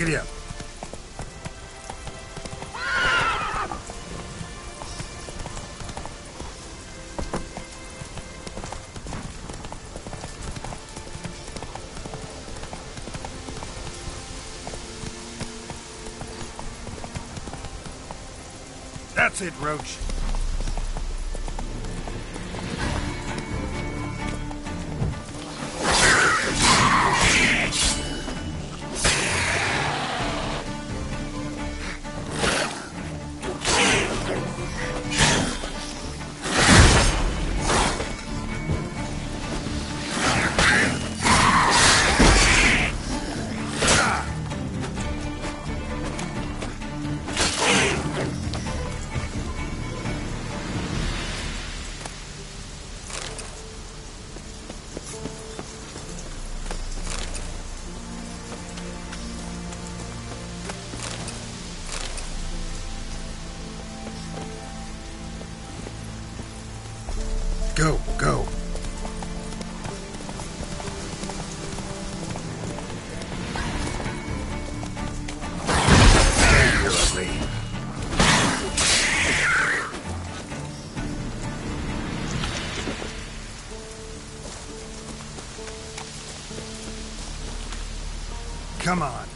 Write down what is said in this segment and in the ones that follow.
Giddy up. That's it, Roach. Go, go. You're ugly. Come on.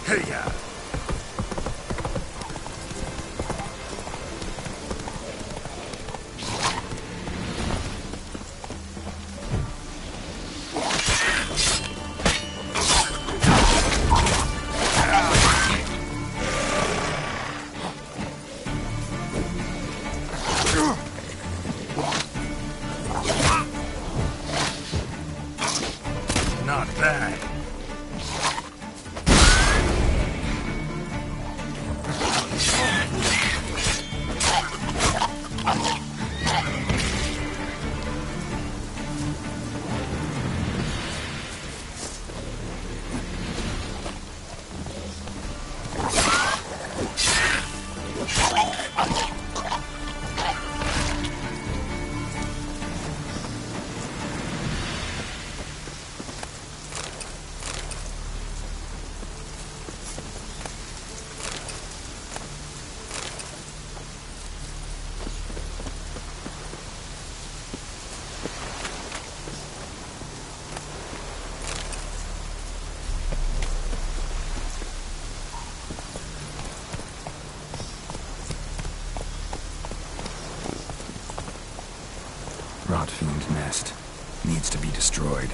Hey, yeah. Not bad. Rotfiend nest needs to be destroyed.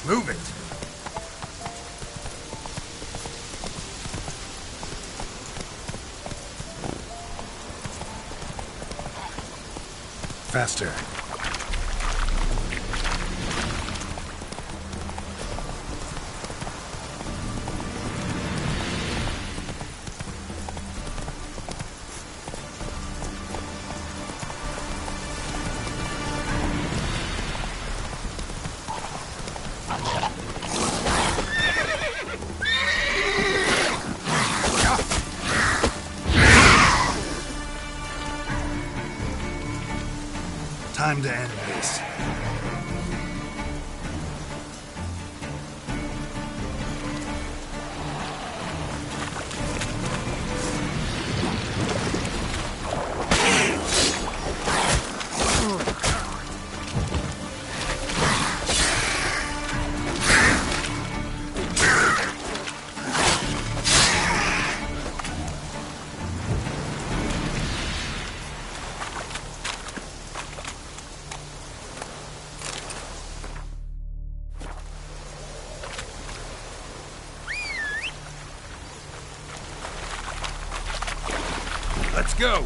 Move it. Faster. Time to end this. Let's go!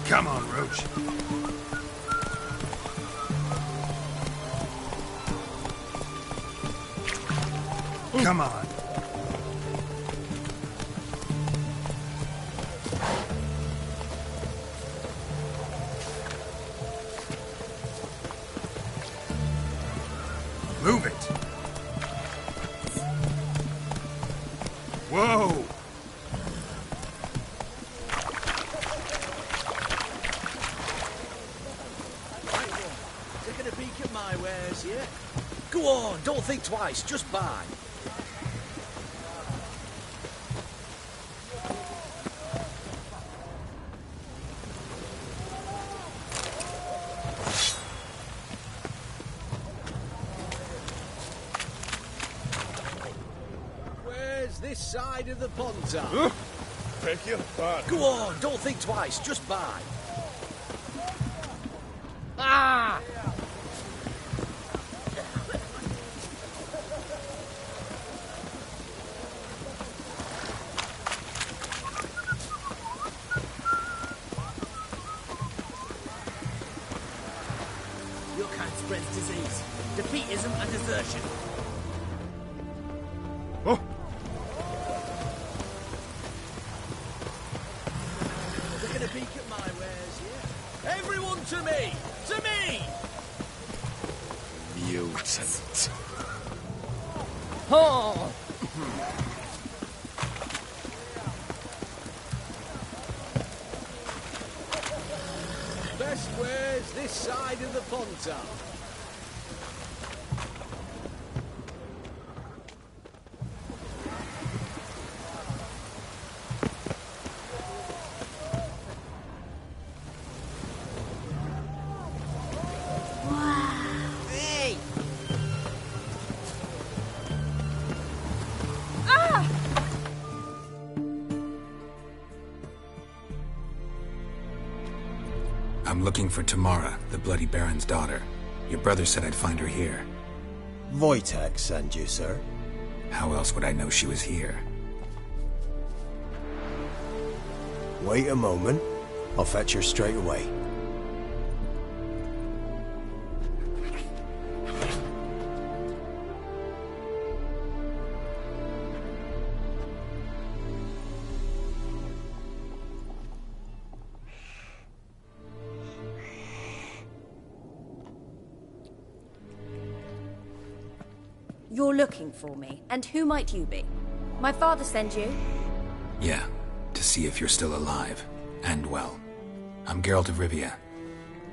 Come on, Roach. Come on. Move it. Whoa. Taking a peek at my wares, yeah? Go on, don't think twice, just buy. Where's this side of the Ponta? Beg your pardon. Go on, don't think twice, just buy. Ah! Your kind spreads disease, defeatism and desertion. Oh, Taking a peek at my wares, yeah? Everyone to me! To me! mutant. Oh! Best wares this side of the Ponta. Hey! Ah! I'm looking for Tamara, the Bloody Baron's daughter. Your brother said I'd find her here. Wojtek sent you, sir. How else would I know she was here? Wait a moment. I'll fetch her straight away. You're looking for me, and who might you be? My father sent you? Yeah, to see if you're still alive. And well. I'm Geralt of Rivia.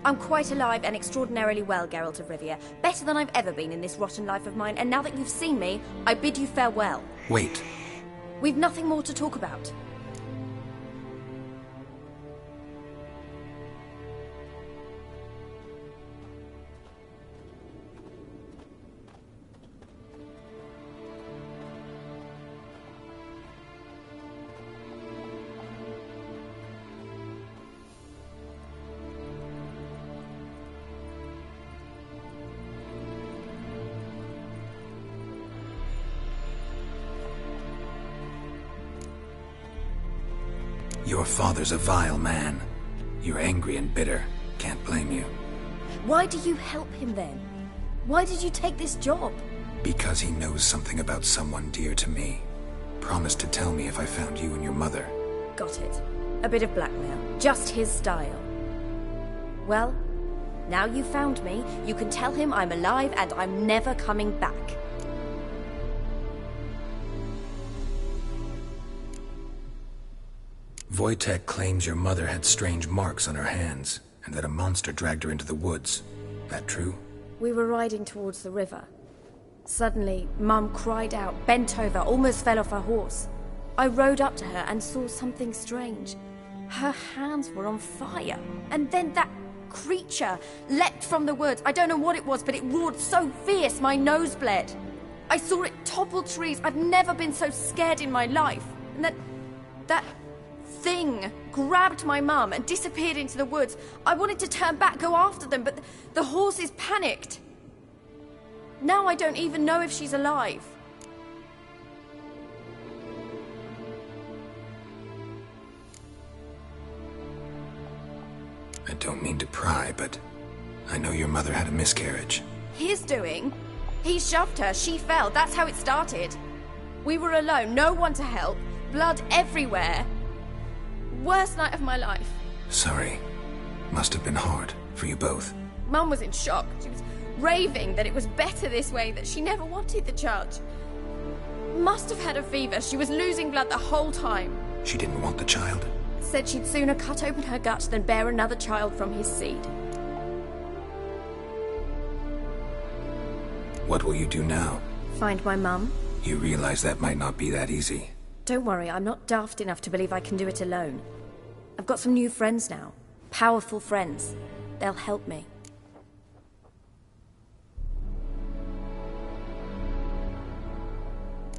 I'm quite alive and extraordinarily well, Geralt of Rivia. Better than I've ever been in this rotten life of mine, and now that you've seen me, I bid you farewell. Wait. We've nothing more to talk about. Your father's a vile man. You're angry and bitter. Can't blame you. Why do you help him then? Why did you take this job? Because he knows something about someone dear to me. Promised to tell me if I found you and your mother. Got it. A bit of blackmail. Just his style. Well, now you've found me, you can tell him I'm alive and I'm never coming back. Wojtek claims your mother had strange marks on her hands, and that a monster dragged her into the woods. That true? We were riding towards the river. Suddenly, Mum cried out, bent over, almost fell off her horse. I rode up to her and saw something strange. Her hands were on fire. And then that creature leapt from the woods. I don't know what it was, but it roared so fierce my nose bled. I saw it topple trees. I've never been so scared in my life. And that thing grabbed my mum and disappeared into the woods. I wanted to turn back, go after them, but the horses panicked. Now I don't even know if she's alive. I don't mean to pry, but I know your mother had a miscarriage. His doing? He shoved her, she fell, that's how it started. We were alone, no one to help, blood everywhere. Worst night of my life. Sorry. Must have been hard for you both. Mum was in shock. She was raving that it was better this way, that she never wanted the charge. Must have had a fever. She was losing blood the whole time. She didn't want the child? Said she'd sooner cut open her gut than bear another child from his seed. What will you do now? Find my mum. You realize that might not be that easy. Don't worry, I'm not daft enough to believe I can do it alone. I've got some new friends now. Powerful friends. They'll help me.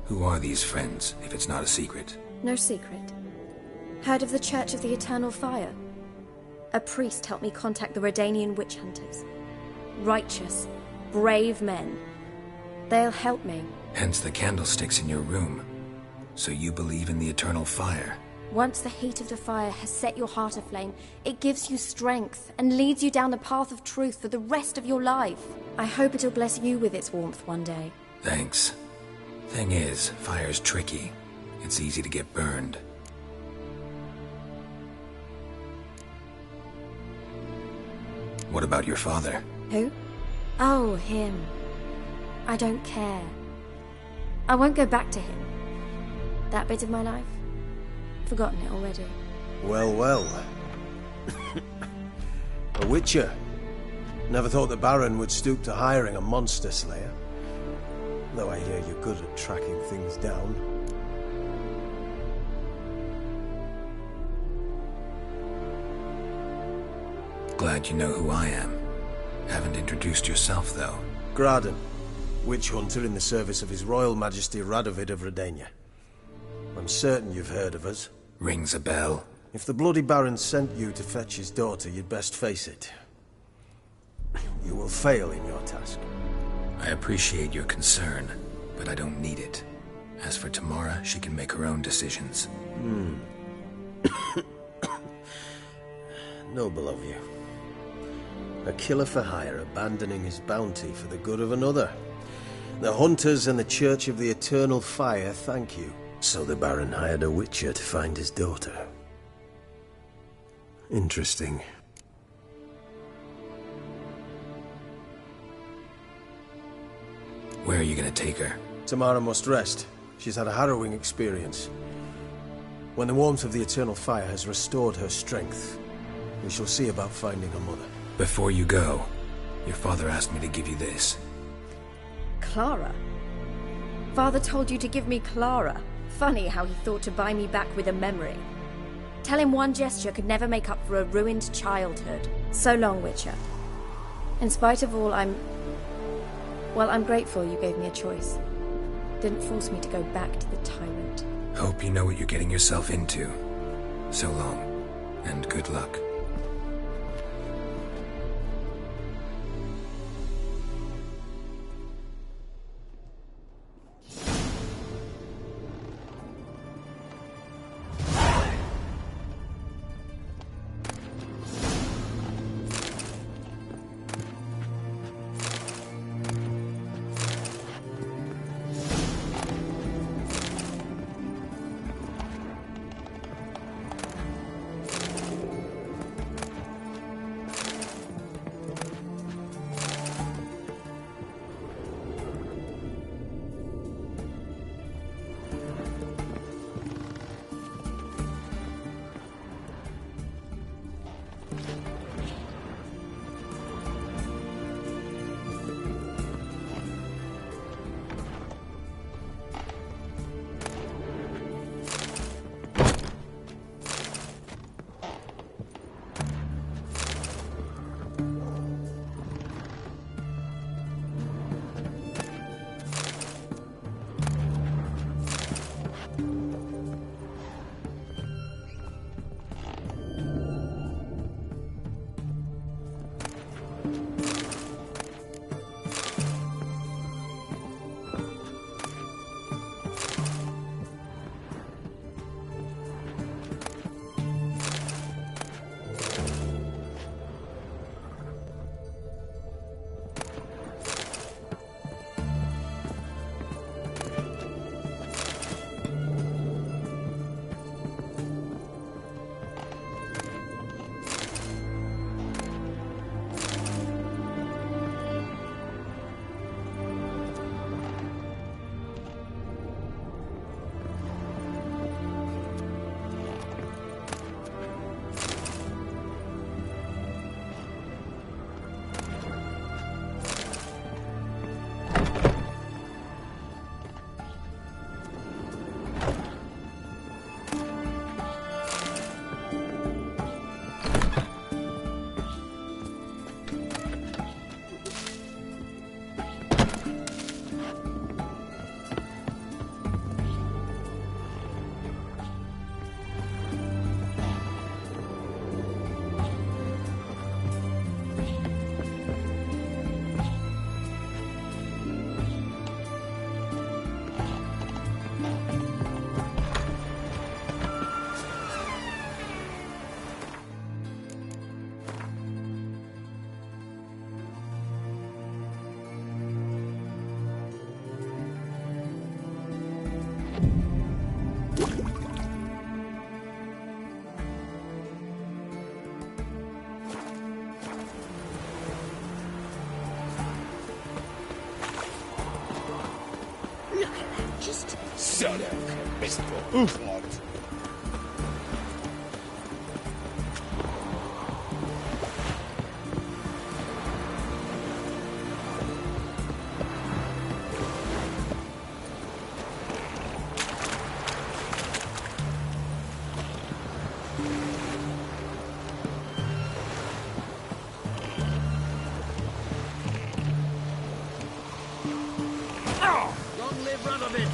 Who are these friends, if it's not a secret? No secret. Heard of the Church of the Eternal Fire? A priest helped me contact the Redanian witch hunters. Righteous, brave men. They'll help me. Hence the candlesticks in your room. So you believe in the eternal fire? Once the heat of the fire has set your heart aflame, it gives you strength and leads you down the path of truth for the rest of your life. I hope it'll bless you with its warmth one day. Thanks. Thing is, fire's tricky. It's easy to get burned. What about your father? Who? Oh, him. I don't care. I won't go back to him. That bit of my life? Forgotten it already. Well, well. A witcher. Never thought the Baron would stoop to hiring a monster slayer. Though I hear you're good at tracking things down. Glad you know who I am. Haven't introduced yourself, though. Graden, witch hunter in the service of His Royal Majesty Radovid of Redania. I'm certain you've heard of us. Rings a bell. If the bloody Baron sent you to fetch his daughter, you'd best face it. You will fail in your task. I appreciate your concern, but I don't need it. As for Tamara, she can make her own decisions. Noble of you. A killer for hire abandoning his bounty for the good of another. The hunters and the Church of the Eternal Fire thank you. So the Baron hired a witcher to find his daughter. Interesting. Where are you gonna take her? Tamara must rest. She's had a harrowing experience. When the warmth of the Eternal Fire has restored her strength, we shall see about finding her mother. Before you go, your father asked me to give you this. Clara? Father told you to give me Clara. Funny how he thought to buy me back with a memory. Tell him one gesture could never make up for a ruined childhood. So long, Witcher. In spite of all, I'm grateful you gave me a choice. Didn't force me to go back to the tyrant. Hope you know what you're getting yourself into. So long, and good luck. Shut up, Mr. What? Long live Radovid!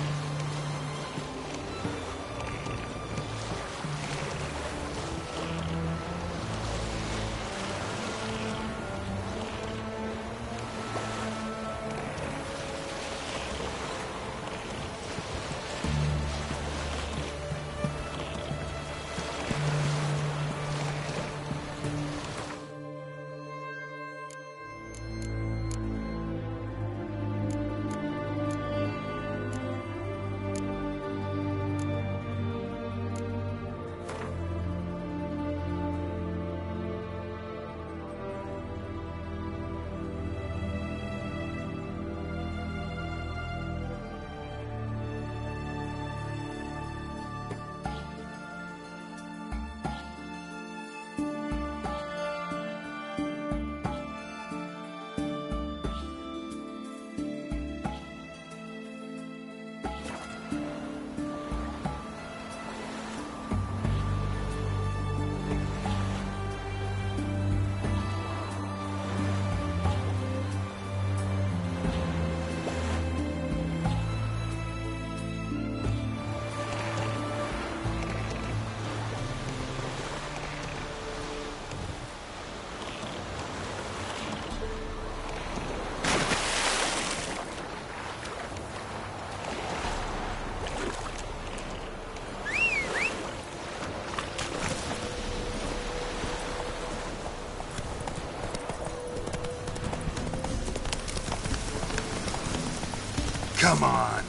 Come on.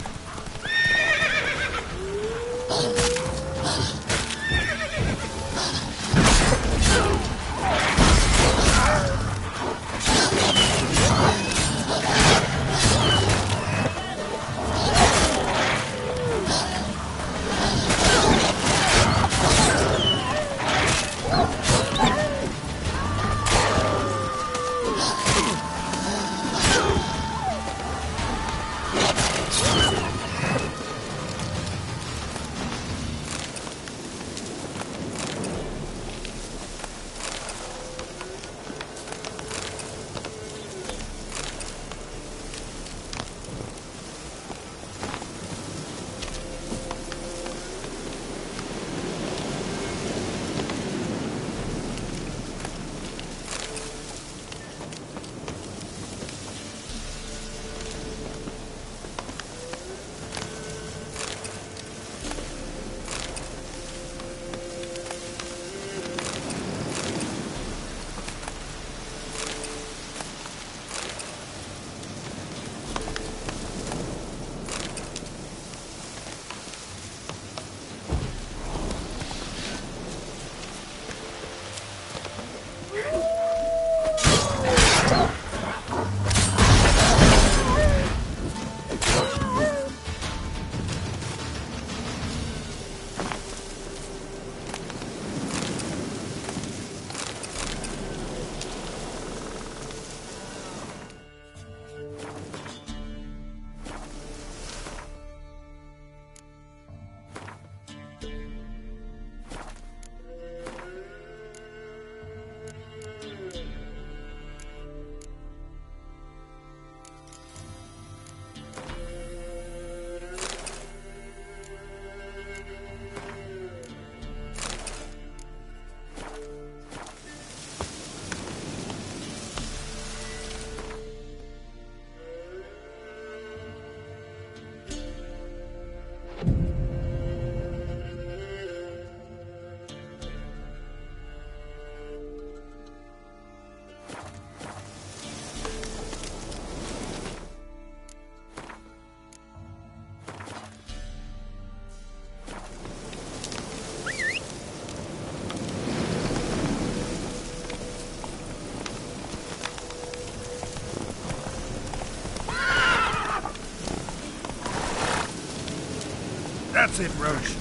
That's it, Roach.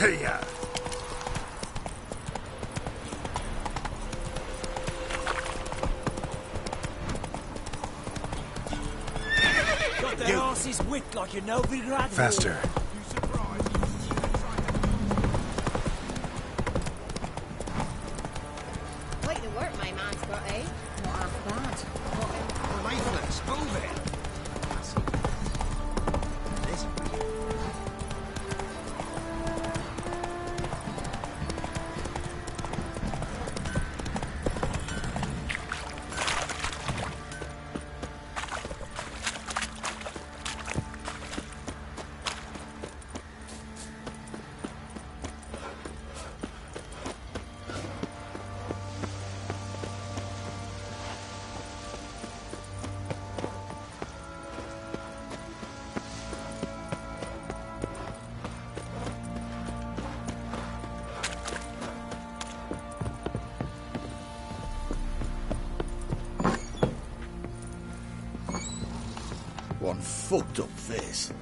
Hey-ya! Got their asses whipped like a Novigrad. Faster. Quite the work my man's got, eh? Not half bad. Lifeless, move it! One fucked up face.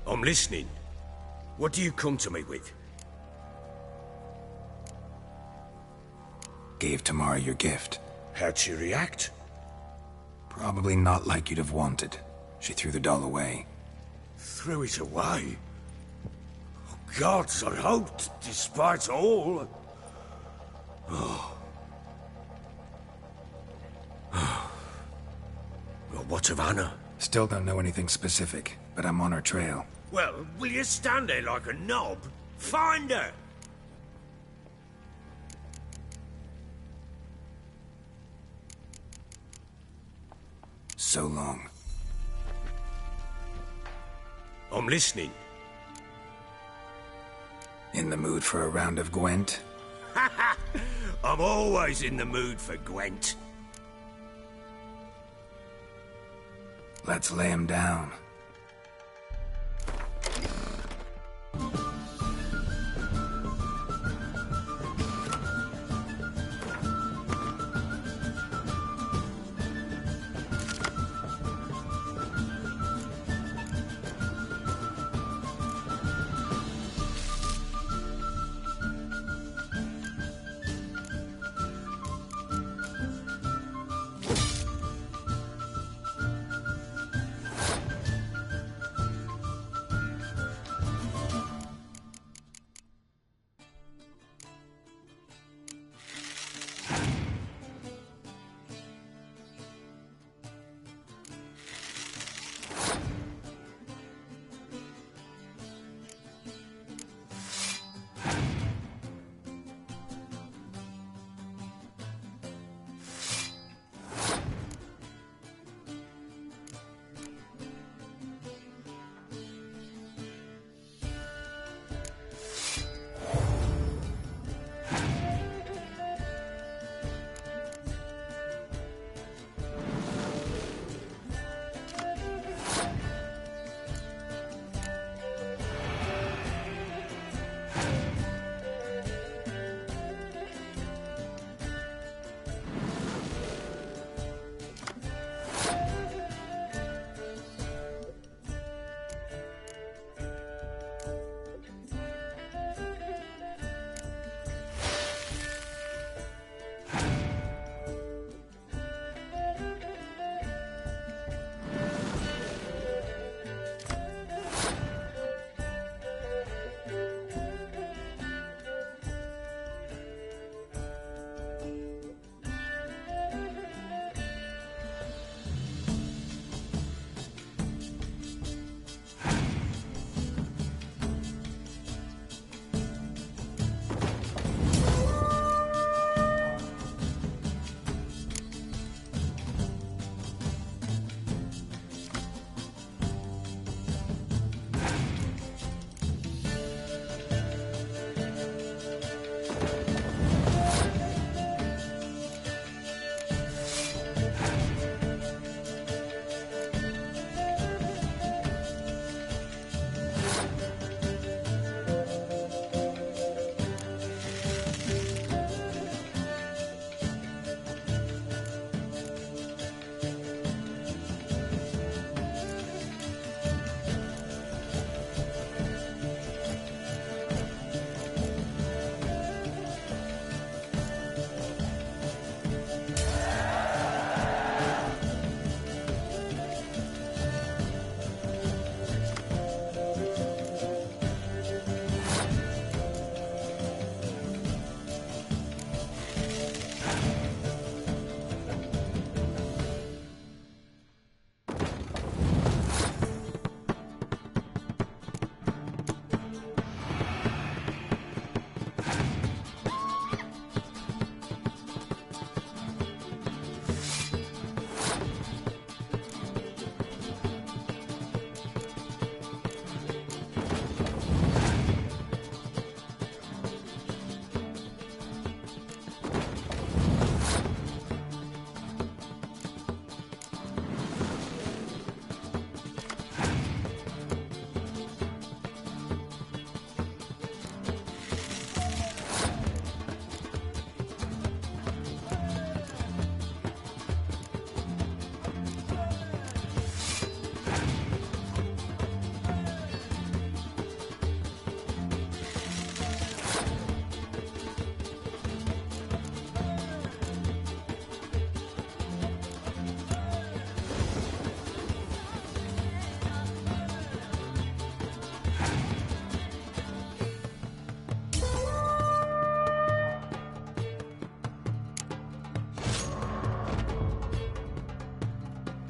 I'm listening. What do you come to me with? Gave Tamara your gift. How'd she react? Probably not like you'd have wanted. She threw the doll away. Threw it away? Oh, gods, I hoped, despite all. Oh. Well, what of Anna? Still don't know anything specific, but I'm on her trail. Well, will you stand there like a knob? Find her! So long. I'm listening. In the mood for a round of Gwent? I'm always in the mood for Gwent. Let's lay him down.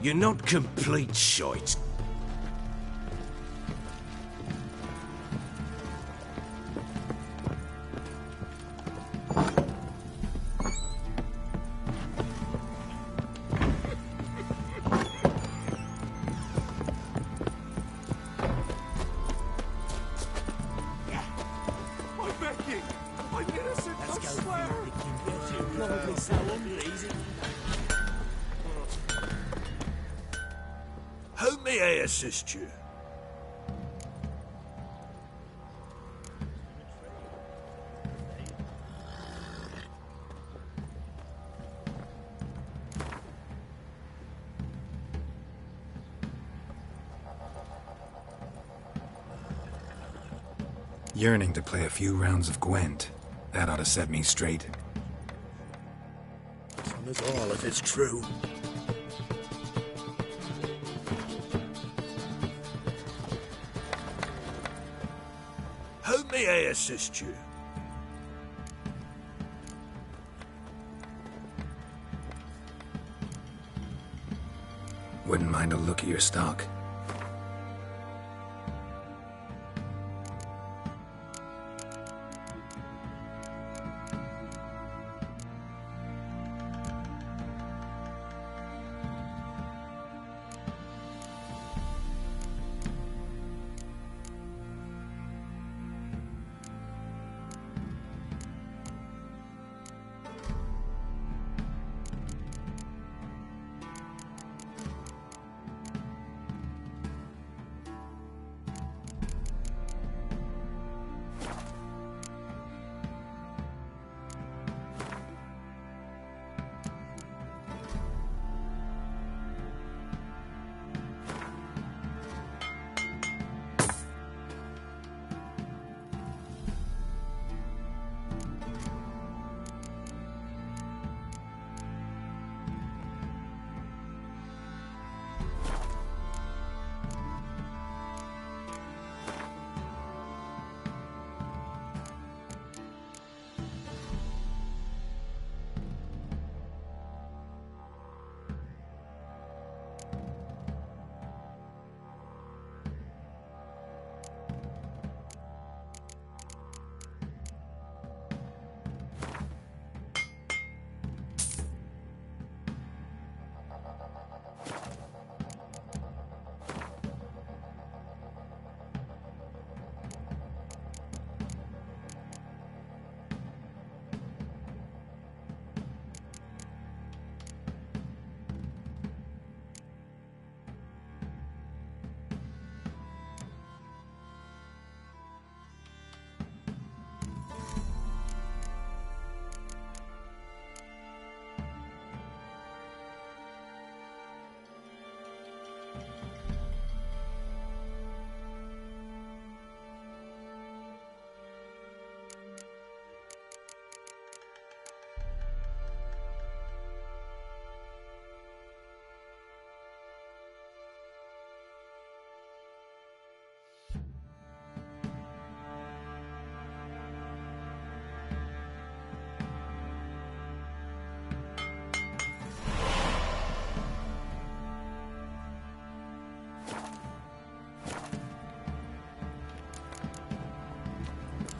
You're not complete shite. I'm begging. I'm innocent. I swear. Probably so easy. How may I assist you? Yearning to play a few rounds of Gwent. That ought to set me straight. On us all if it's true. How may I assist you? Wouldn't mind a look at your stock.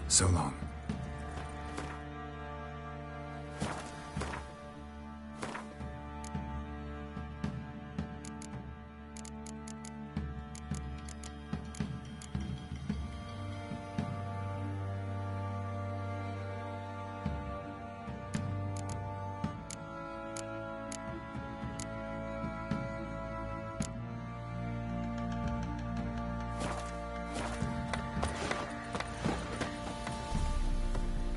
So long.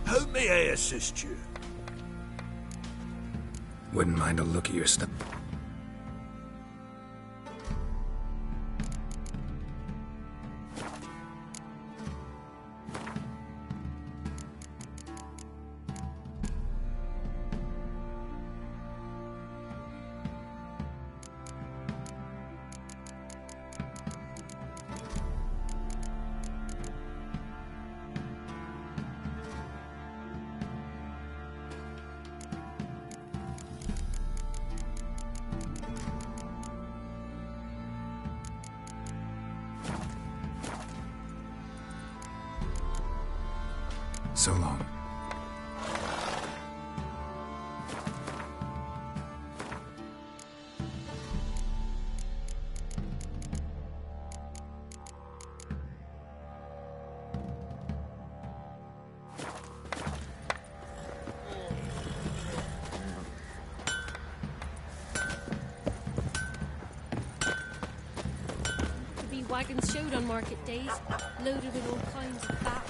How may I assist you? Wouldn't mind a look at your stuff. so long. Wagons showed on market days, loaded with all kinds of fat,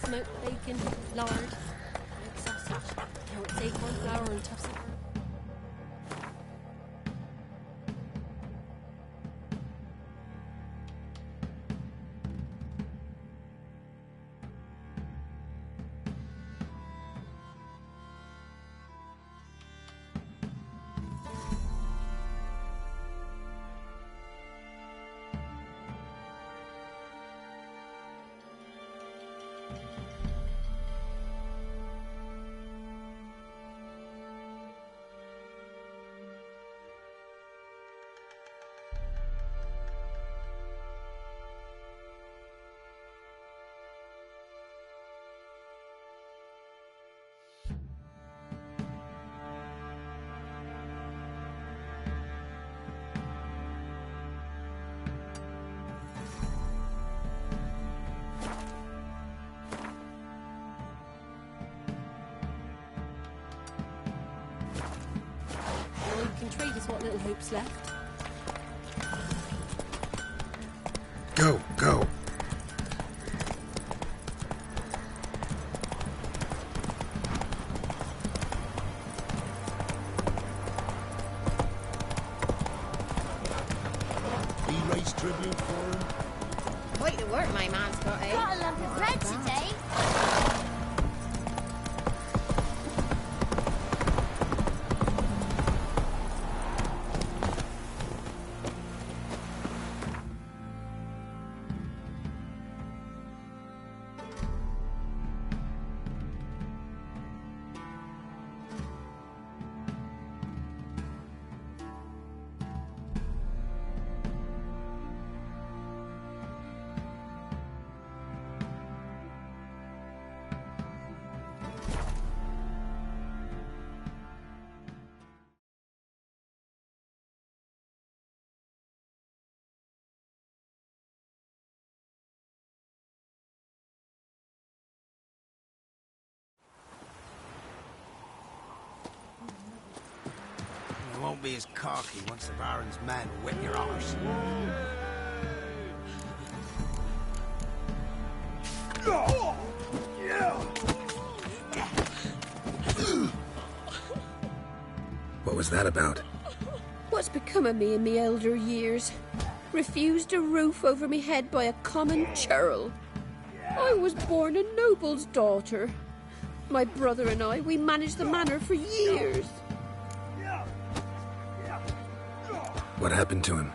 smoked bacon, lard, egg sausage, carrot steak, corn flour and tufts of herb. Can trade us what little hope's left. Go, go. He raised tribute for him. Quite the work my man's got, eh? Got a lump of bread today. You won't be as cocky once the Baron's men whip your arse. What was that about? What's become of me in me elder years? Refused a roof over me head by a common churl. I was born a noble's daughter. My brother and I, we managed the manor for years. What happened to him?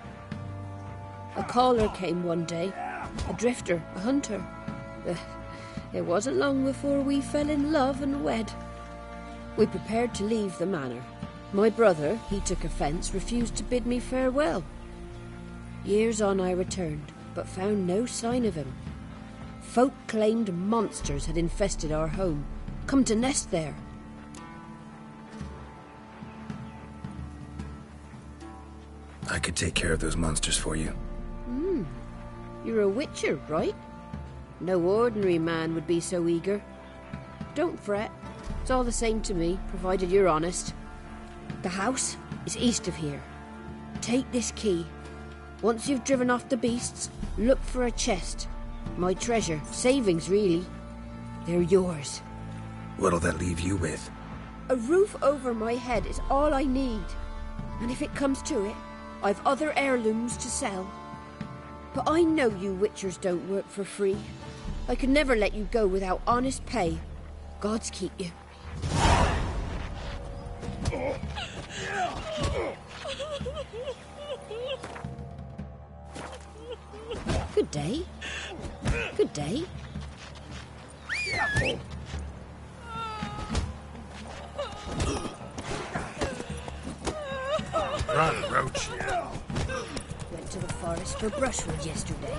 A caller came one day. A drifter, a hunter. It wasn't long before we fell in love and wed. We prepared to leave the manor. My brother, he took offence, refused to bid me farewell. Years on I returned, but found no sign of him. Folk claimed monsters had infested our home, come to nest there. I could take care of those monsters for you. You're a witcher, right? No ordinary man would be so eager. Don't fret. It's all the same to me, provided you're honest. The house is east of here. Take this key. Once you've driven off the beasts, look for a chest. My treasure, savings really. They're yours. What'll that leave you with? A roof over my head is all I need. And if it comes to it, I've other heirlooms to sell. But I know you witchers don't work for free. I could never let you go without honest pay. Gods keep you. Good day. Good day. Run, Roach. Went to the forest for brushwood yesterday.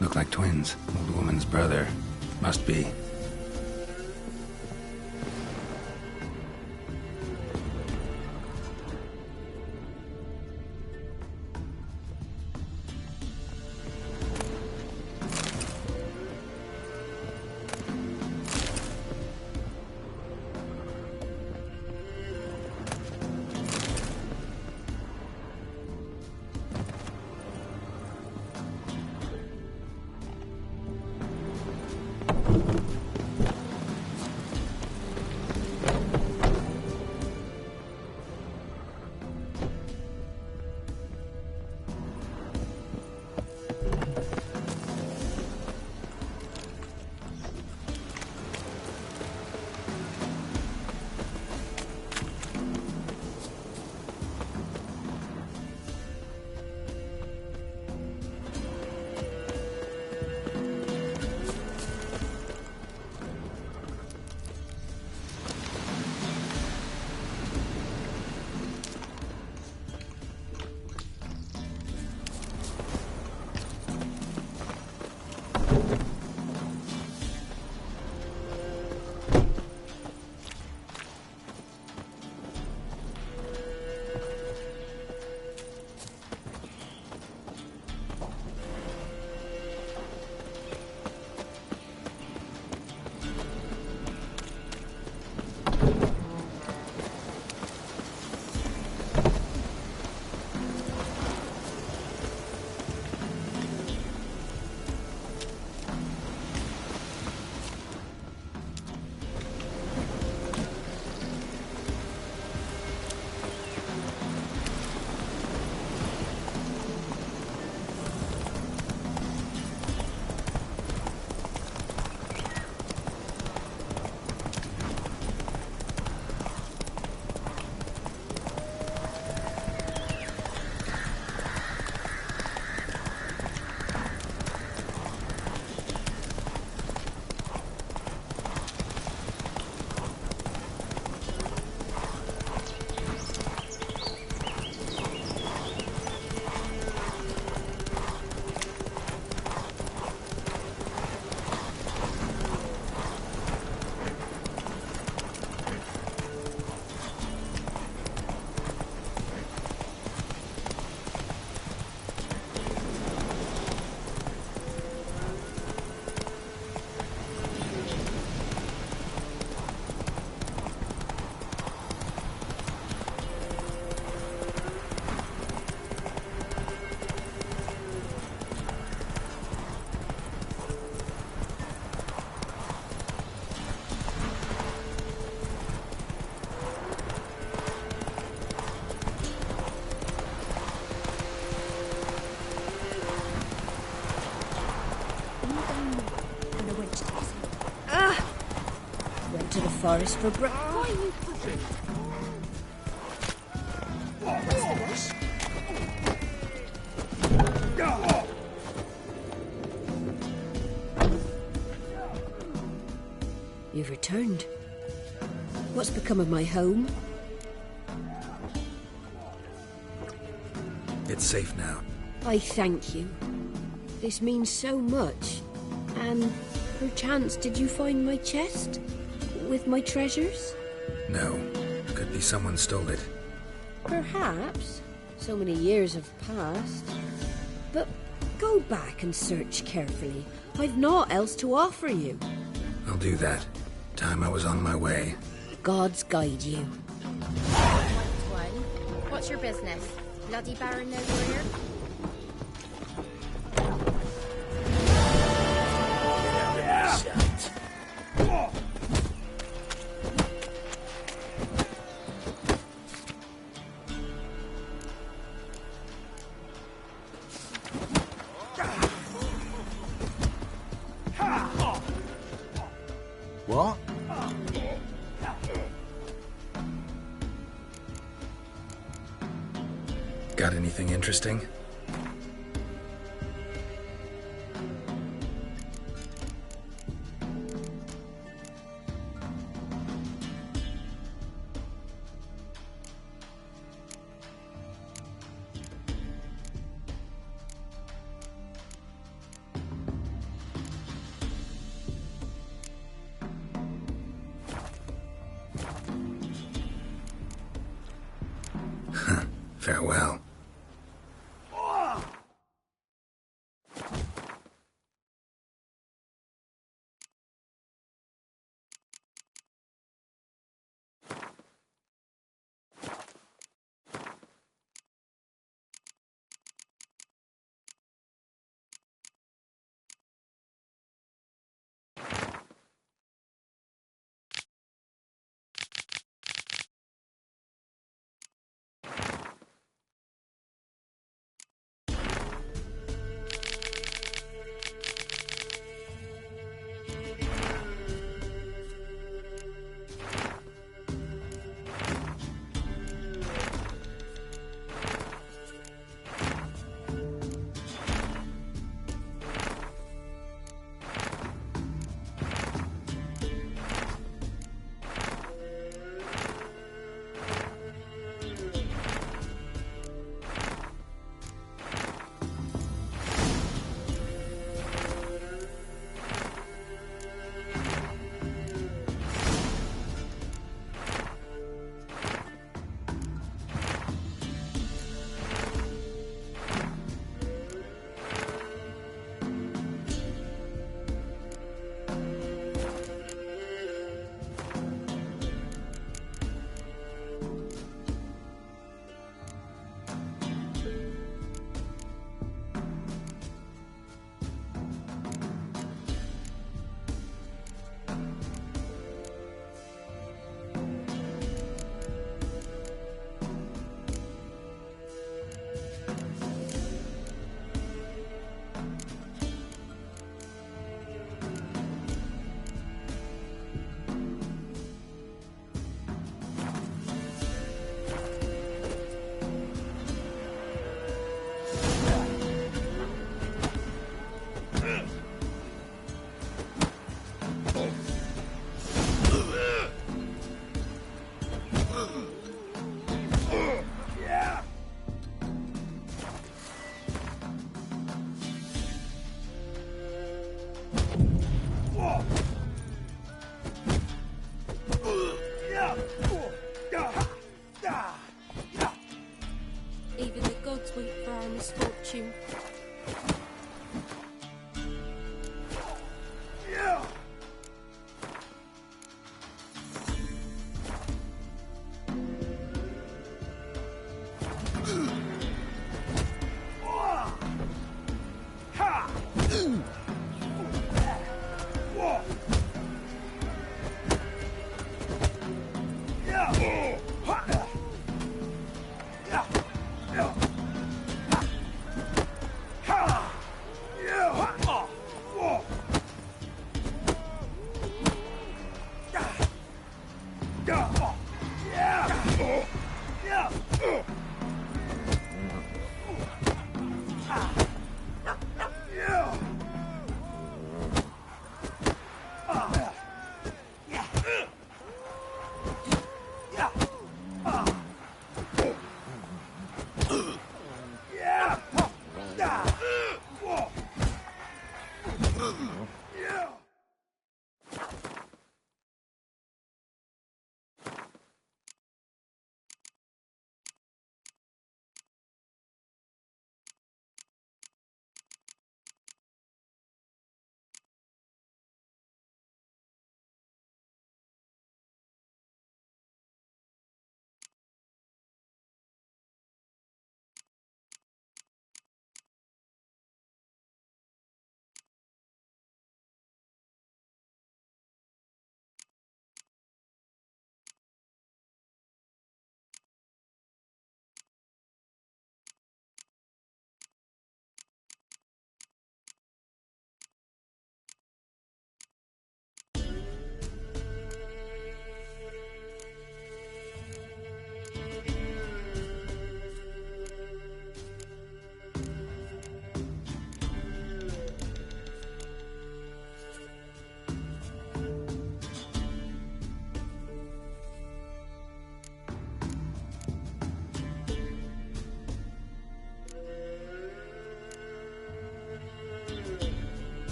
Look like twins. Old woman's brother. Must be. Forest for You've returned. What's become of my home? It's safe now. I thank you. This means so much. And perchance did you find my chest? With my treasures? No. Could be someone stole it. Perhaps. So many years have passed. But go back and search carefully. I've naught else to offer you. I'll do that. Time I was on my way. Gods guide you. What's your business? Bloody Baron know you're here? What? Got anything interesting? Farewell. Even the gods weep for our misfortune. Ha!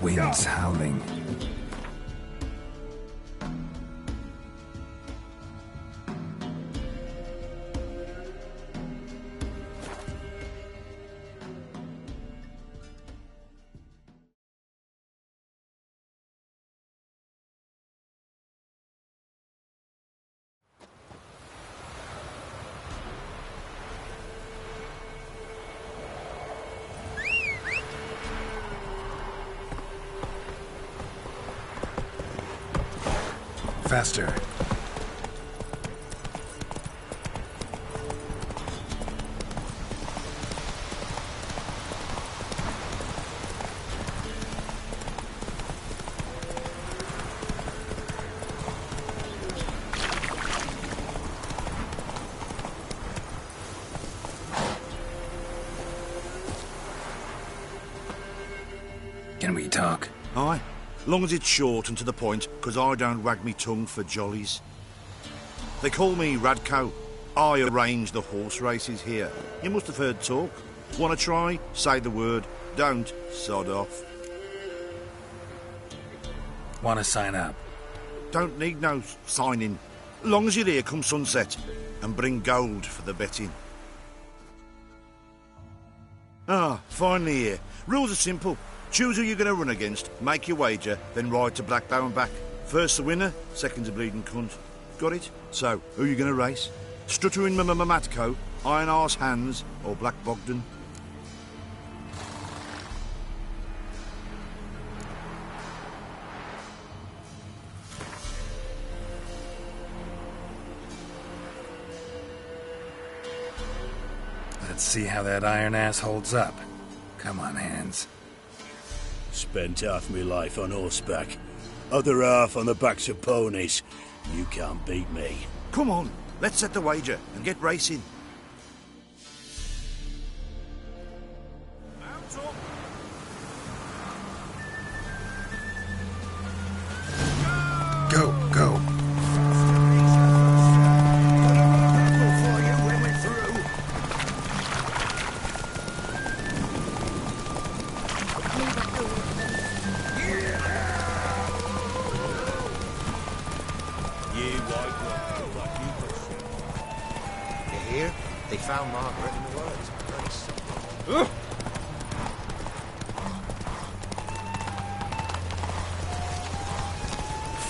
Wind's howling. Faster. Can we talk? Aye. Long as it's short and to the point, 'cause I don't wag me tongue for jollies. They call me Radko. I arrange the horse races here. You must have heard talk. Want to try? Say the word. Don't, sod off. Want to sign up? Don't need no signing. Long as you're here come sunset. And bring gold for the betting. Ah, finally here. Rules are simple. Choose who you're going to run against, make your wager, then ride to Blackdown and back. First the winner, second's a bleeding cunt. Got it? So, who are you going to race? Stuttering Matko, Iron Arse Hands, or Black Bogdan? Let's see how that iron ass holds up. Come on, Hands. Spent half my life on horseback, other half on the backs of ponies. You can't beat me. Come on, let's set the wager and get racing. Go, go. They found Margaret in the woods.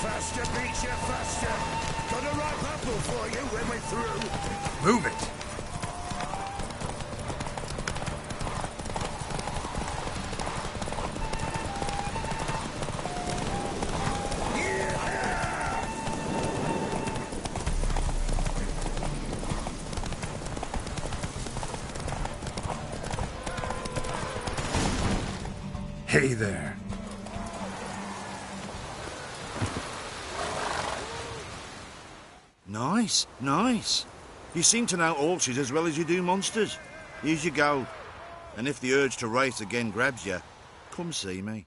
Faster, beat you, faster. Got a ripe apple for you when we're through. Move it. Hey there. Nice, nice. You seem to know horses as well as you do monsters. Here's your gold. And if the urge to race again grabs you, come see me.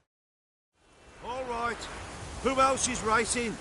All right. Who else is racing?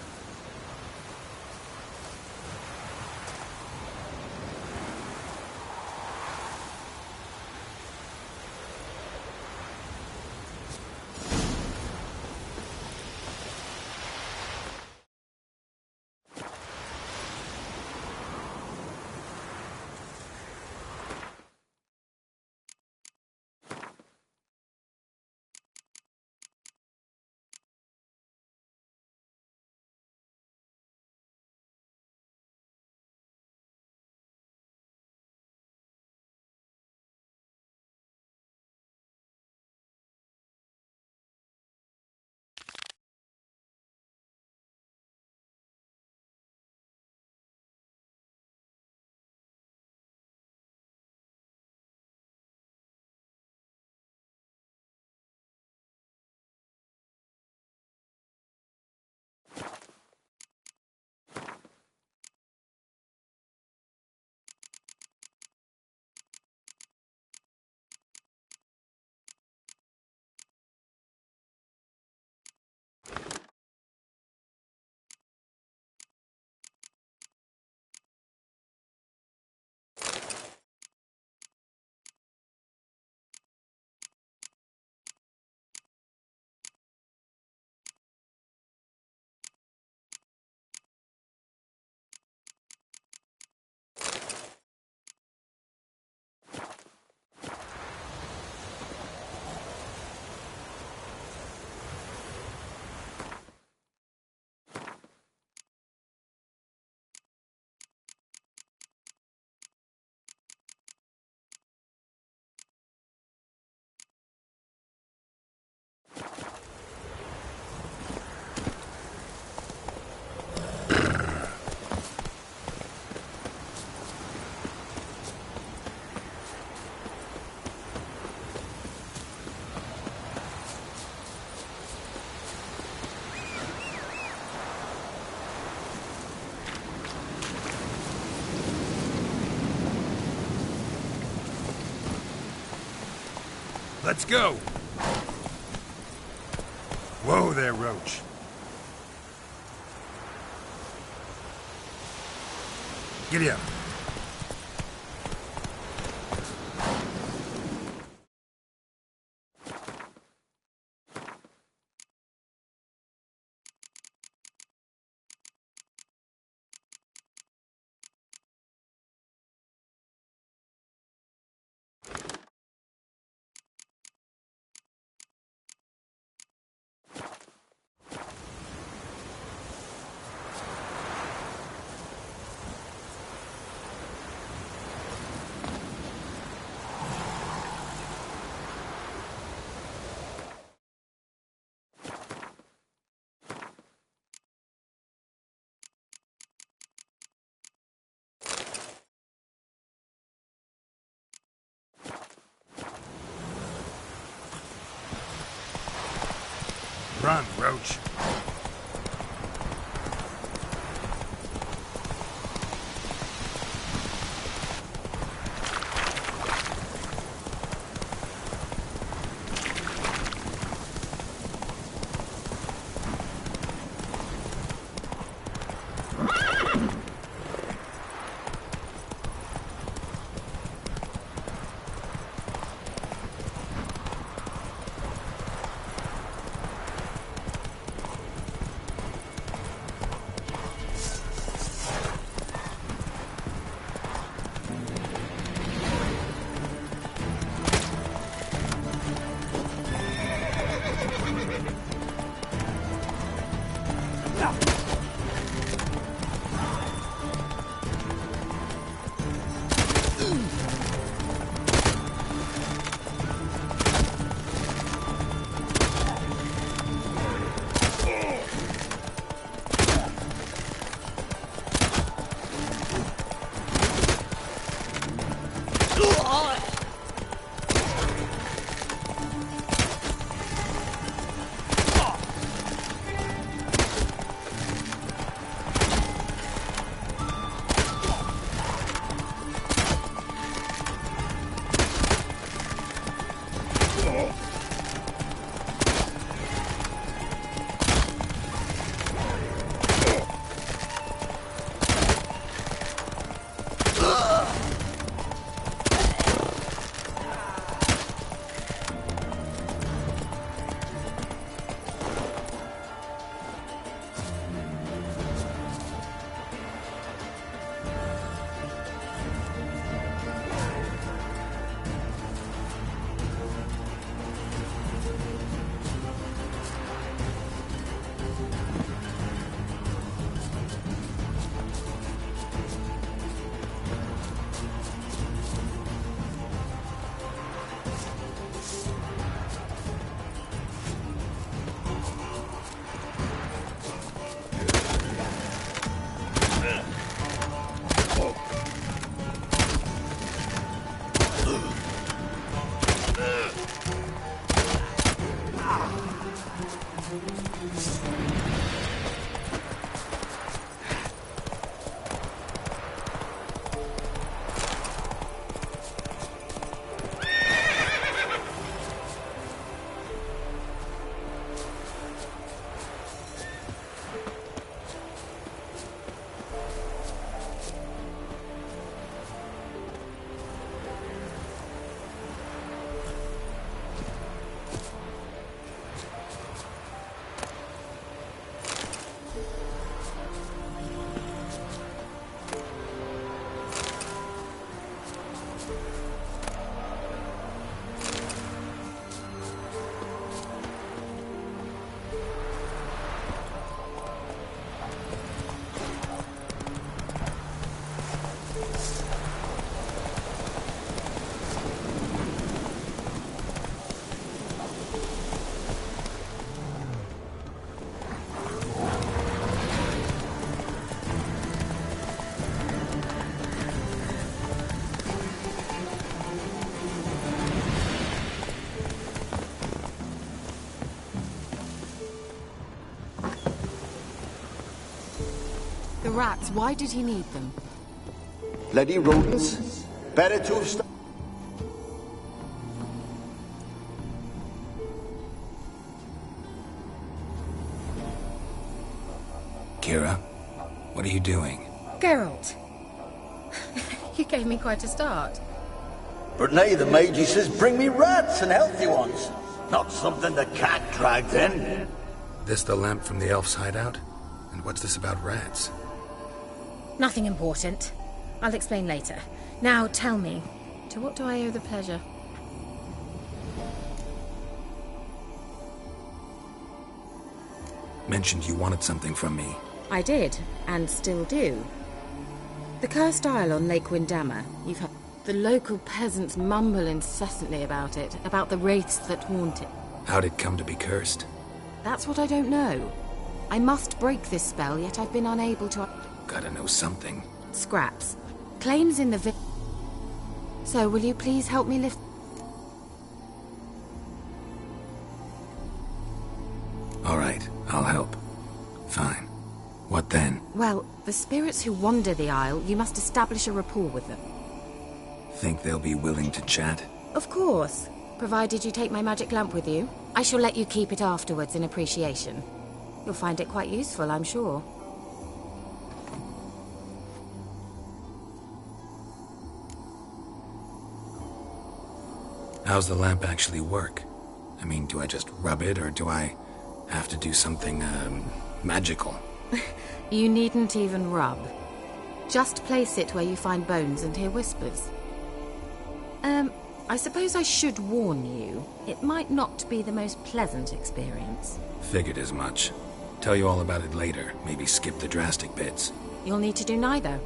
Let's go! Whoa there, Roach. Giddy up. Run, Roach. The rats, why did he need them? Bloody rodents. Better to stop. Kira, what are you doing? Geralt. You gave me quite a start. But nay, the mage says bring me rats and healthy ones. Not something the cat dragged in. This the lamp from the elf's hideout? And what's this about rats? Nothing important. I'll explain later. Now tell me, to what do I owe the pleasure? Mentioned you wanted something from me. I did, and still do. The cursed isle on Lake Windammer, you've had... The local peasants mumble incessantly about it, about the wraiths that haunt it. How'd it come to be cursed? That's what I don't know. I must break this spell, yet I've been unable to... Gotta know something. Scraps. Claims in the So, will you please help me lift... All right, I'll help. Fine. What then? Well, the spirits who wander the isle, you must establish a rapport with them. Think they'll be willing to chat? Of course. Provided you take my magic lamp with you. I shall let you keep it afterwards in appreciation. You'll find it quite useful, I'm sure. How's the lamp actually work? I mean, do I just rub it, or do I have to do something, magical? You needn't even rub. Just place it where you find bones and hear whispers. I suppose I should warn you. It might not be the most pleasant experience. Figured as much. Tell you all about it later. Maybe skip the drastic bits. You'll need to do neither.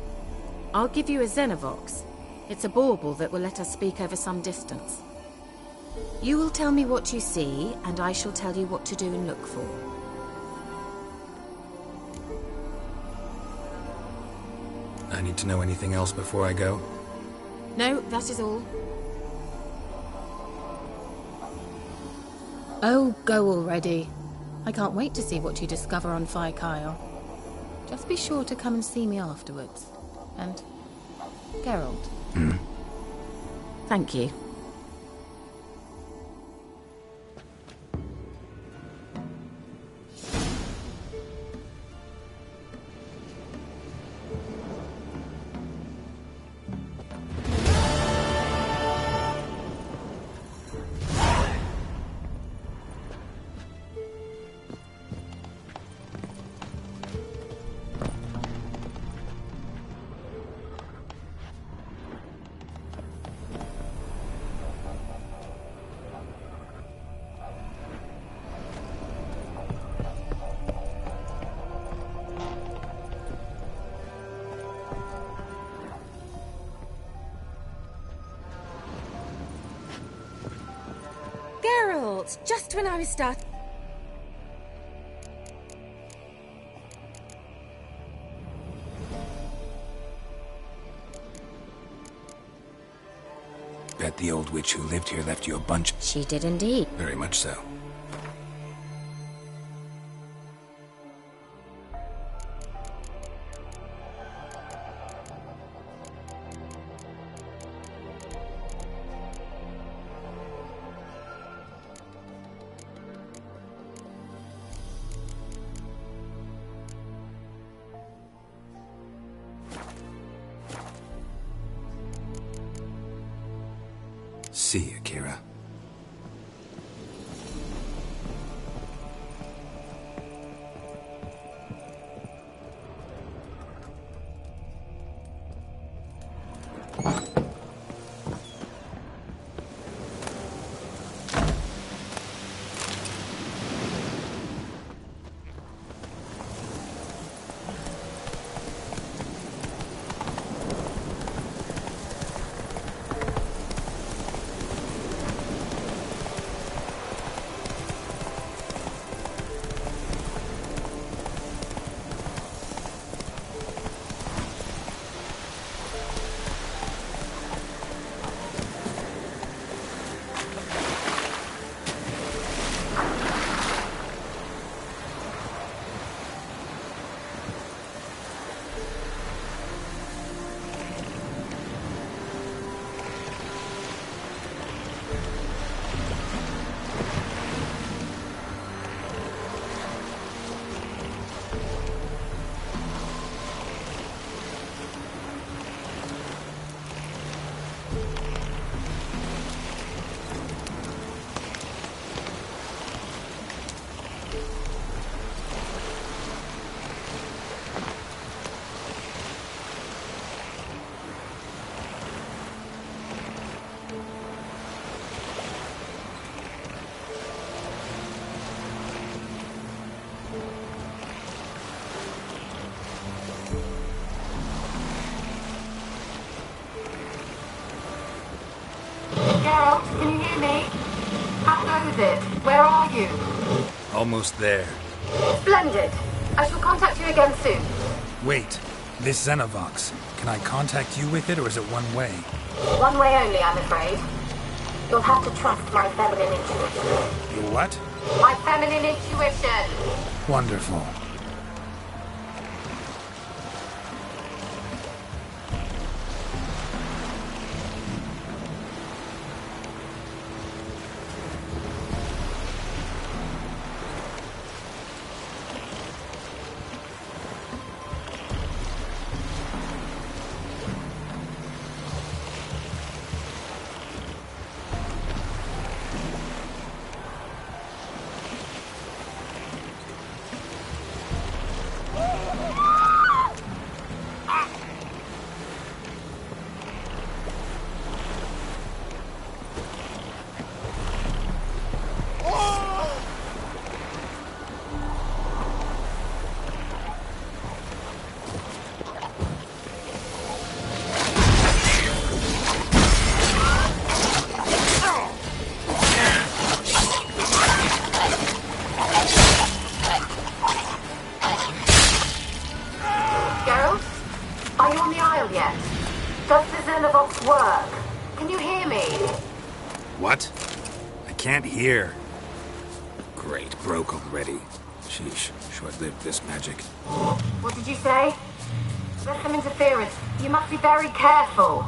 I'll give you a Xenovox. It's a bauble that will let us speak over some distance. You will tell me what you see, and I shall tell you what to do and look for. I need to know anything else before I go? No, that is all. Oh, go already. I can't wait to see what you discover on Phi Kyle. Just be sure to come and see me afterwards. And... Geralt. Thank you. Geralt, just when I was starting... Bet the old witch who lived here left you a bunch... She did indeed. Very much so. See you, Kira. Xenovox, can you hear me? How goes it? Where are you? Almost there. Splendid. I shall contact you again soon. Wait, this Xenovox. Can I contact you with it, or is it one way? One way only, I'm afraid. You'll have to trust my feminine intuition. Your what? My feminine intuition! Wonderful. What? I can't hear. Great, broke already. Sheesh, short-lived this magic. What did you say? There's some interference. You must be very careful.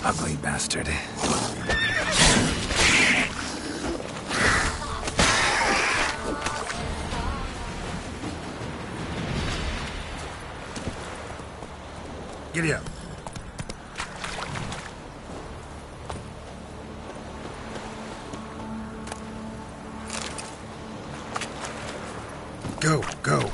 Ugly bastard. Giddy up. Go, go.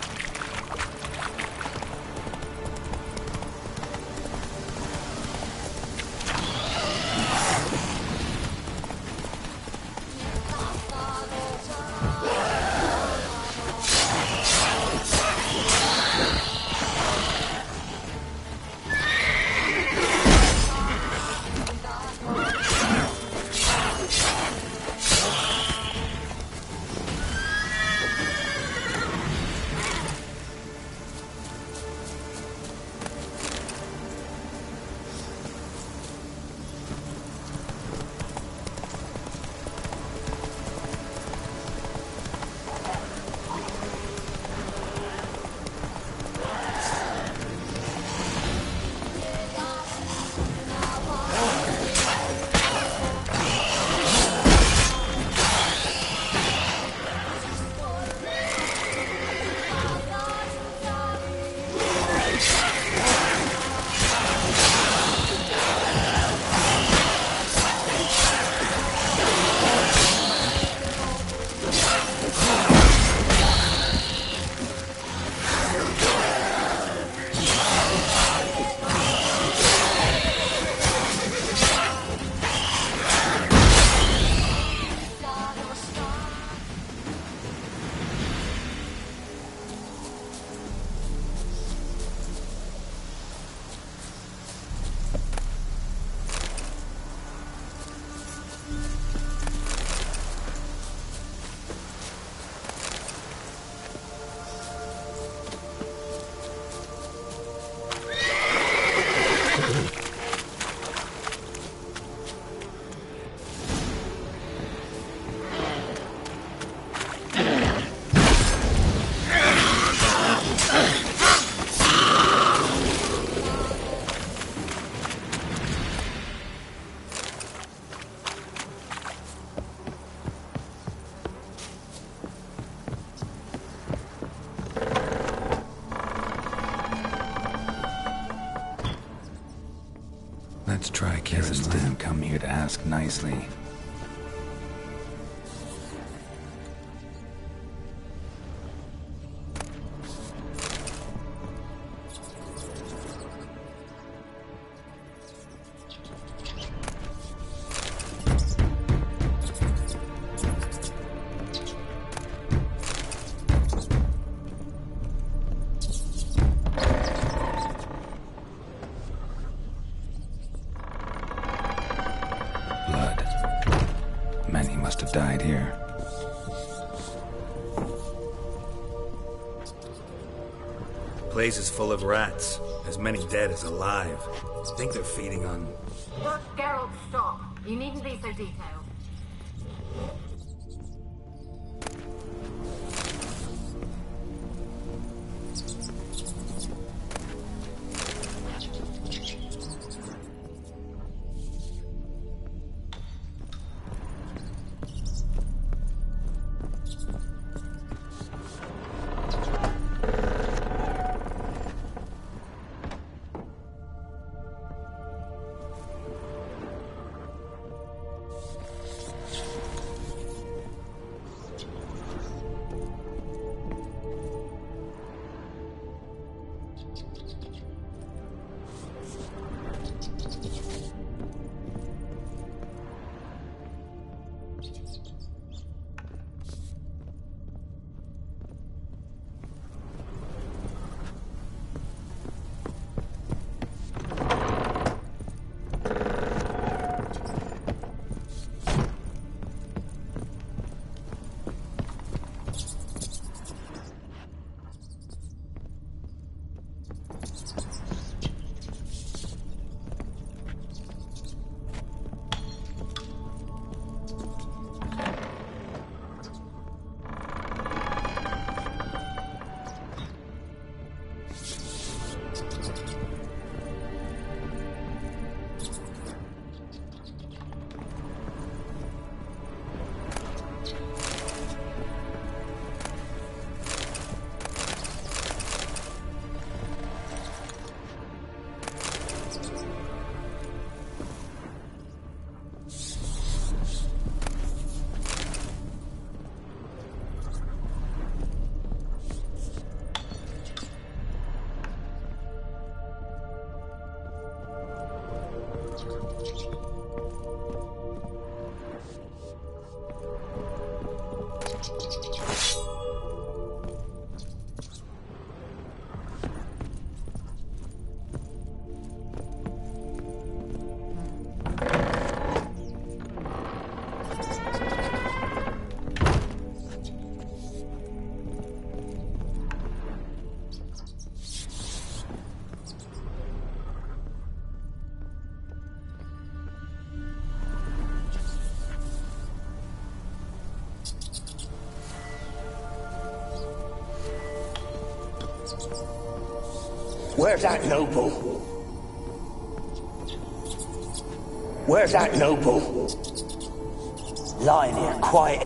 Let's try Kira's didn't come here to ask nicely. Many must have died here. Place is full of rats. As many dead as alive. I think they're feeding on... Look, Geralt, stop. You needn't be so detailed. Where's that noble? Where's that noble? Lying here, quiet.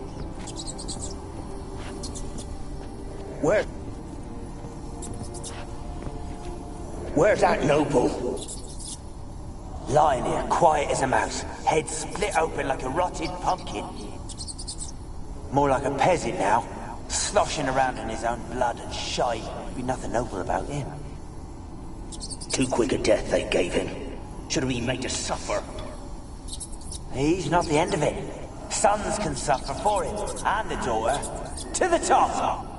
Where's that noble? Lying here, quiet as a mouse, head split open like a rotted pumpkin. More like a peasant now, sloshing around in his own blood and shite. Be nothing noble about him. Too quick a death they gave him. Should have been made to suffer. He's not the end of it. Sons can suffer for him, and the daughter. To the top!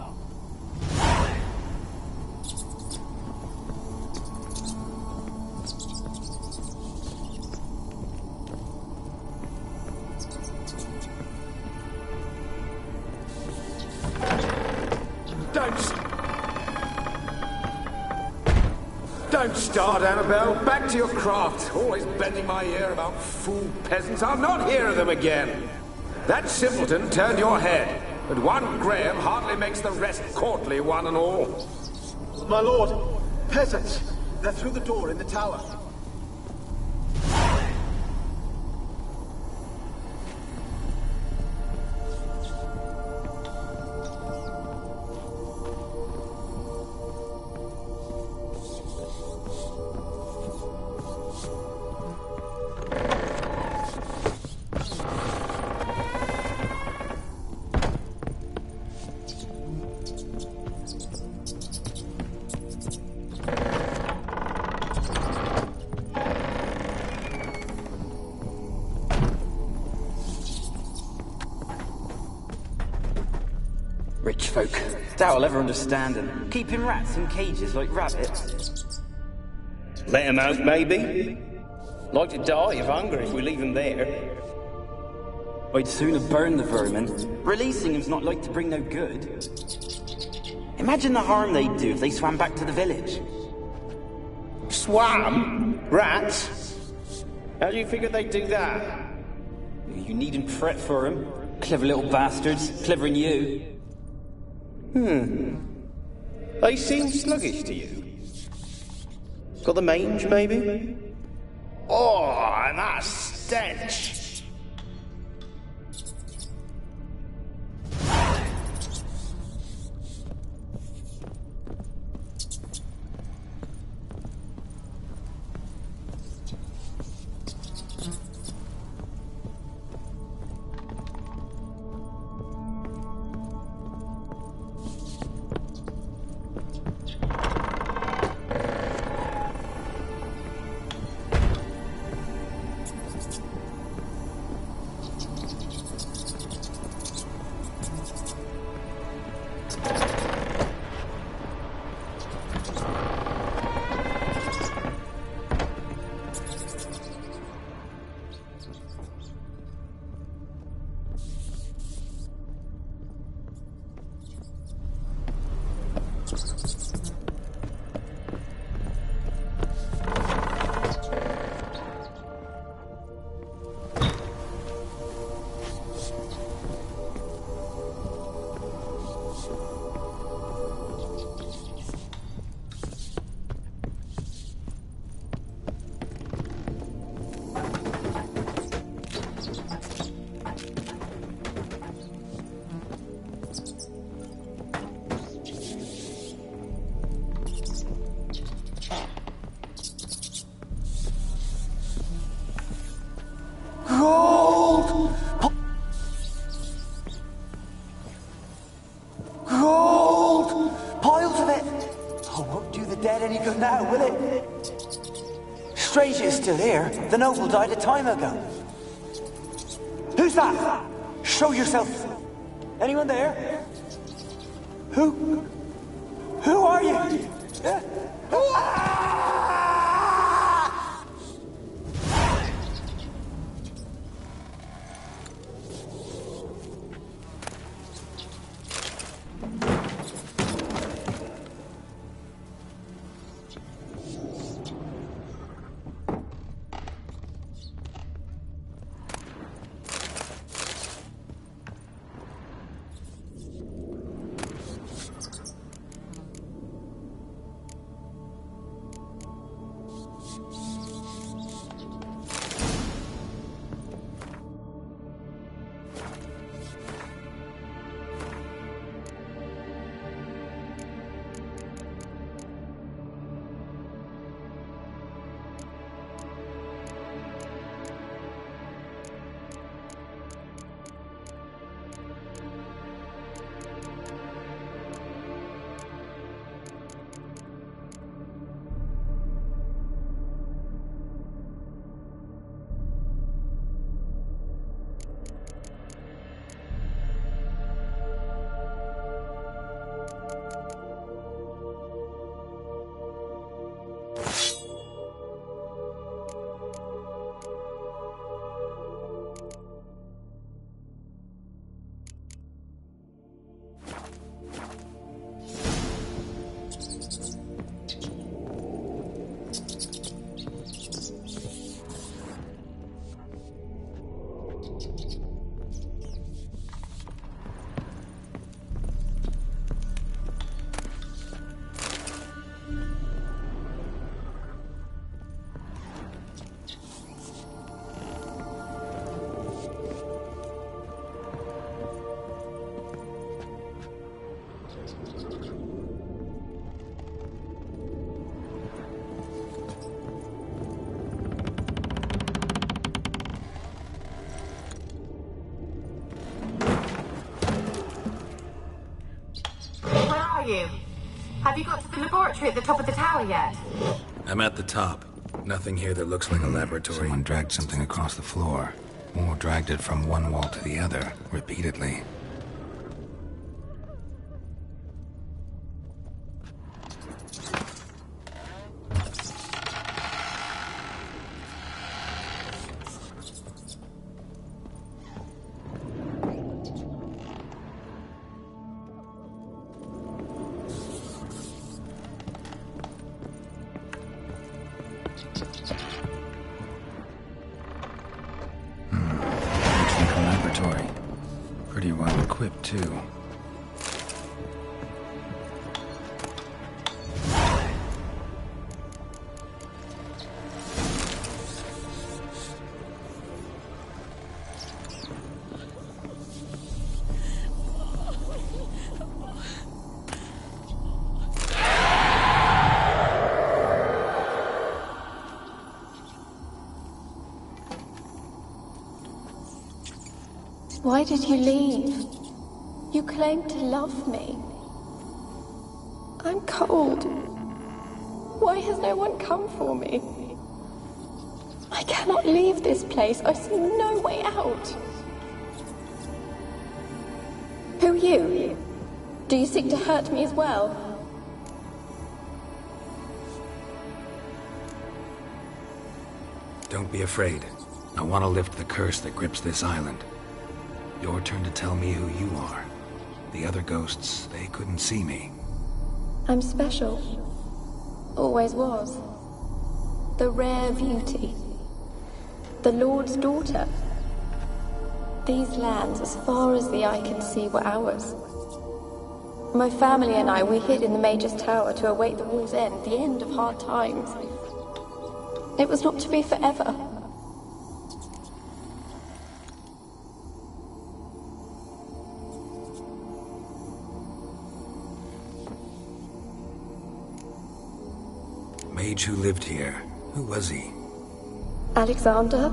Don't start, Annabelle. Back to your craft. Always bending my ear about fool peasants. I'll not hear of them again. That simpleton turned your head, but one Graham hardly makes the rest courtly, one and all. My lord, peasants. They're through the door in the tower. Rich folk. Doubt I'll ever understand them. Keeping rats in cages like rabbits. Let them out, maybe? Like to die of hunger if we leave them there. I'd sooner burn the vermin. Releasing them's not like to bring no good. Imagine the harm they'd do if they swam back to the village. Swam? Rats? How do you figure they'd do that? You needn't fret for them. Clever little bastards. Clever than you. They seem sluggish to you. Got the mange, maybe? Oh, and that stench! Still here. The noble died a time ago. Who's that? Show yourself. Anyone there? Who are you? You? Have you got to the laboratory at the top of the tower yet? I'm at the top. Nothing here that looks like a laboratory. Someone dragged something across the floor. Or dragged it from one wall to the other, repeatedly. Equipped, too. Why did you leave? You claimed to love me. I'm cold. Why has no one come for me? I cannot leave this place. I see no way out. Who are you? Do you seek to hurt me as well? Don't be afraid. I want to lift the curse that grips this island. Your turn to tell me who you are. The other ghosts, they couldn't see me. I'm special. Always was. The rare beauty. The Lord's daughter. These lands, as far as the eye can see, were ours. My family and I, we hid in the Major's Tower to await the war's end, the end of hard times. It was not to be forever. Mage who lived here. Who was he? Alexander?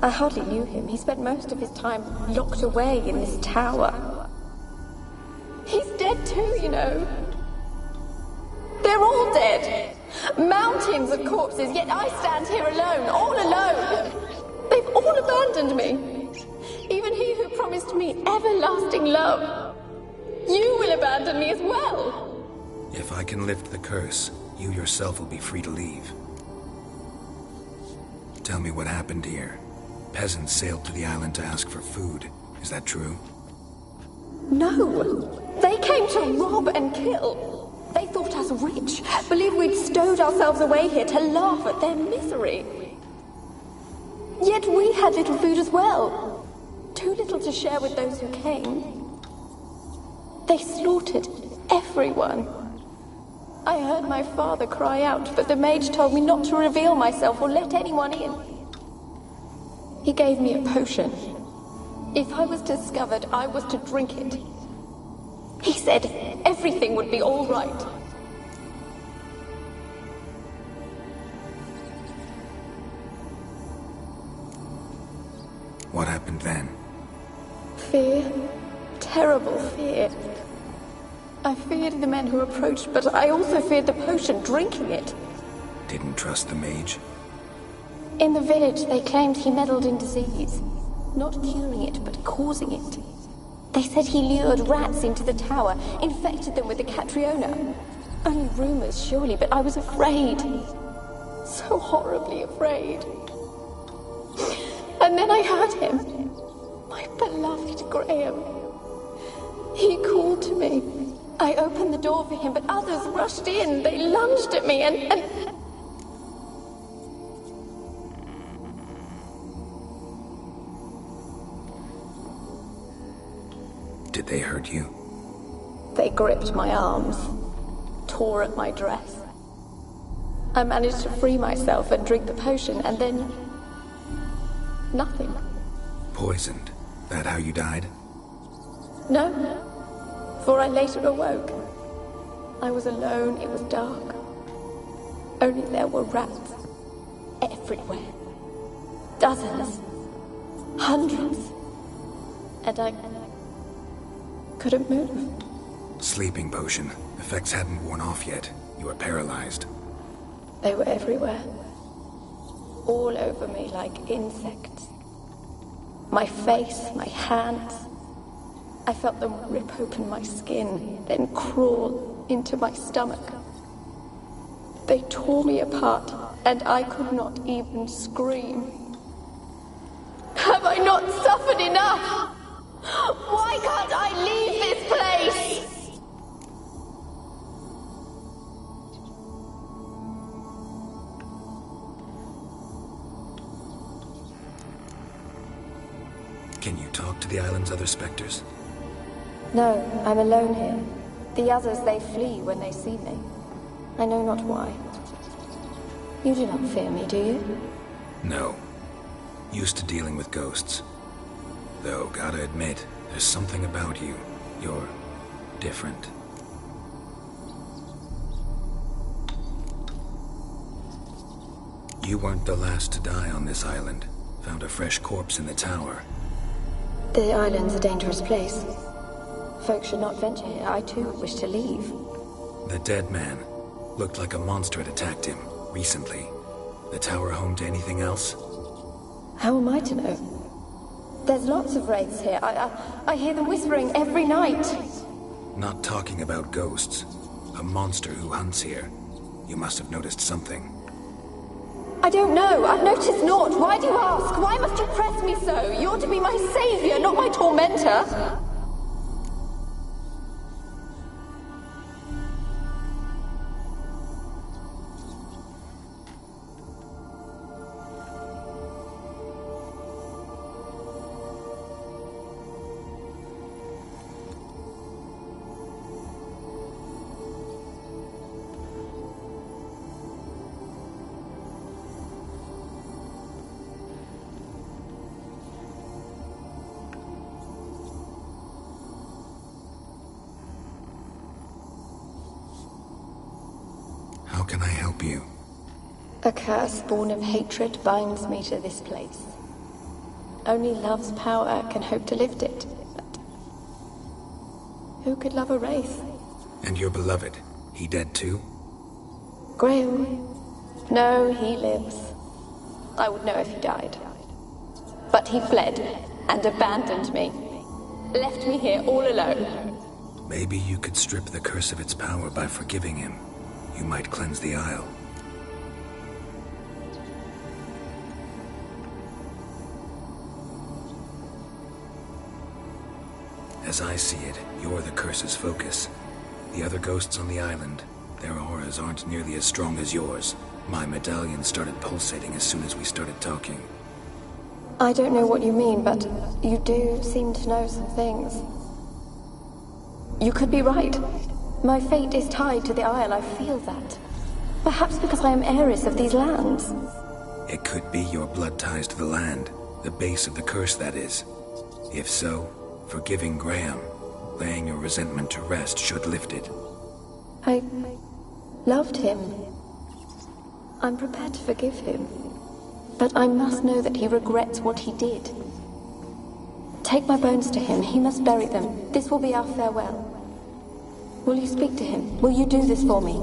I hardly knew him. He spent most of his time locked away in this tower. He's dead too, you know. They're all dead. Mountains of corpses, yet I stand here alone, all alone. They've all abandoned me. Even he who promised me everlasting love. You will abandon me as well. If I can lift the curse, you yourself will be free to leave. Tell me what happened here. Peasants sailed to the island to ask for food. Is that true? No. They came to rob and kill. They thought us rich, believed we'd stowed ourselves away here to laugh at their misery. Yet we had little food as well. Too little to share with those who came. They slaughtered everyone. I heard my father cry out, but the mage told me not to reveal myself or let anyone in. He gave me a potion. If I was discovered, I was to drink it. He said everything would be all right. What happened then? Fear. Terrible fear. I feared the men who approached, but I also feared the potion, drinking it. Didn't trust the mage? In the village, they claimed he meddled in disease. Not curing it, but causing it. They said he lured rats into the tower, infected them with the Catriona. Only rumors, surely, but I was afraid. So horribly afraid. And then I heard him. My beloved Graham. He called to me. I opened the door for him, but others rushed in. They lunged at me and... Did they hurt you? They gripped my arms, tore at my dress. I managed to free myself and drink the potion, and then... nothing. Poisoned? That how you died? No, for I later awoke. I was alone, it was dark. Only there were rats. Everywhere. Dozens. Hundreds. And I couldn't move. Sleeping potion. Effects hadn't worn off yet. You were paralyzed. They were everywhere. All over me like insects. My face, my hands. I felt them rip open my skin, then crawl into my stomach. They tore me apart, and I could not even scream. Have I not suffered enough? Why can't I leave this place? Can you talk to the island's other specters? No, I'm alone here. The others, they flee when they see me. I know not why. You do not fear me, do you? No. Used to dealing with ghosts. Though, gotta admit, there's something about you. You're different. You weren't the last to die on this island. Found a fresh corpse in the tower. The island's a dangerous place. Folks should not venture here. I too wish to leave. The dead man. Looked like a monster had attacked him, recently. The tower home to anything else? How am I to know? There's lots of wraiths here. I hear them whispering every night. Not talking about ghosts. A monster who hunts here. You must have noticed something. I don't know. I've noticed naught. Why do you ask? Why must you press me so? You're to be my savior, not my tormentor. How can I help you? A curse born of hatred binds me to this place. Only love's power can hope to lift it. But who could love a wraith? And your beloved, he dead too? Graham? No, he lives. I would know if he died. But he fled and abandoned me. Left me here all alone. Maybe you could strip the curse of its power by forgiving him. You might cleanse the Isle. As I see it, you're the curse's focus. The other ghosts on the island, their auras aren't nearly as strong as yours. My medallion started pulsating as soon as we started talking. I don't know what you mean, but you do seem to know some things. You could be right. My fate is tied to the Isle, I feel that. Perhaps because I am heiress of these lands. It could be your blood ties to the land, the base of the curse, that is. If so, forgiving Graham, laying your resentment to rest should lift it. I loved him. I'm prepared to forgive him. But I must know that he regrets what he did. Take my bones to him. He must bury them. This will be our farewell. Will you speak to him? Will you do this for me?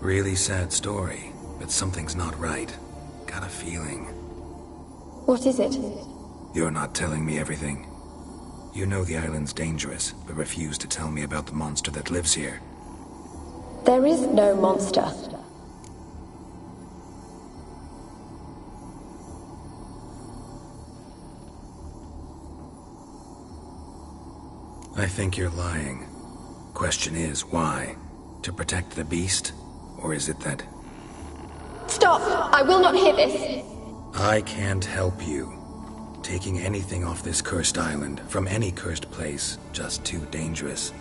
Really sad story, but something's not right. Got a feeling. What is it? You're not telling me everything. You know the island's dangerous, but refuse to tell me about the monster that lives here. There is no monster. I think you're lying. Question is, why? To protect the beast? Or is it that... Stop! I will not hear this! I can't help you. Taking anything off this cursed island, from any cursed place, just too dangerous.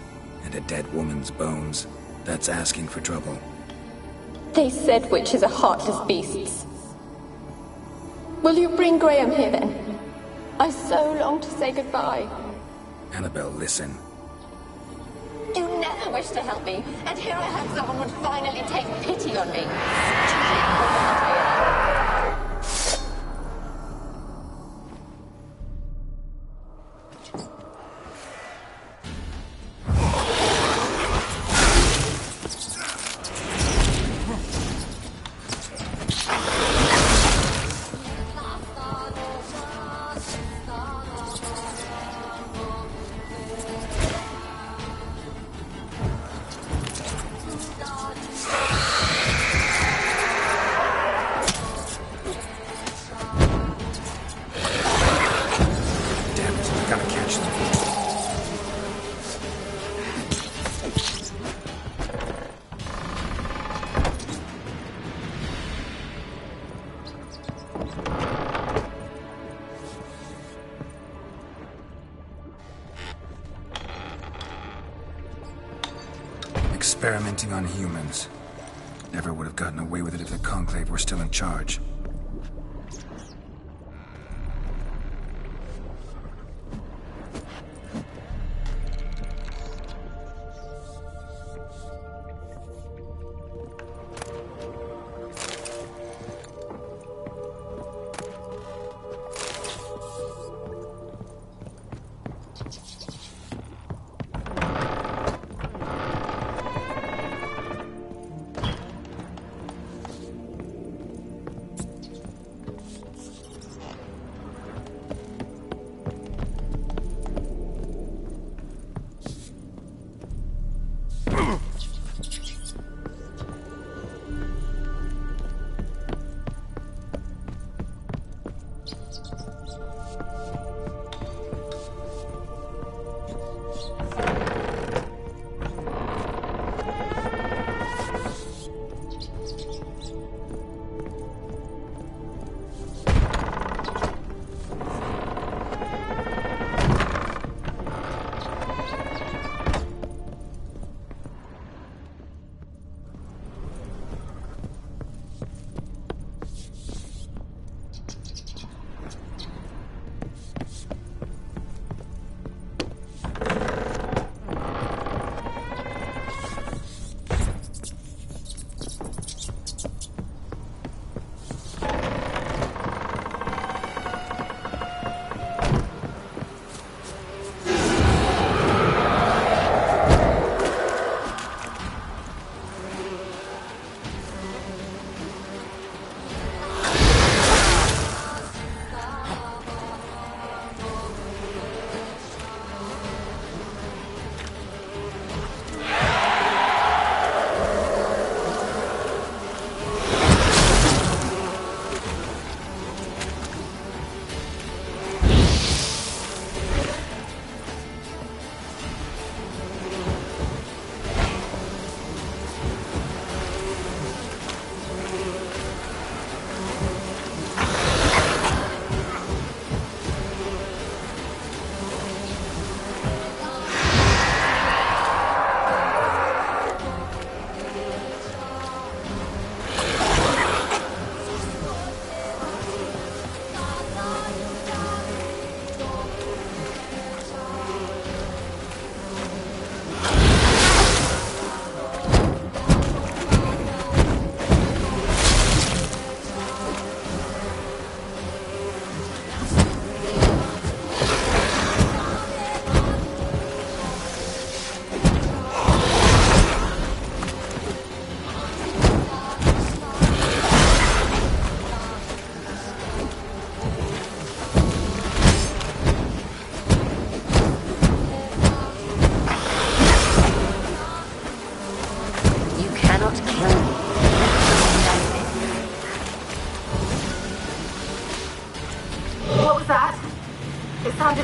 And a dead woman's bones, that's asking for trouble. They said witches are heartless beasts. Will you bring Graham here then? I so long to say goodbye. Annabelle, listen. You never wished to help me, and here I hope someone would finally take pity on me. Experimenting on humans. Never would have gotten away with it if the Conclave were still in charge.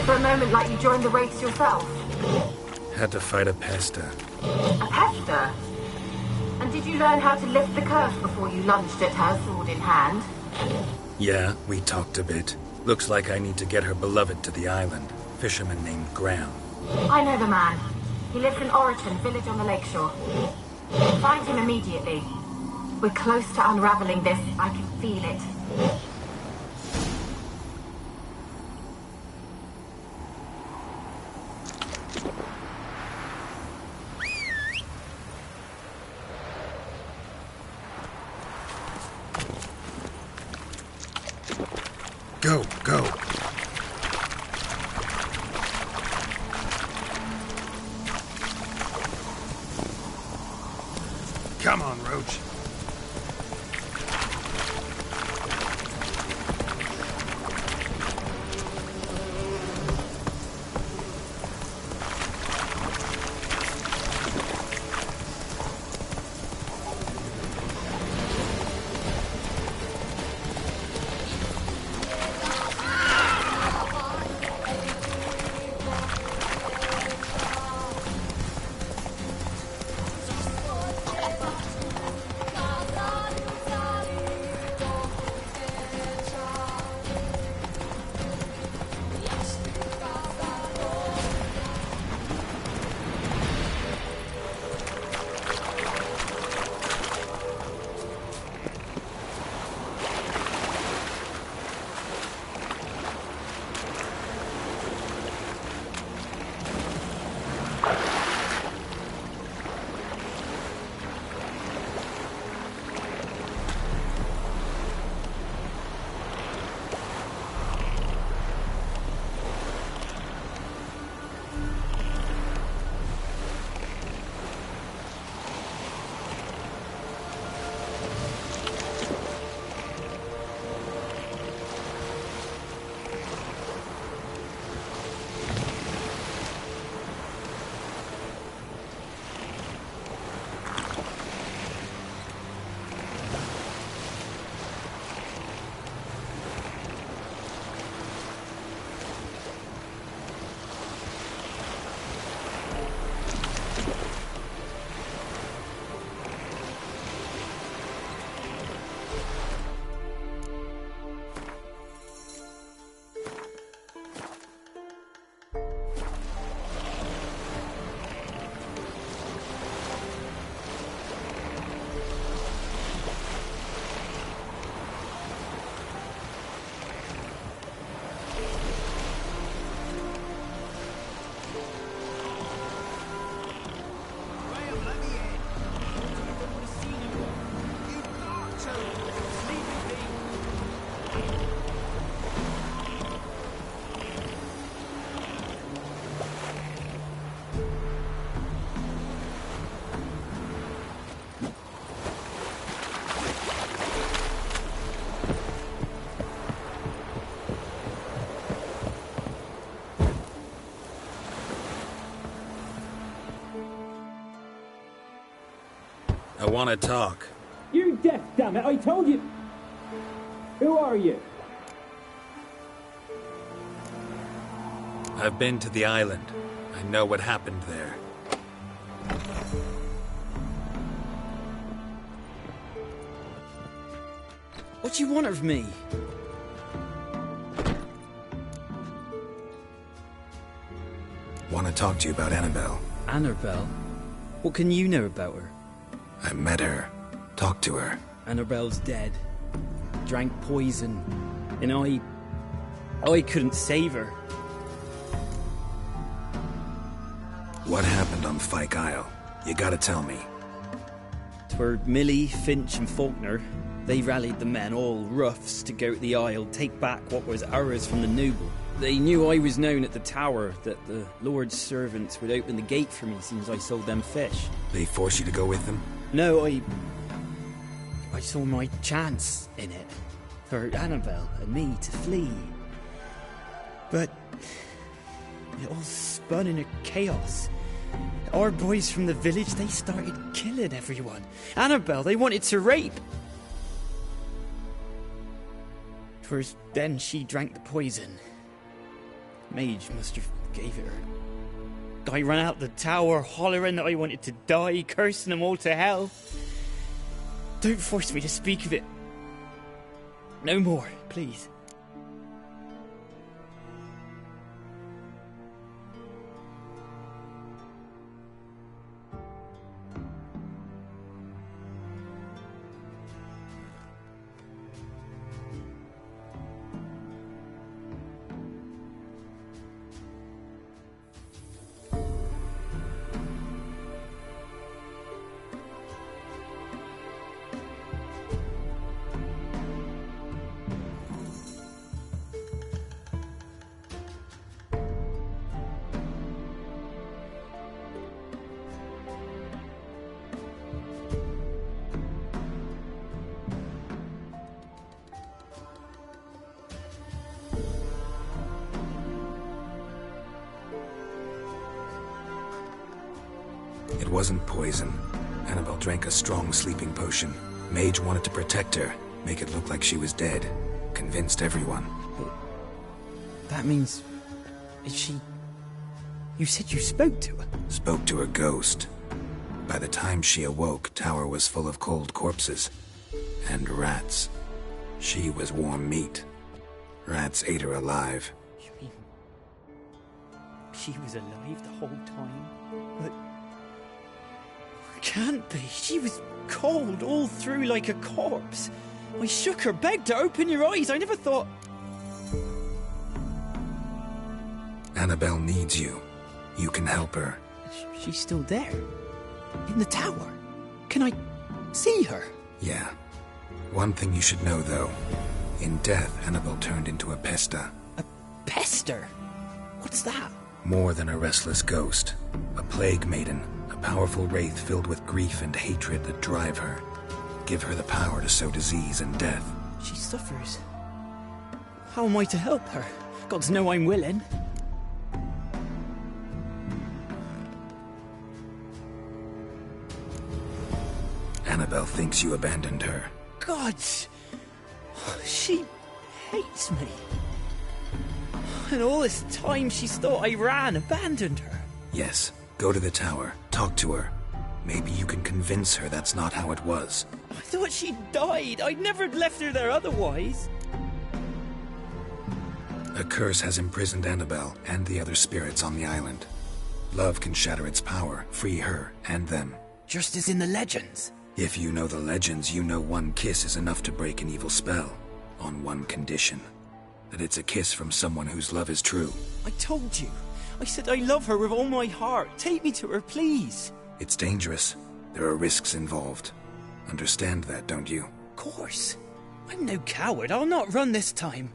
For a moment like you joined the race yourself. Had to fight a pester. A pester? And did you learn how to lift the curse before you lunged at her, sword in hand? Yeah, we talked a bit. Looks like I need to get her beloved to the island. Fisherman named Graham. I know the man. He lives in Oriton, village on the lakeshore. Find him immediately. We're close to unraveling this. I can feel it. Go, go. Come on, Roach. I want to talk. You're deaf, damn it! I told you. Who are you? I've been to the island. I know what happened there. What do you want of me? Want to talk to you about Annabelle. Annabelle? What can you know about her? I met her. Talked to her. Annabelle's dead. Drank poison. And I couldn't save her. What happened on Fyke Isle? You gotta tell me. 'Twere Millie, Finch and Faulkner. They rallied the men, all roughs, to go to the Isle, take back what was ours from the noble. They knew I was known at the tower, that the Lord's servants would open the gate for me soon as I sold them fish. They forced you to go with them? No, I saw my chance in it. For Annabelle and me to flee. But it all spun in a chaos. Our boys from the village, they started killing everyone. Annabelle, they wanted to rape. 'Twas then she drank the poison. Mage must have gave it her. I ran out the tower, hollering that I wanted to die, cursing them all to hell. Don't force me to speak of it. No more, please. It wasn't poison. Annabelle drank a strong sleeping potion. Mage wanted to protect her, make it look like she was dead. Convinced everyone. That means... is she... You said you spoke to her? Spoke to her ghost. By the time she awoke, tower was full of cold corpses. And rats. She was warm meat. Rats ate her alive. You mean... she was alive the whole time? But... can't be. She was cold all through like a corpse. I shook her, begged her, open your eyes. I never thought... Annabelle needs you. You can help her. She's still there. In the tower. Can I see her? Yeah. One thing you should know, though. In death, Annabelle turned into a pesta. A pester? What's that? More than a restless ghost. A plague maiden. A powerful wraith filled with grief and hatred that drive her. Give her the power to sow disease and death. She suffers. How am I to help her? Gods know I'm willing. Annabelle thinks you abandoned her. Gods! She hates me. And all this time she's thought I abandoned her. Yes. Go to the tower. Talk to her. Maybe you can convince her that's not how it was. I thought she died. I'd never left her there otherwise. A curse has imprisoned Annabelle and the other spirits on the island. Love can shatter its power, free her and them. Just as in the legends. If you know the legends, you know one kiss is enough to break an evil spell. On one condition. That it's a kiss from someone whose love is true. I told you. I said I love her with all my heart. Take me to her, please. It's dangerous. There are risks involved. Understand that, don't you? Of course. I'm no coward. I'll not run this time.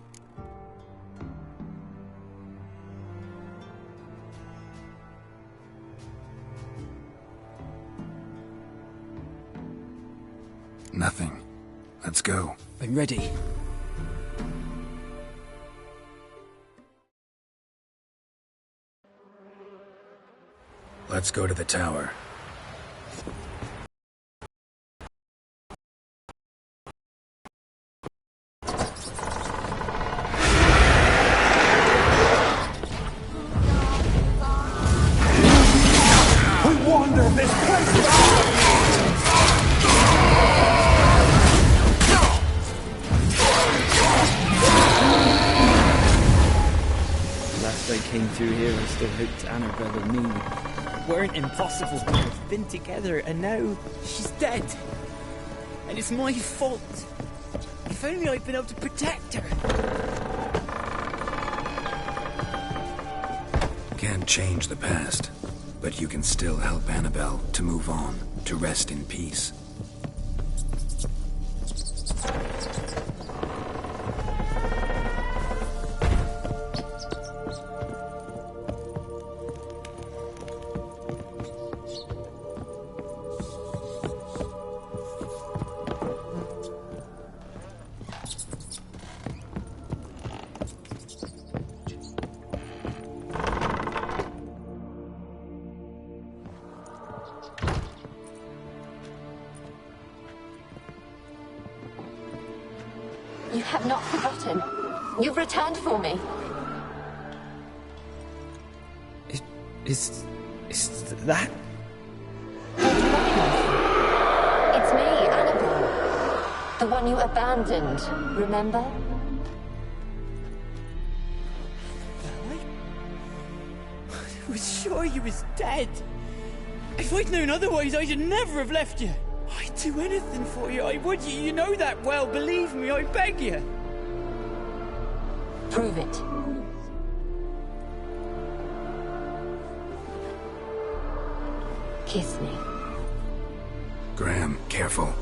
Nothing. Let's go. I'm ready. Let's go to the tower. I came through here, I still hoped Annabelle and me weren't impossible. We've been together, and now she's dead. And it's my fault. If only I'd been able to protect her. Can't change the past, but you can still help Annabelle to move on, to rest in peace. You have not forgotten. You've returned for me. Is that? It's me, Annabelle. The one you abandoned, remember? I was sure you was dead. If I'd known otherwise, I'd never have left you. I'd do anything for you, I would. You know that well, believe me, I beg you. Prove it. Kiss me. Graham, careful.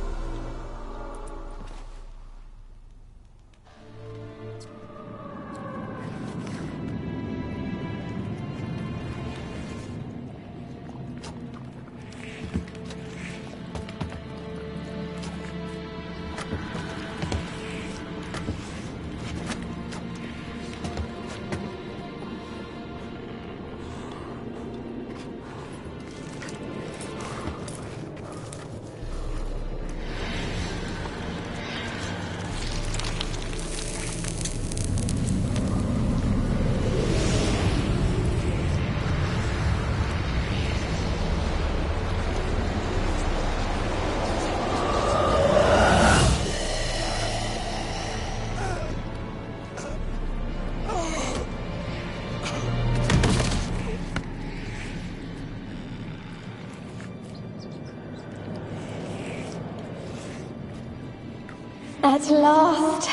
At last.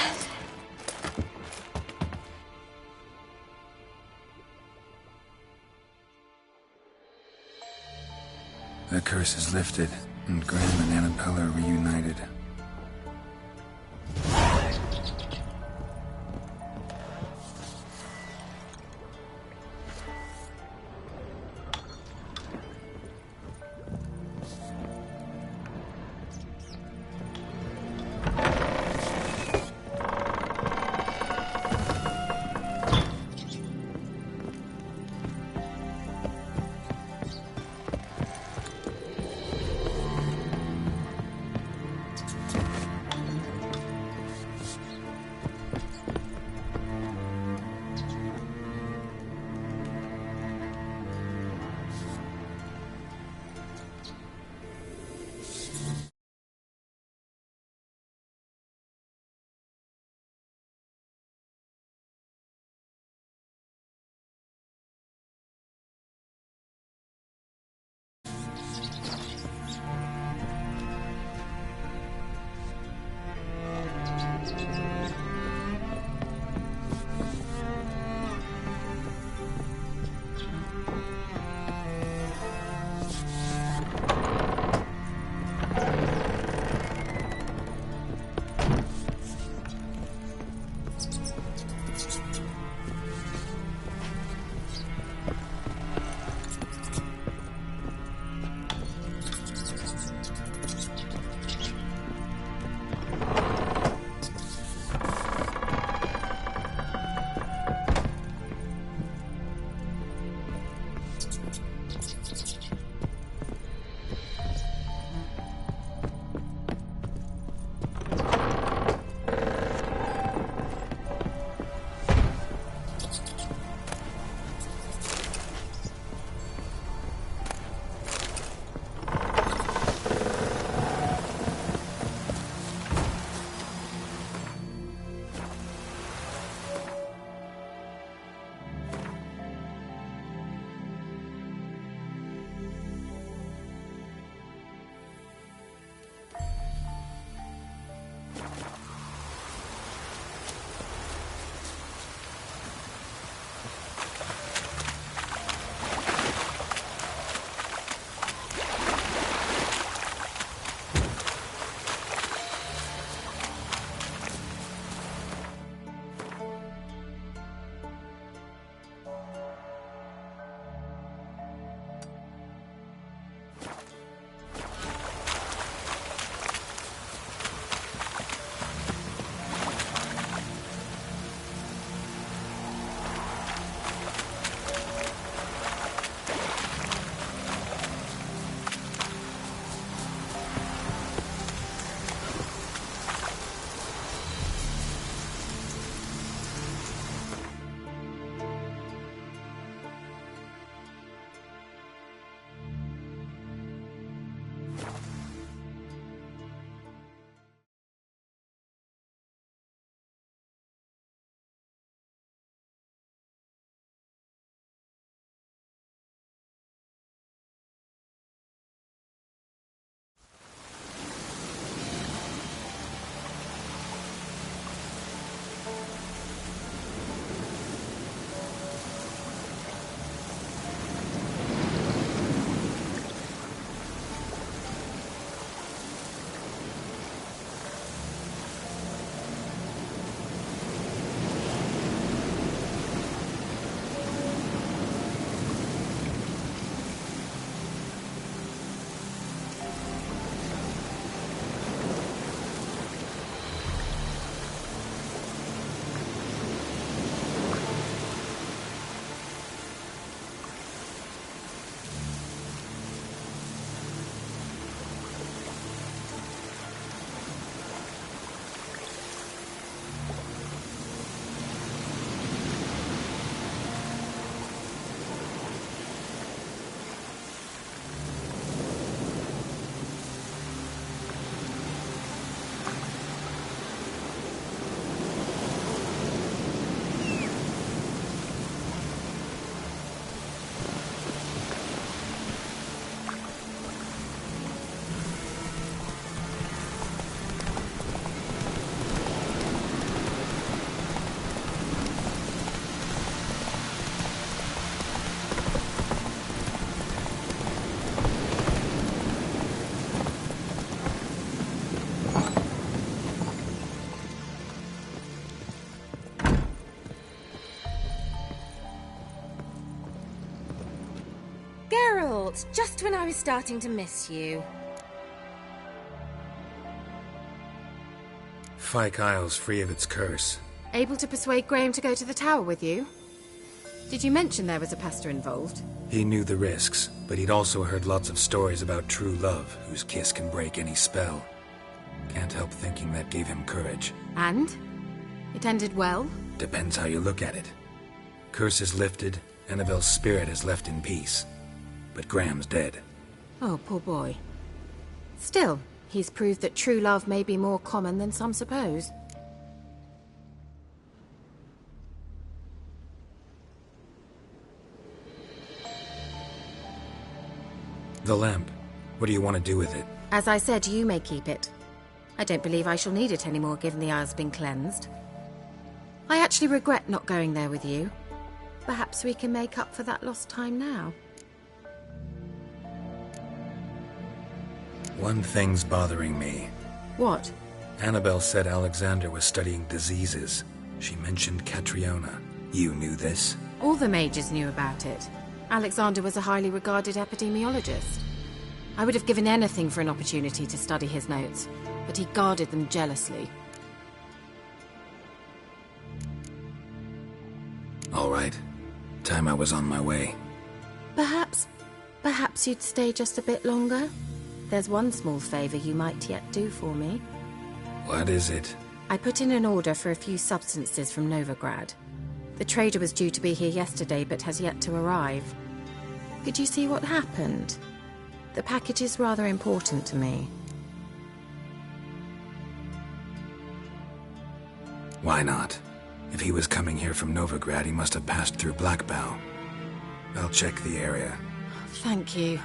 The curse is lifted, and Graham and Annabelle are reunited. Geralt, just when I was starting to miss you. Fyke Isle's free of its curse. Able to persuade Graham to go to the tower with you? Did you mention there was a pester involved? He knew the risks, but he'd also heard lots of stories about true love, whose kiss can break any spell. Can't help thinking that gave him courage. And? It ended well? Depends how you look at it. Curse is lifted, Annabelle's spirit is left in peace. But Graham's dead. Oh, poor boy. Still, he's proved that true love may be more common than some suppose. The lamp. What do you want to do with it? As I said, you may keep it. I don't believe I shall need it anymore, given the Isle's been cleansed. I actually regret not going there with you. Perhaps we can make up for that lost time now. One thing's bothering me. What? Annabelle said Alexander was studying diseases. She mentioned Catriona. You knew this? All the mages knew about it. Alexander was a highly regarded epidemiologist. I would have given anything for an opportunity to study his notes, but he guarded them jealously. All right. Time I was on my way. Perhaps you'd stay just a bit longer? There's one small favor you might yet do for me. What is it? I put in an order for a few substances from Novigrad. The trader was due to be here yesterday, but has yet to arrive. Could you see what happened? The package is rather important to me. Why not? If he was coming here from Novigrad, he must have passed through Blackbough. I'll check the area. Thank you.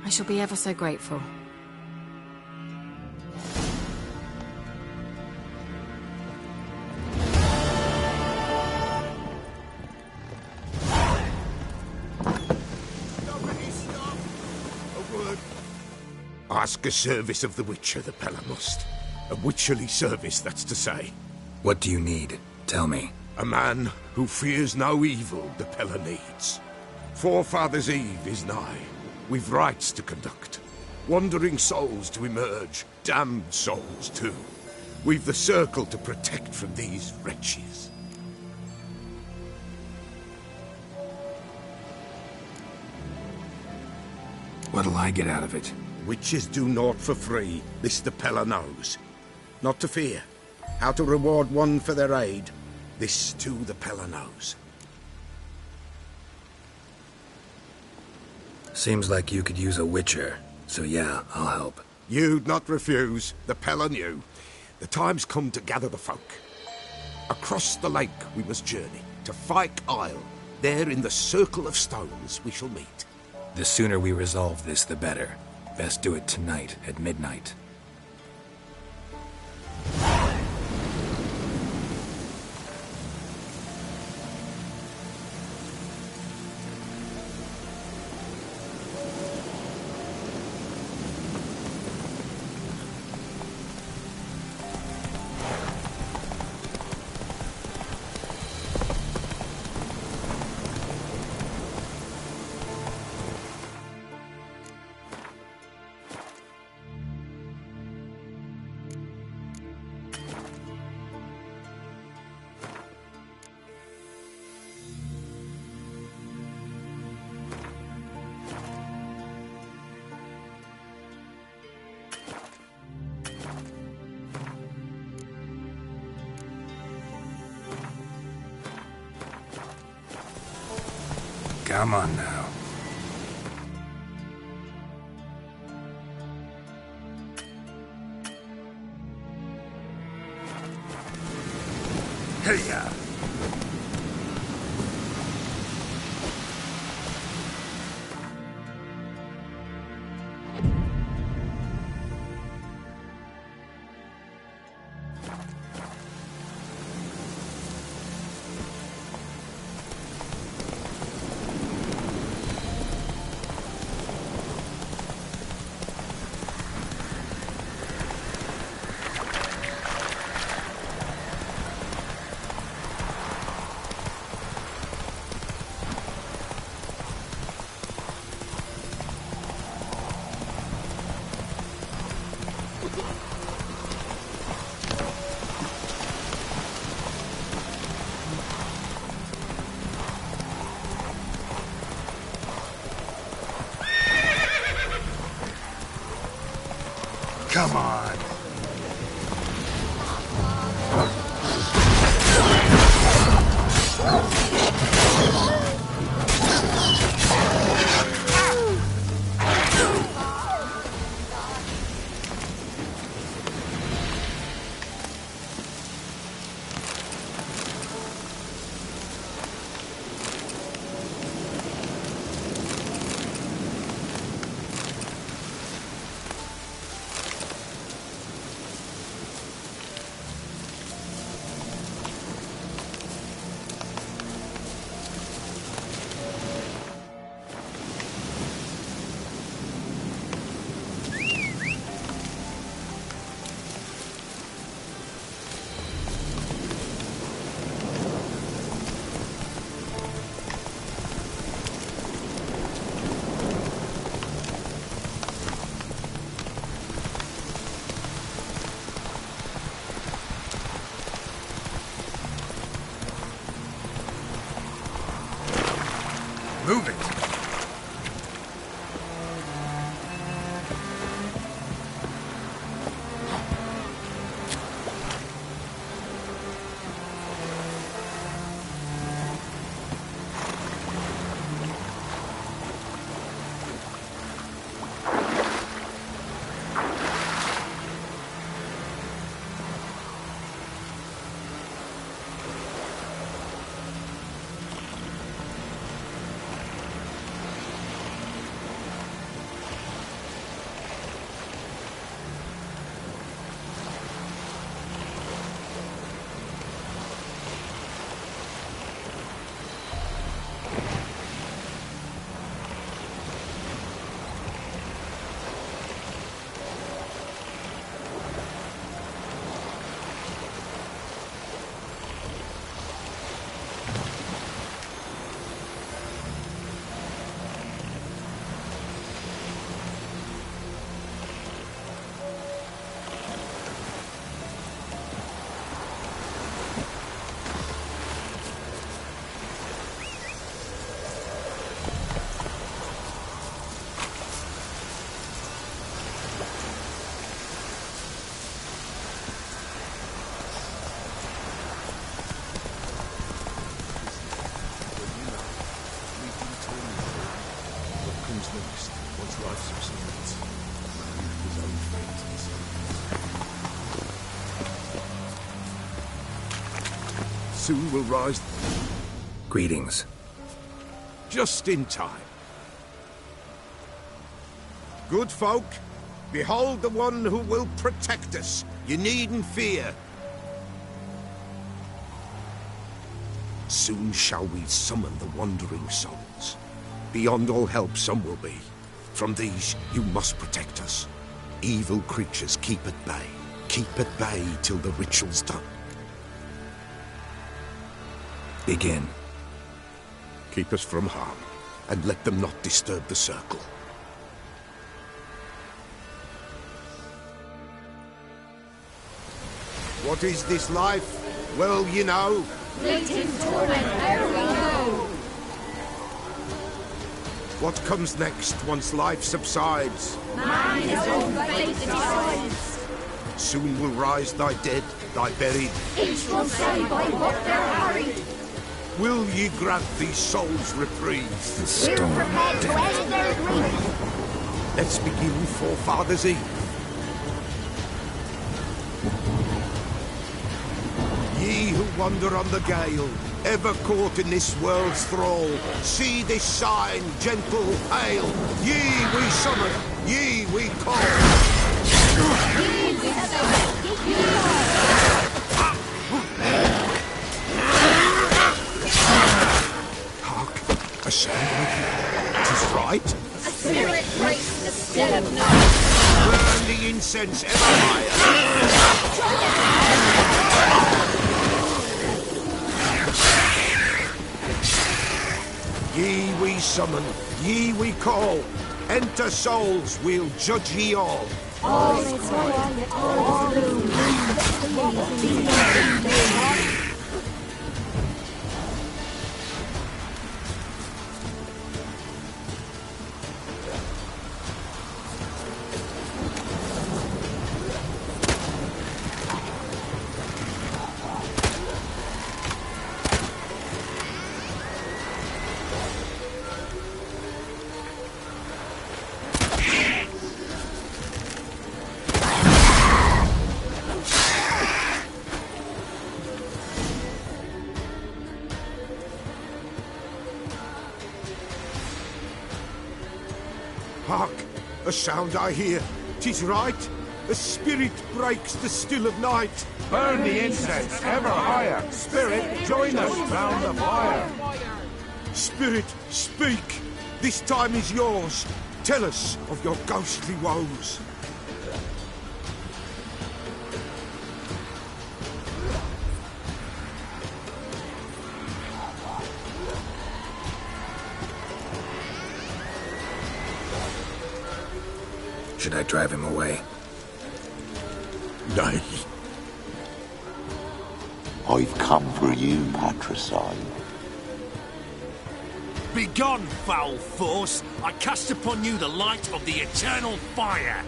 I shall be ever so grateful. Ask a service of the Witcher, the Pella must. A witcherly service, that's to say. What do you need? Tell me. A man who fears no evil the Pella needs. Forefathers' Eve is nigh. We've rites to conduct. Wandering souls to emerge. Damned souls, too. We've the circle to protect from these wretches. What'll I get out of it? Witches do naught for free, this the Pella knows. Not to fear. How to reward one for their aid, this too the Pella knows. Seems like you could use a witcher, so yeah, I'll help. You'd not refuse, the Pella knew. The time's come to gather the folk. Across the lake we must journey, to Fyke Isle. There in the circle of stones we shall meet. The sooner we resolve this, the better. Best do it tonight at midnight. Come on now. Hey-ya! Come on. Move it! Soon will rise. Greetings. Just in time. Good folk, behold the one who will protect us. You needn't fear. Soon shall we summon the wandering souls. Beyond all help some will be. From these you must protect us. Evil creatures keep at bay. Keep at bay till the ritual's done. Begin. Keep us from harm, and let them not disturb the circle. What is this life? Well, you know. Fleeting torment, ere we know. What comes next once life subsides? Man his own fate decides. Soon will rise thy dead, thy buried. Each will say by what they're harried. Will ye grant these souls reprieve? The storm dead. Let's begin Forefathers' Eve. Ye who wander on the gale, ever caught in this world's thrall, see this sign, gentle, hail. Ye we summon, ye we call. Ye we summon, ye we call. A sound like it. 'Tis right. A spirit breaks the still of night. Burn the incense ever higher. Ye we summon, ye we call. Enter souls, we'll judge ye all. All is quiet, all gloom. Hark! A sound I hear. 'Tis right. A spirit breaks the still of night. Burn the incense ever higher. Spirit, join us round the fire. Spirit, speak. This time is yours. Tell us of your ghostly woes. Should I drive him away? Nay. I've come for you, patricide. Begone, foul force! I cast upon you the light of the eternal fire!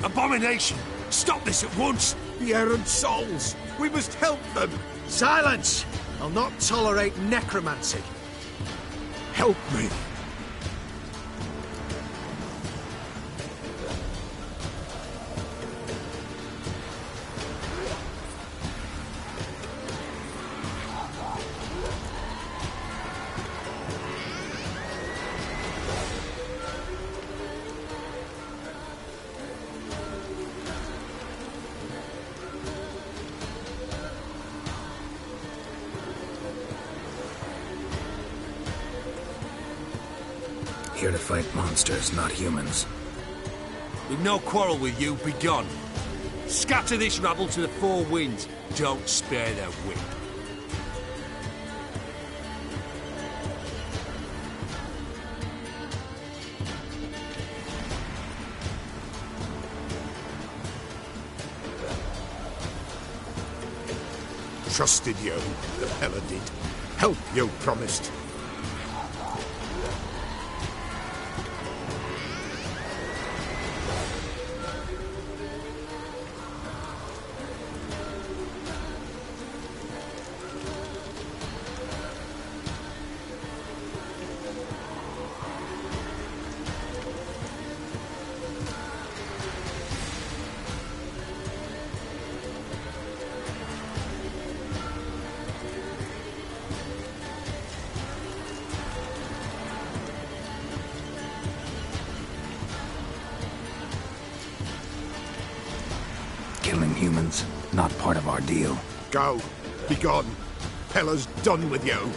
Abomination! Stop this at once! The errant souls! We must help them! Silence! I'll not tolerate necromancy. Help me! Here to fight monsters, not humans. We've no quarrel with you, begone. Scatter this rabble to the four winds. Don't spare their wit. Trusted you, the Pella did. Help you promised. Killing humans, not part of our deal. Go. Be gone. Pella's done with you.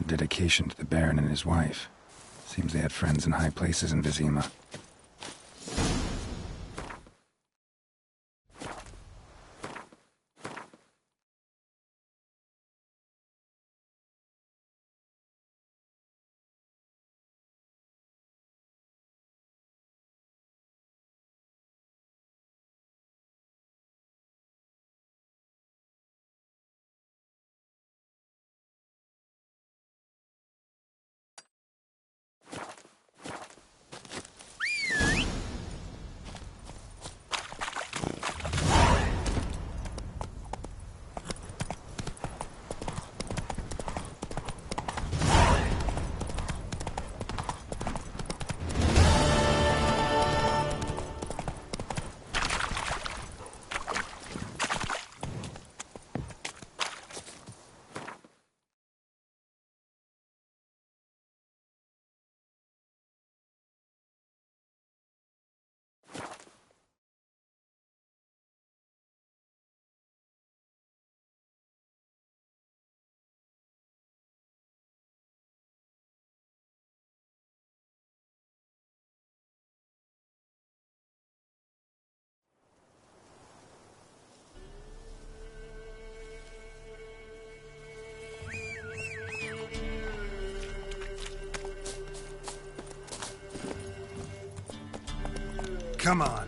A dedication to the Baron and his wife. Seems they had friends in high places in Vizima. Come on.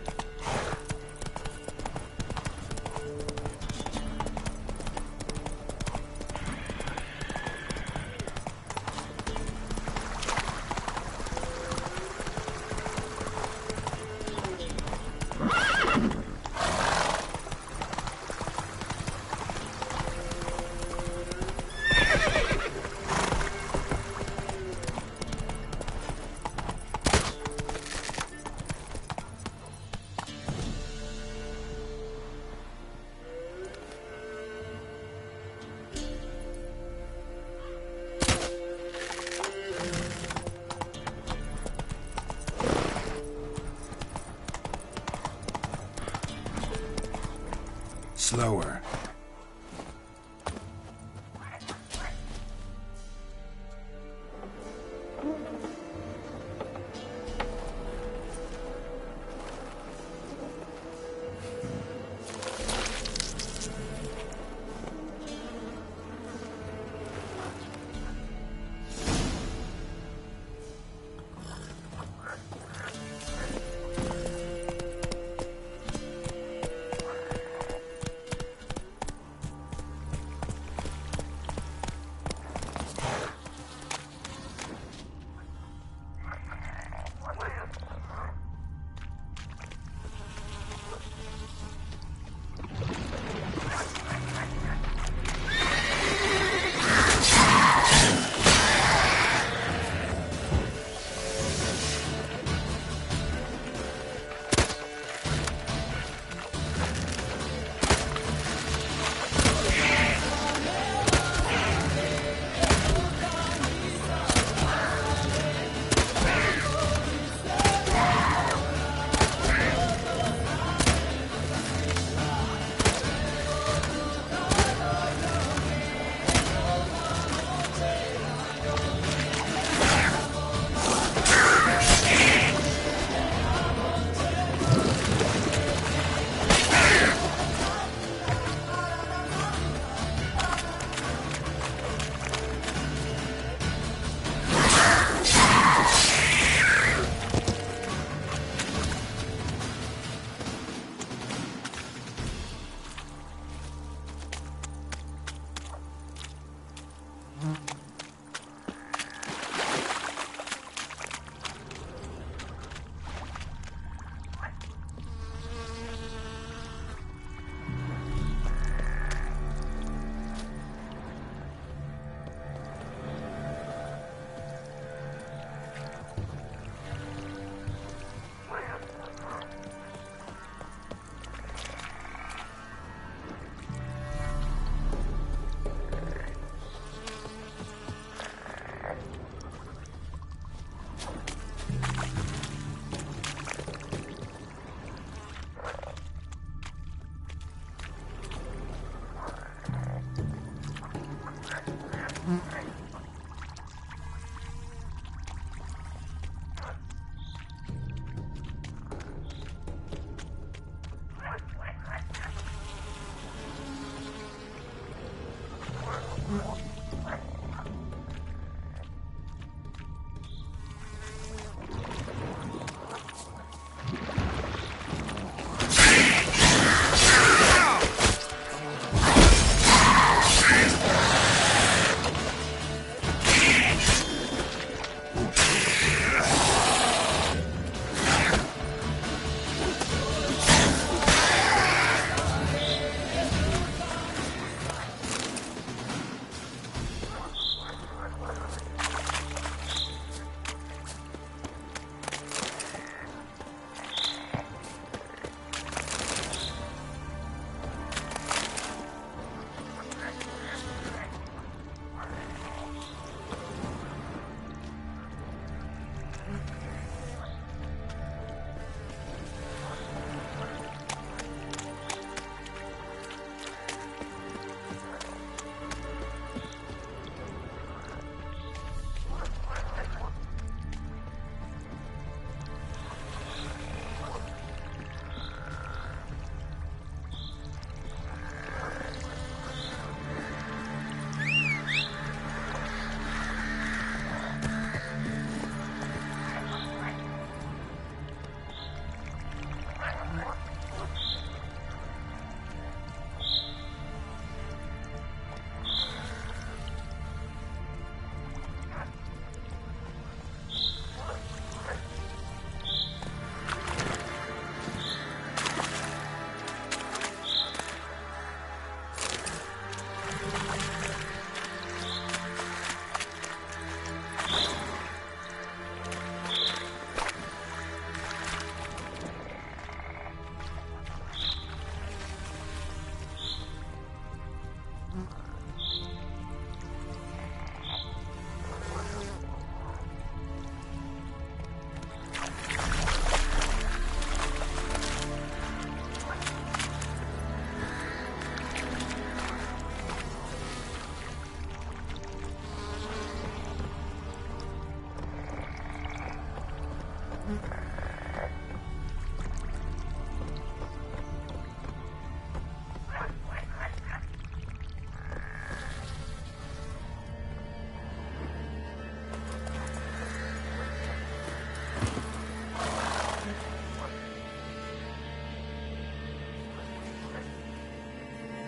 Slower.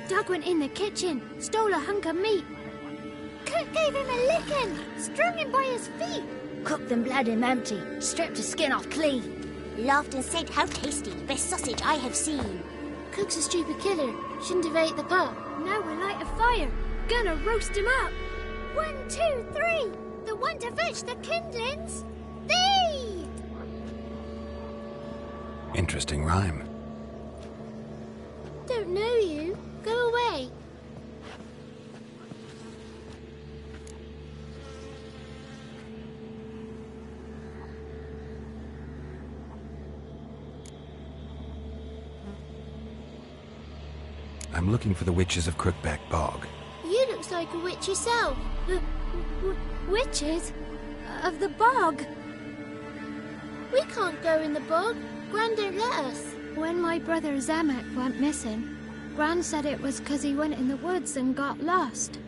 Doug went in the kitchen, stole a hunk of meat. Cook gave him a licking, strung him by his feet. Cooked and bled him empty, stripped his skin off clean. Laughed and said, "How tasty, best sausage I have seen." Cook's a stupid killer, shouldn't have ate the pup. Now we light a fire, gonna roast him up. 1, 2, 3, the one to fetch the kindlings. Thee! Interesting rhyme. Don't know you. Go away. I'm looking for the witches of Crookback Bog. You looks like a witch yourself. Witches? Of the bog? We can't go in the bog. Gran don't let us. When my brother Zamek went missing, Gran said it was 'cause he went in the woods and got lost.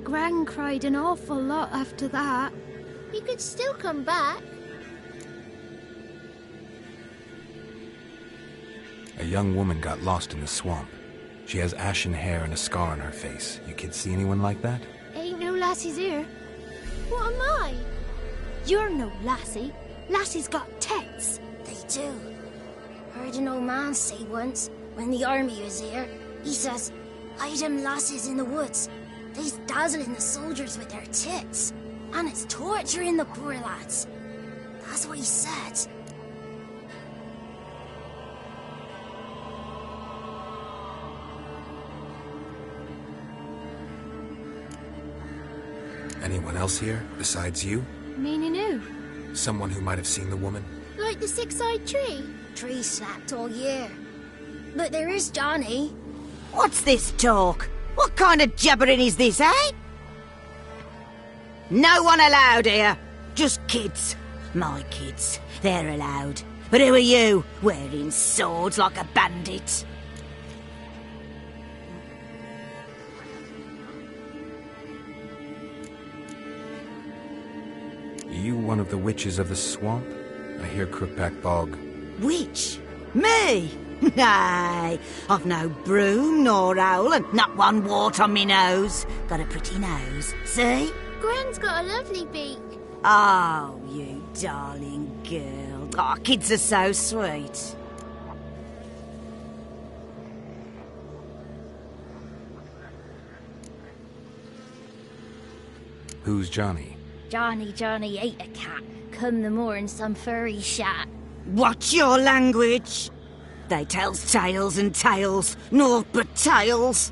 Gran cried an awful lot after that. You could still come back. A young woman got lost in the swamp. She has ashen hair and a scar on her face. You kids see anyone like that? Ain't no lassies here. What am I? You're no lassie. Lassies got tits. They do. Heard an old man say once, when the army was here, he says, "Hide them lasses in the woods. They's dazzling the soldiers with their tits. And it's torturing the poor lads." That's what he said. Anyone else here, besides you? Meaning who? Someone who might have seen the woman? Like the six-eyed tree? Tree slapped all year. But there is Johnny. What's this talk? What kind of jabbering is this, eh? No one allowed here. Just kids. My kids. They're allowed. But who are you, wearing swords like a bandit? Are you one of the witches of the swamp? I hear Crookback Bog. Witch? Me? Nay, I've no broom nor owl and not one wart on me nose. Got a pretty nose, see? Gran's got a lovely beak. Oh, you darling girl. Oh, kids are so sweet. Who's Johnny? Johnny ate a cat. Come the moor in some furry shat. Watch your language. They tells tales and tales, naught but tales.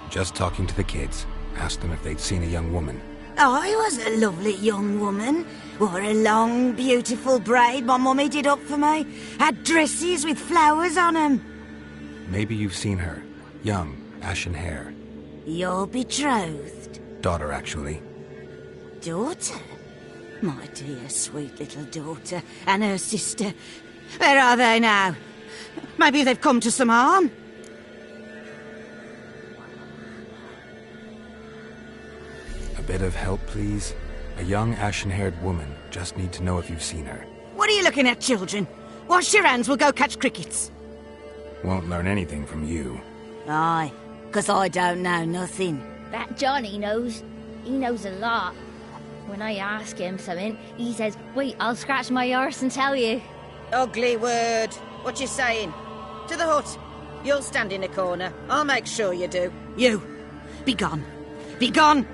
Just talking to the kids. Asked them if they'd seen a young woman. I was a lovely young woman. Wore a long, beautiful braid my mummy did up for me. Had dresses with flowers on 'em. Maybe you've seen her. Young, ashen hair. Your betrothed? Daughter, actually. Daughter? My dear, sweet little daughter. And her sister. Where are they now? Maybe they've come to some harm. A bit of help, please? A young, ashen-haired woman. Just need to know if you've seen her. What are you looking at, children? Wash your hands, we'll go catch crickets. Won't learn anything from you. Aye, 'cause I don't know nothing. That Johnny knows. He knows a lot. When I ask him something, he says, "Wait, I'll scratch my arse and tell you." Ugly word. What you saying? To the hut. You'll stand in a corner. I'll make sure you do. You, be gone. Be gone!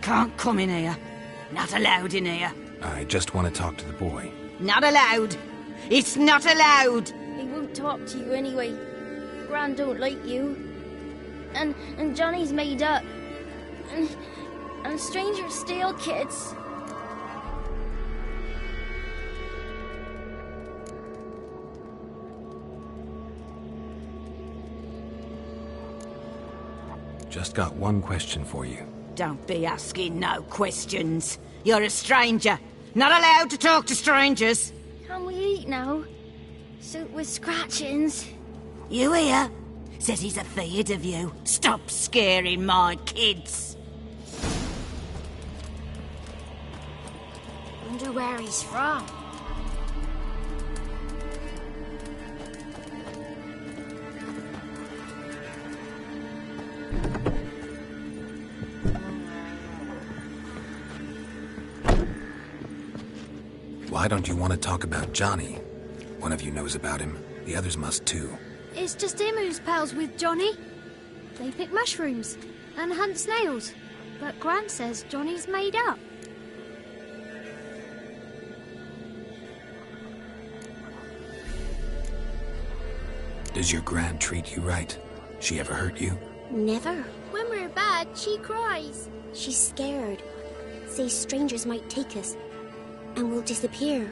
Can't come in here. Not allowed in here. I just want to talk to the boy. Not allowed. It's not allowed. He won't talk to you anyway. Gran don't like you. And Johnny's made up. And strangers steal kids. Just got one question for you. Don't be asking no questions. You're a stranger. Not allowed to talk to strangers. Can we eat now? Soup with scratchings. You hear? Says he's afeard of you. Stop scaring my kids. Wonder where he's from. Why don't you want to talk about Johnny? One of you knows about him. The others must too. It's just him who's pals with Johnny. They pick mushrooms and hunt snails. But Gran says Johnny's made up. Does your Gran treat you right? She ever hurt you? Never. When we're bad, she cries. She's scared. Says strangers might take us. And we'll disappear.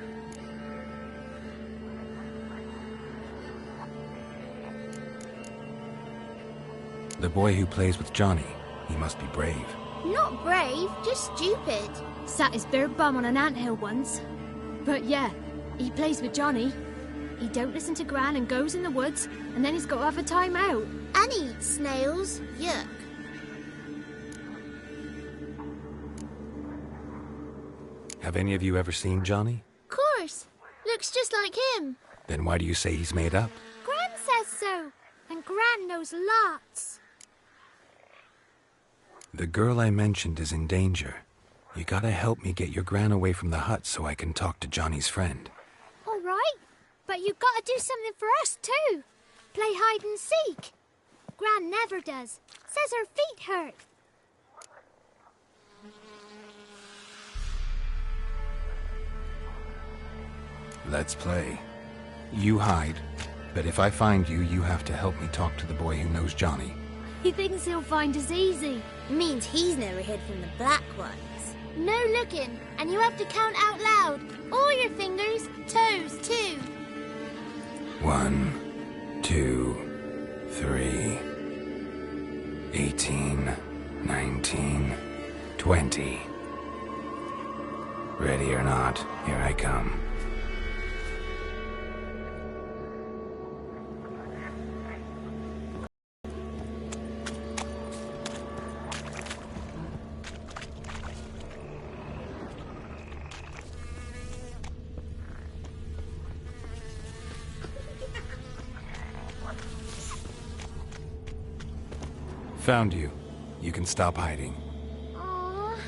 The boy who plays with Johnny, he must be brave. Not brave, just stupid. Sat his bare bum on an anthill once. But yeah, he plays with Johnny. He don't listen to Gran and goes in the woods, and then he's got to have a time out. And eats snails. Yuck. Have any of you ever seen Johnny? Course. Looks just like him. Then why do you say he's made up? Gran says so. And Gran knows lots. The girl I mentioned is in danger. You gotta help me get your Gran away from the hut so I can talk to Johnny's friend. All right. But you got to do something for us too. Play hide and seek. Gran never does. Says her feet hurt. Let's play. You hide, but if I find you, you have to help me talk to the boy who knows Johnny. He thinks he'll find us easy. Means he's never hid from the black ones. No looking, and you have to count out loud. All your fingers, toes too. 1, 2, 3, 18, 19, 20. Ready or not, here I come. Found you. You can stop hiding. Aww.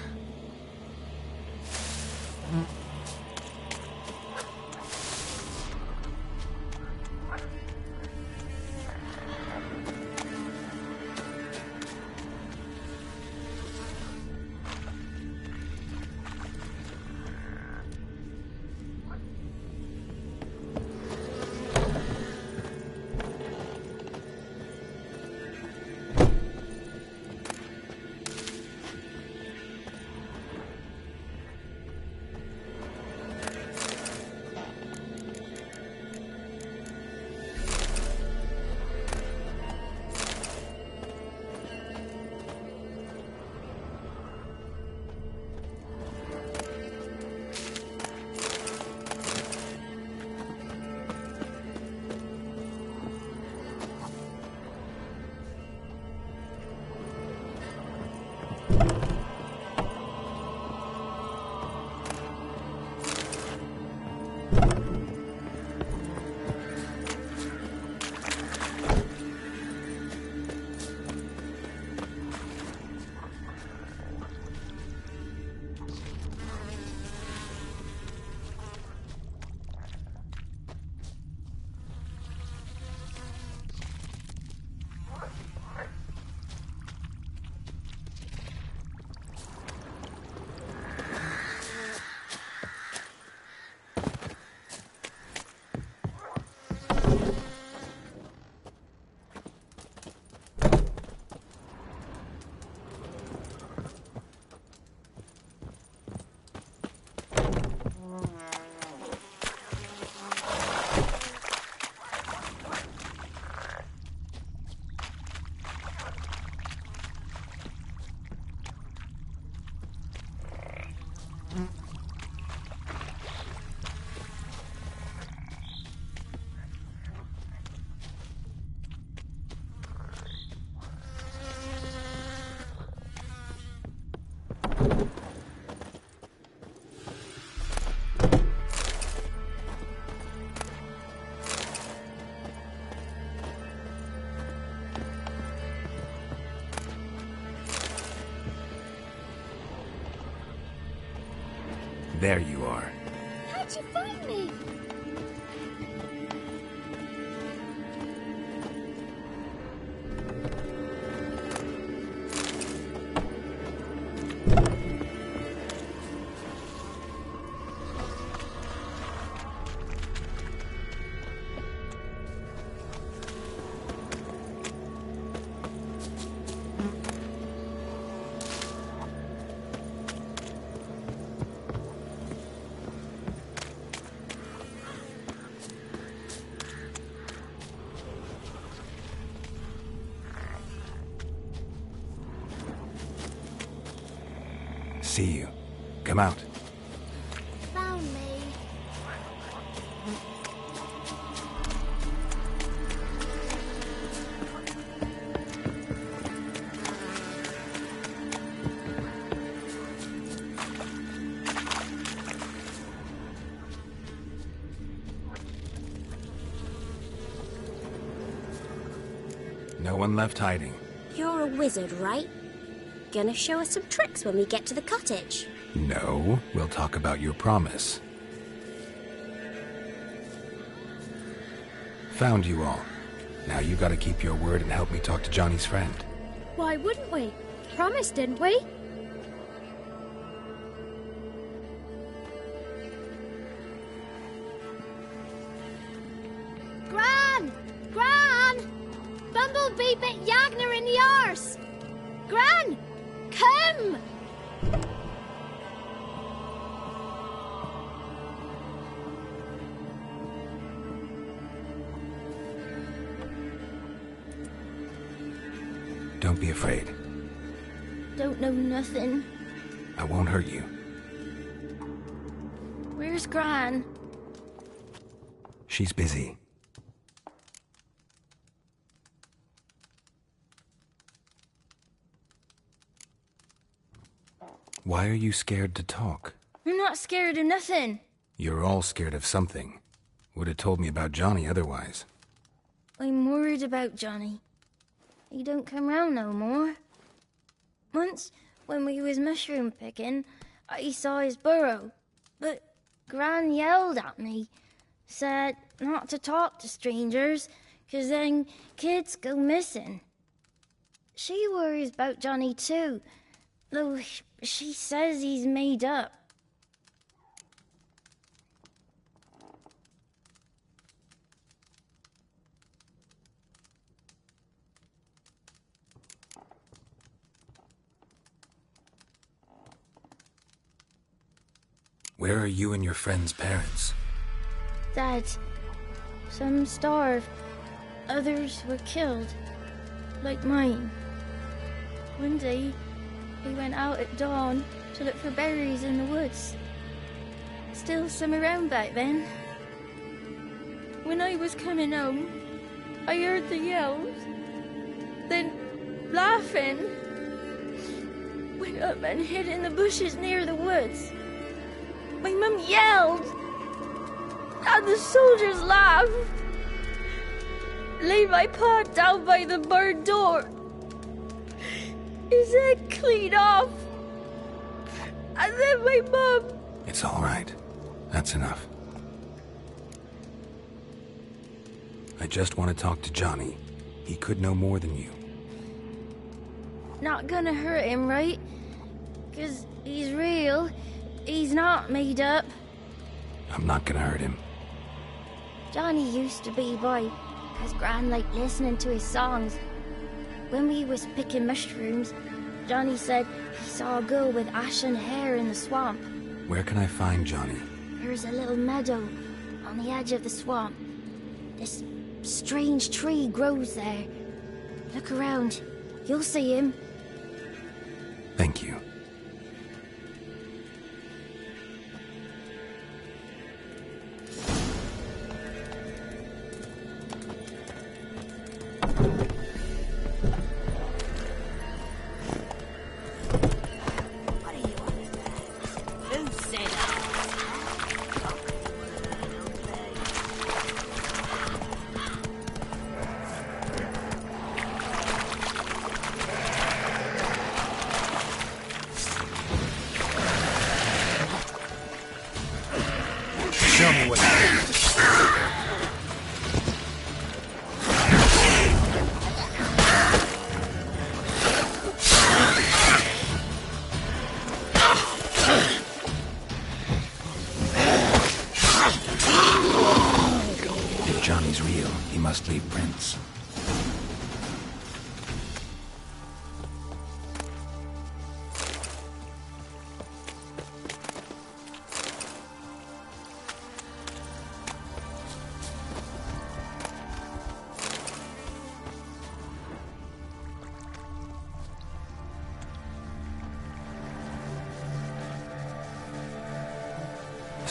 There you are. How'd you find me? See you. Come out. Found me. No one left hiding. You're a wizard, right? Gonna show us some tricks when we get to the cottage. No, we'll talk about your promise. Found you all. Now you gotta keep your word and help me talk to Johnny's friend. Why wouldn't we? Promised, didn't we? Gran! Gran! Bumblebee bit Yagner in the arse! Gran! Come! Don't be afraid. Don't know nothing. I won't hurt you. Where's Gran? She's busy. Why are you scared to talk? I'm not scared of nothing. You're all scared of something. Would have told me about Johnny otherwise. I'm worried about Johnny. He don't come round no more. Once, when we was mushroom picking, I saw his burrow. But Gran yelled at me, said not to talk to strangers, 'cause then kids go missing. She worries about Johnny too, though she says he's made up. Where are you and your friend's parents? Dad, some starved, others were killed, like mine. One day, we went out at dawn to look for berries in the woods. Still some around back then. When I was coming home, I heard the yells. Then, laughing, went up and hid in the bushes near the woods. My mum yelled, and the soldiers laughed. Laid my pa down by the barn door. His head clean off. And then my mum... It's all right. That's enough. I just want to talk to Johnny. He could know more than you. Not gonna hurt him, right? 'Cause he's real. He's not made up. I'm not gonna hurt him. Johnny used to be boy, 'cause Gran liked listening to his songs. When we was picking mushrooms, Johnny said he saw a girl with ashen hair in the swamp. Where can I find Johnny? There's a little meadow on the edge of the swamp. This strange tree grows there. Look around. You'll see him. Thank you.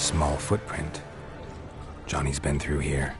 small footprint. Johnny's been through here.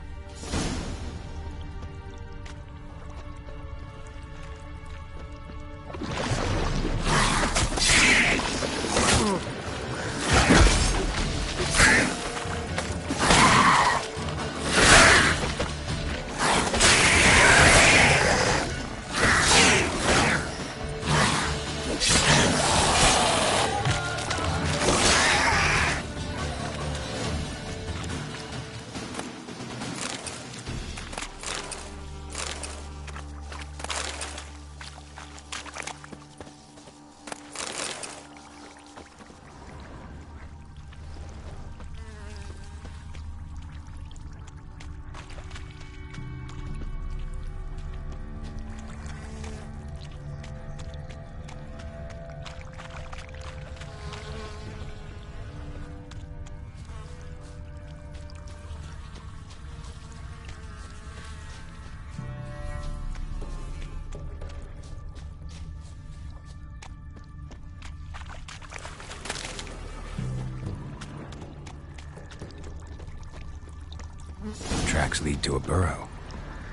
Tracks lead to a burrow.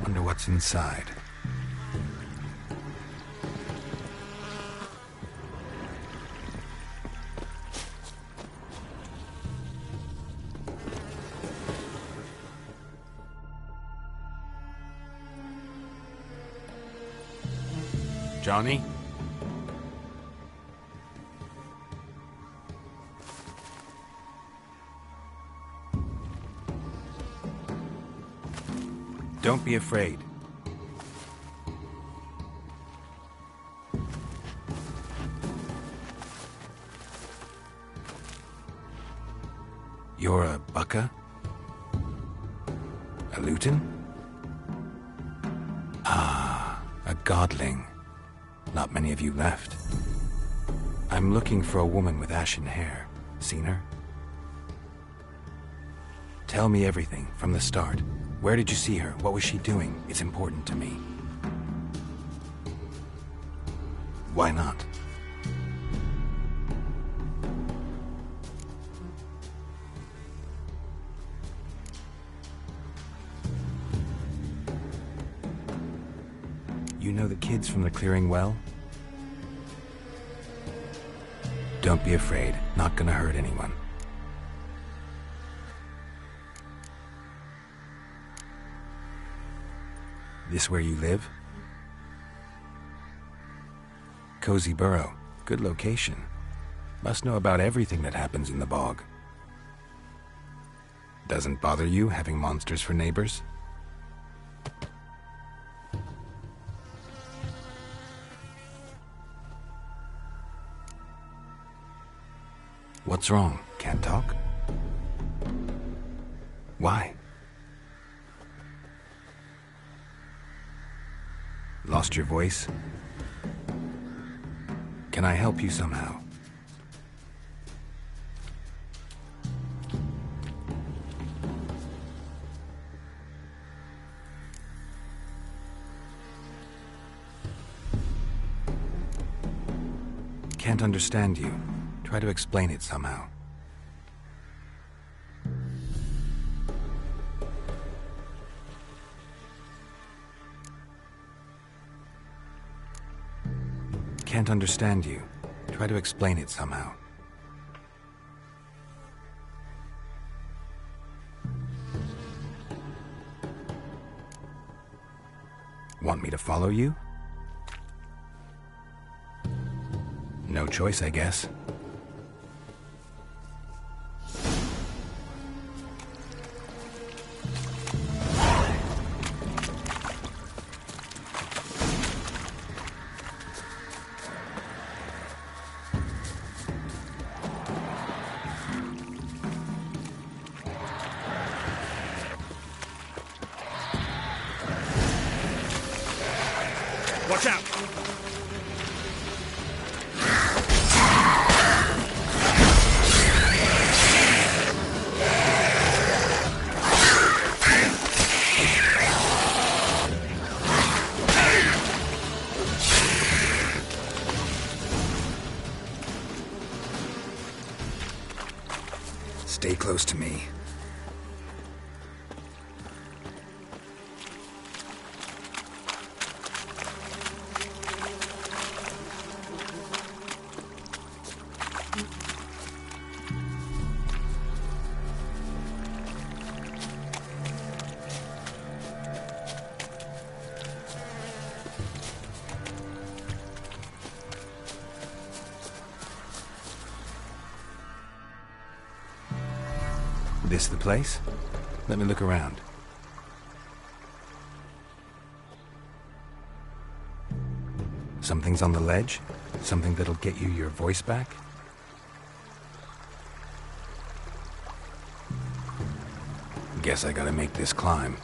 Wonder what's inside. Johnny? Don't be afraid. You're a Bucka? A Luton? Ah, a godling. Not many of you left. I'm looking for a woman with ashen hair. Seen her? Tell me everything, from the start. Where did you see her? What was she doing? It's important to me. Why not? You know the kids from the clearing well? Don't be afraid. Not gonna hurt anyone. This where you live? Cozy burrow. Good location. Must know about everything that happens in the bog. Doesn't bother you having monsters for neighbors? What's wrong? Can't talk? Why? Lost your voice? Can I help you somehow? Can't understand you. Try to explain it somehow. Can't understand you. Try to explain it somehow. Want me to follow you? No choice, I guess. Watch out! stay close to me. This the place? Let me look around. Something's on the ledge? Something that'll get you your voice back? Guess I gotta make this climb.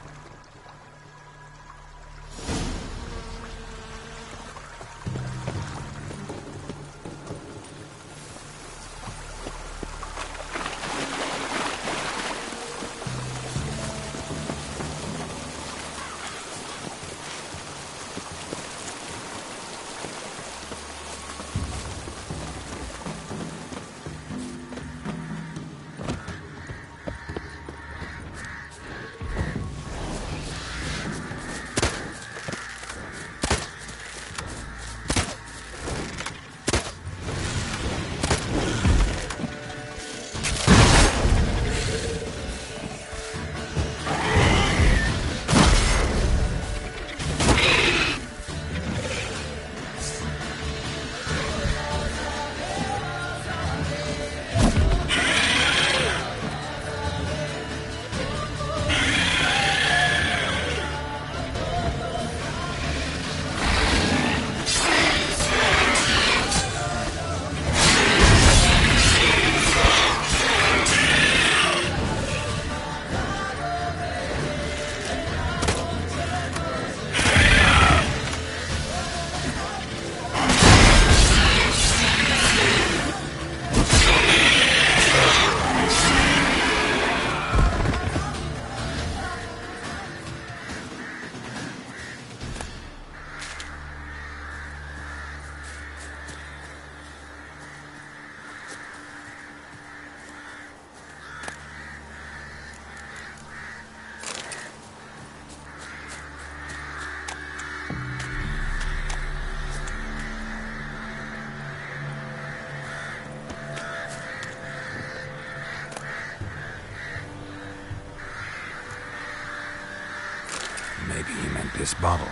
Maybe he meant this bottle.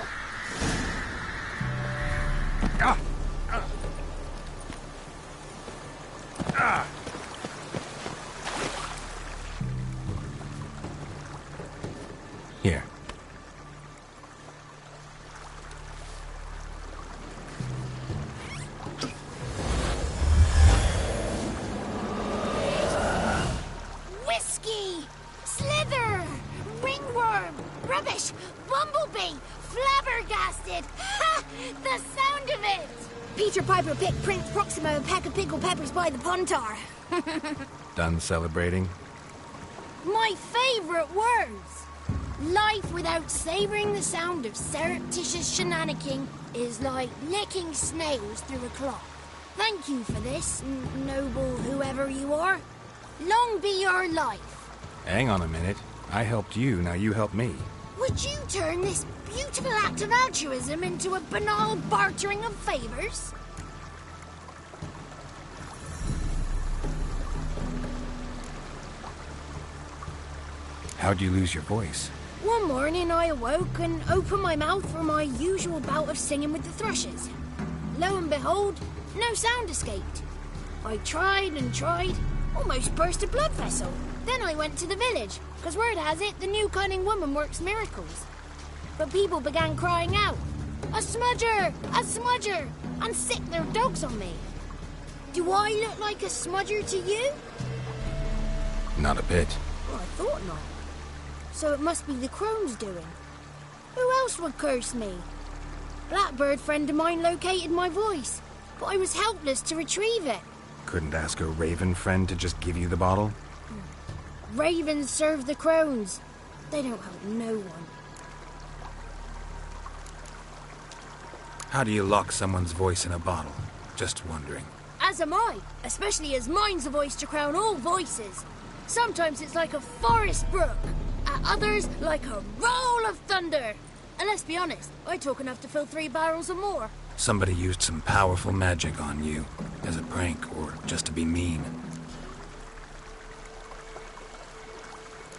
Here. Whiskey! Slither! Ringworm! Rubbish! Bumblebee! Flabbergasted! Ha! The sound of it! Peter Piper picked Prince Proximo a pack of pickled peppers by the Pontar. Done celebrating? My favourite words! Life without savouring the sound of surreptitious shenanigans is like licking snails through a cloth. Thank you for this, noble whoever you are. Long be your life. Hang on a minute. I helped you, now you help me. Would you turn this beautiful act of altruism into a banal bartering of favours? How'd you lose your voice? One morning I awoke and opened my mouth for my usual bout of singing with the thrushes. Lo and behold, no sound escaped. I tried and tried, almost burst a blood vessel. Then I went to the village, because word has it the new cunning woman works miracles. But people began crying out, "A smudger! A smudger!" and sick their dogs on me. Do I look like a smudger to you? Not a bit. Well, I thought not. So it must be the crone's doing. Who else would curse me? Blackbird friend of mine located my voice, but I was helpless to retrieve it. Couldn't ask a raven friend to just give you the bottle? Ravens serve the crones. They don't help no one. How do you lock someone's voice in a bottle? Just wondering. As am I, especially as mine's a voice to crown all voices. Sometimes it's like a forest brook. At others, like a roll of thunder. And let's be honest, I talk enough to fill 3 barrels or more. Somebody used some powerful magic on you, as a prank or just to be mean.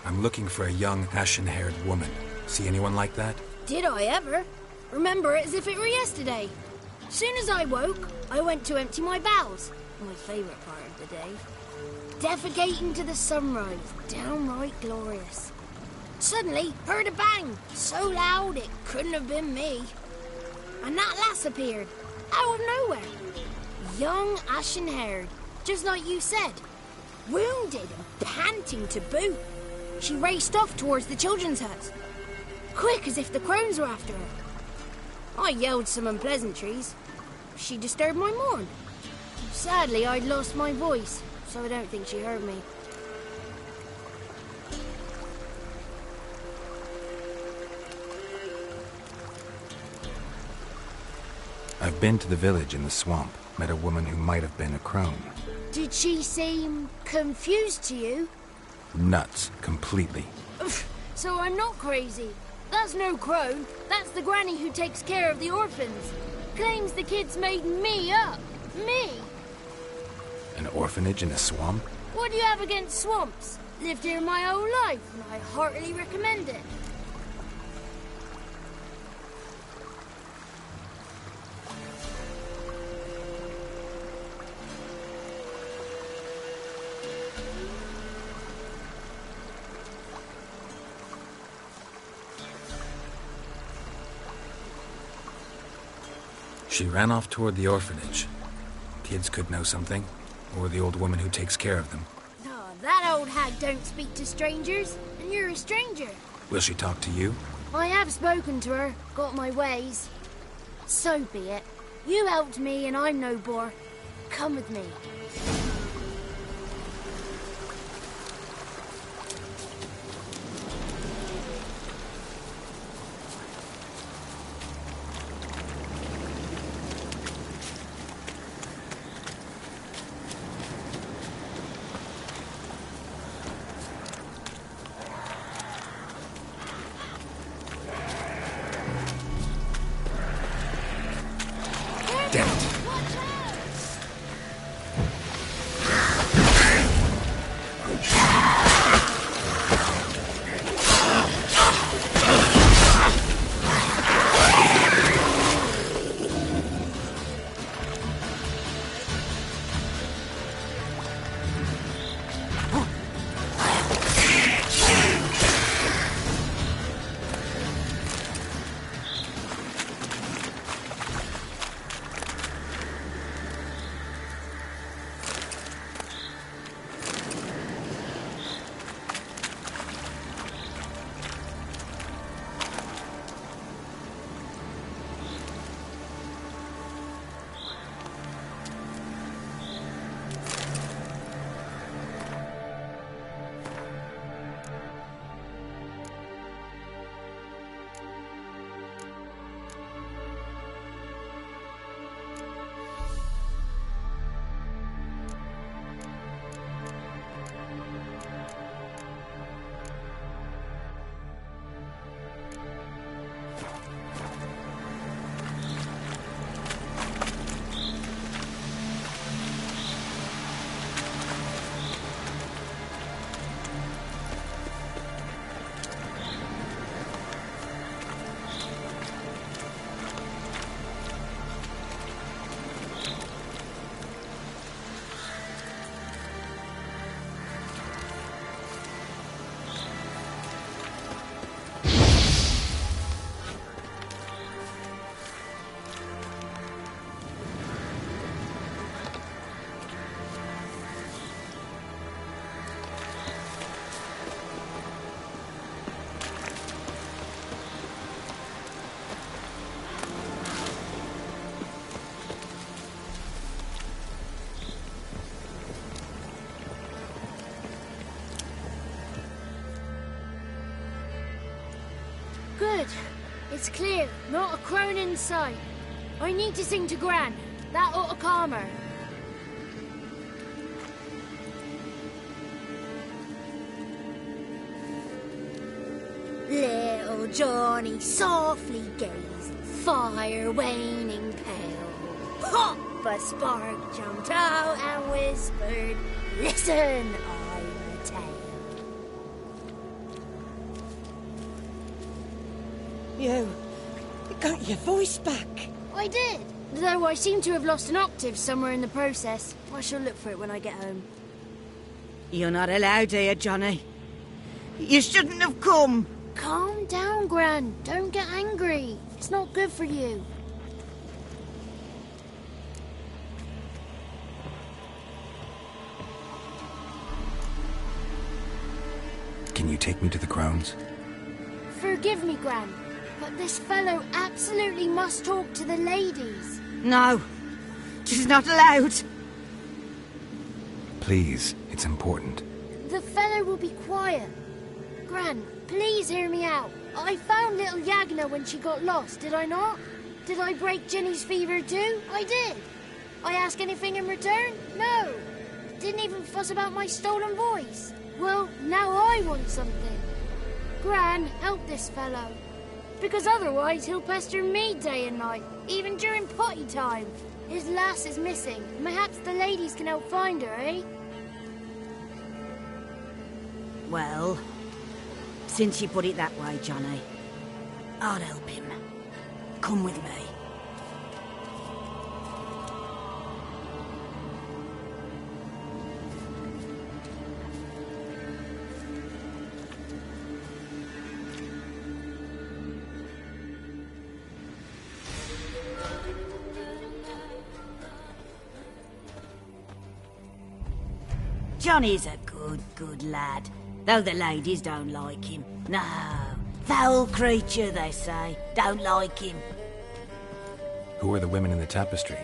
I'm looking for a young, ashen-haired woman. See anyone like that? Did I ever? Remember it as if it were yesterday. Soon as I woke, I went to empty my bowels. My favourite part of the day. Defecating to the sunrise. Downright glorious. Suddenly, heard a bang. So loud it couldn't have been me. And that lass appeared. Out of nowhere. Young, ashen-haired. Just like you said. Wounded and panting to boot. She raced off towards the children's hut. Quick as if the crones were after her. I yelled some unpleasantries. She disturbed my morn. Sadly, I'd lost my voice, so I don't think she heard me. I've been to the village in the swamp, met a woman who might have been a crone. Did she seem confused to you? Nuts, completely. So I'm not crazy. That's no crone. That's the granny who takes care of the orphans. Claims the kids made me up. Me! An orphanage in a swamp? What do you have against swamps? Lived here my whole life, and I heartily recommend it. She ran off toward the orphanage. Kids could know something, or the old woman who takes care of them. Oh, that old hag don't speak to strangers, and you're a stranger. Will she talk to you? I have spoken to her, got my ways. So be it. You helped me, and I'm no bore. Come with me. Damn it. Good. It's clear. Not a crone in sight. I need to sing to Gran. That ought to calm her. little Johnny softly gazed, fire waning pale. Pop! A spark jumped out and whispered, "Listen, I'm a tale." You got your voice back. I did, though I seem to have lost an octave somewhere in the process. I shall look for it when I get home. You're not allowed here, Johnny. You shouldn't have come. Calm down, Gran. Don't get angry. It's not good for you. Can you take me to the grounds? Forgive me, Gran, but this fellow absolutely must talk to the ladies. No, she's not allowed. Please, it's important. The fellow will be quiet. Gran, please hear me out. I found little Yagna when she got lost, did I not? Did I break Jenny's fever too? I did. I ask anything in return? No. Didn't even fuss about my stolen voice. Well, now I want something. Gran, help this fellow. Because otherwise he'll pester me day and night, even during potty time. His lass is missing. Perhaps the ladies can help find her, eh? Well, since you put it that way, Johnny, I'll help him. Come with me. Johnny's a good lad, though the ladies don't like him. No, foul creature, they say. Don't like him. Who are the women in the tapestry?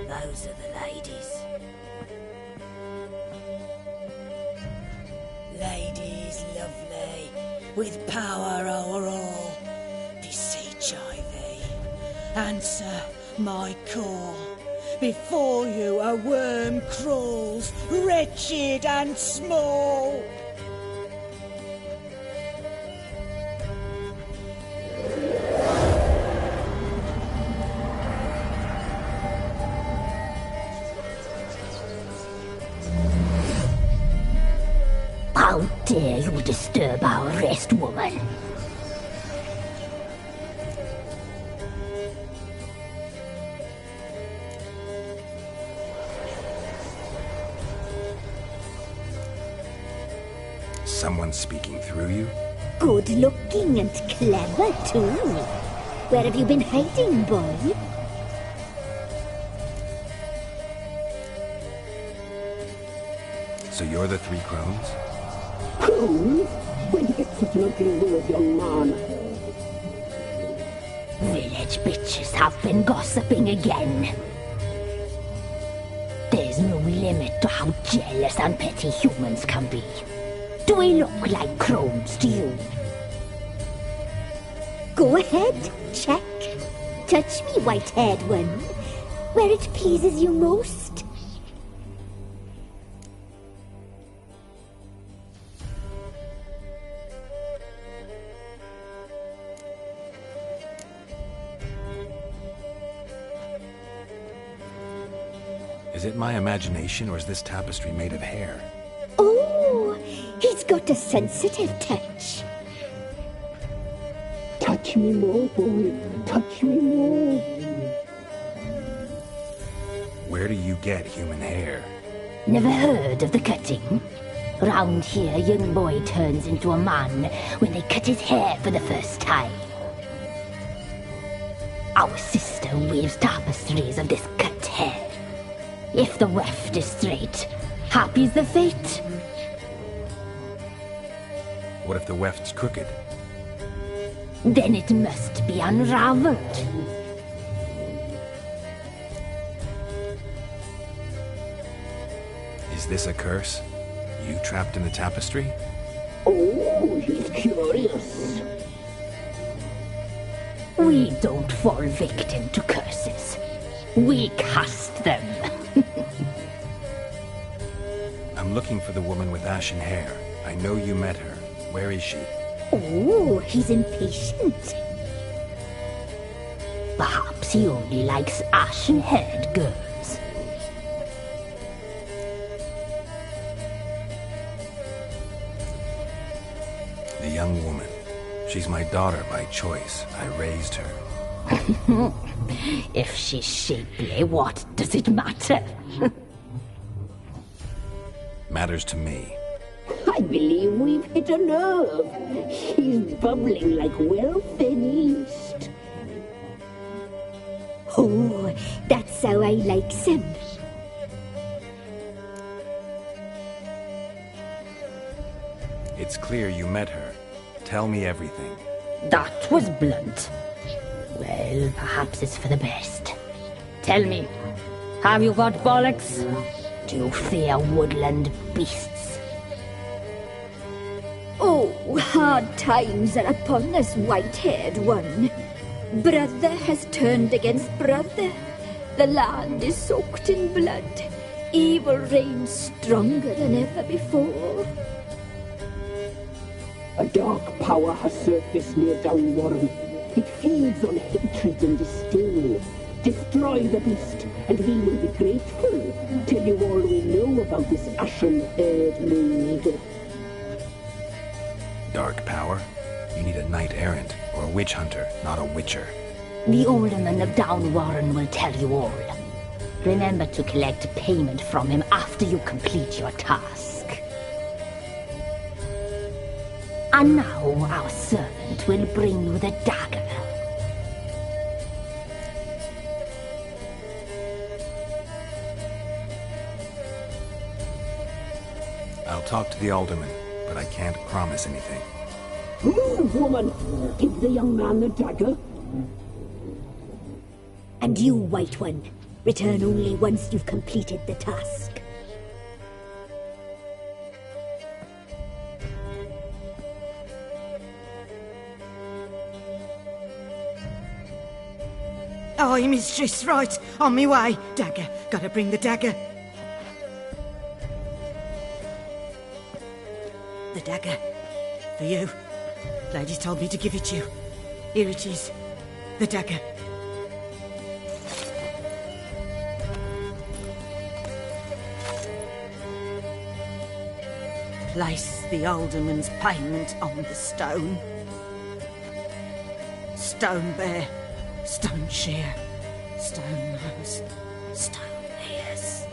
Those are the ladies. Ladies lovely, with power o'er all. Beseech I thee, answer my call. Before you a worm crawls, wretched and small. How dare you disturb our rest, woman? Someone speaking through you? Good looking and clever, too. Where have you been hiding, boy? So you're the three crones? Who? When you get such an ugly word, young man. Village bitches have been gossiping again. There's no limit to how jealous and petty humans can be. Do we look like crones to you? Go ahead, check. Touch me, white-haired one, where it pleases you most. Is it my imagination, or is this tapestry made of hair? Oh, he's got a sensitive touch. Touch me more, boy. Touch me more. Where do you get human hair? Never heard of the cutting? Round here, a young boy turns into a man when they cut his hair for the first time. Our sister weaves tapestries of this cut hair. If the weft is straight, happy's the fate. What if the weft's crooked? Then it must be unraveled. Is this a curse? You trapped in the tapestry? Oh, he's curious. We don't fall victim to curses. We cast them. I'm looking for the woman with ashen hair. I know you met her. Where is she? Oh, he's impatient. Perhaps he only likes ashen-haired girls. The young woman. She's my daughter by choice. I raised her. If she's shapely, what does it matter? Matters to me. I believe we've hit a nerve. He's bubbling like well-fed yeast. Oh, that's how I likes him. It's clear you met her. Tell me everything. That was blunt. Well, perhaps it's for the best. Tell me, have you got bollocks? Do you fear woodland beasts? Oh, hard times are upon us, white-haired one. Brother has turned against brother. The land is soaked in blood. Evil reigns stronger than ever before. A dark power has surfaced near Downwarren. It feeds on hatred and disdain. Destroy the beast, and we will be grateful. Tell you all we know about this ashen-haired maid. Dark power? You need a knight-errant or a witch hunter, not a witcher. The alderman of Downwarren will tell you all. Remember to collect payment from him after you complete your task. And now our servant will bring you the dagger. I'll talk to the alderman, but I can't promise anything. Move, woman! Give the young man the dagger. And you, White One, return only once you've completed the task. Aye, mistress, right. On me way. Dagger. Gotta bring the dagger. The dagger. For you. Lady told me to give it you. Here it is. The dagger. Place the alderman's payment on the stone. Stone bear. Stone shear, stone nose, stone ears.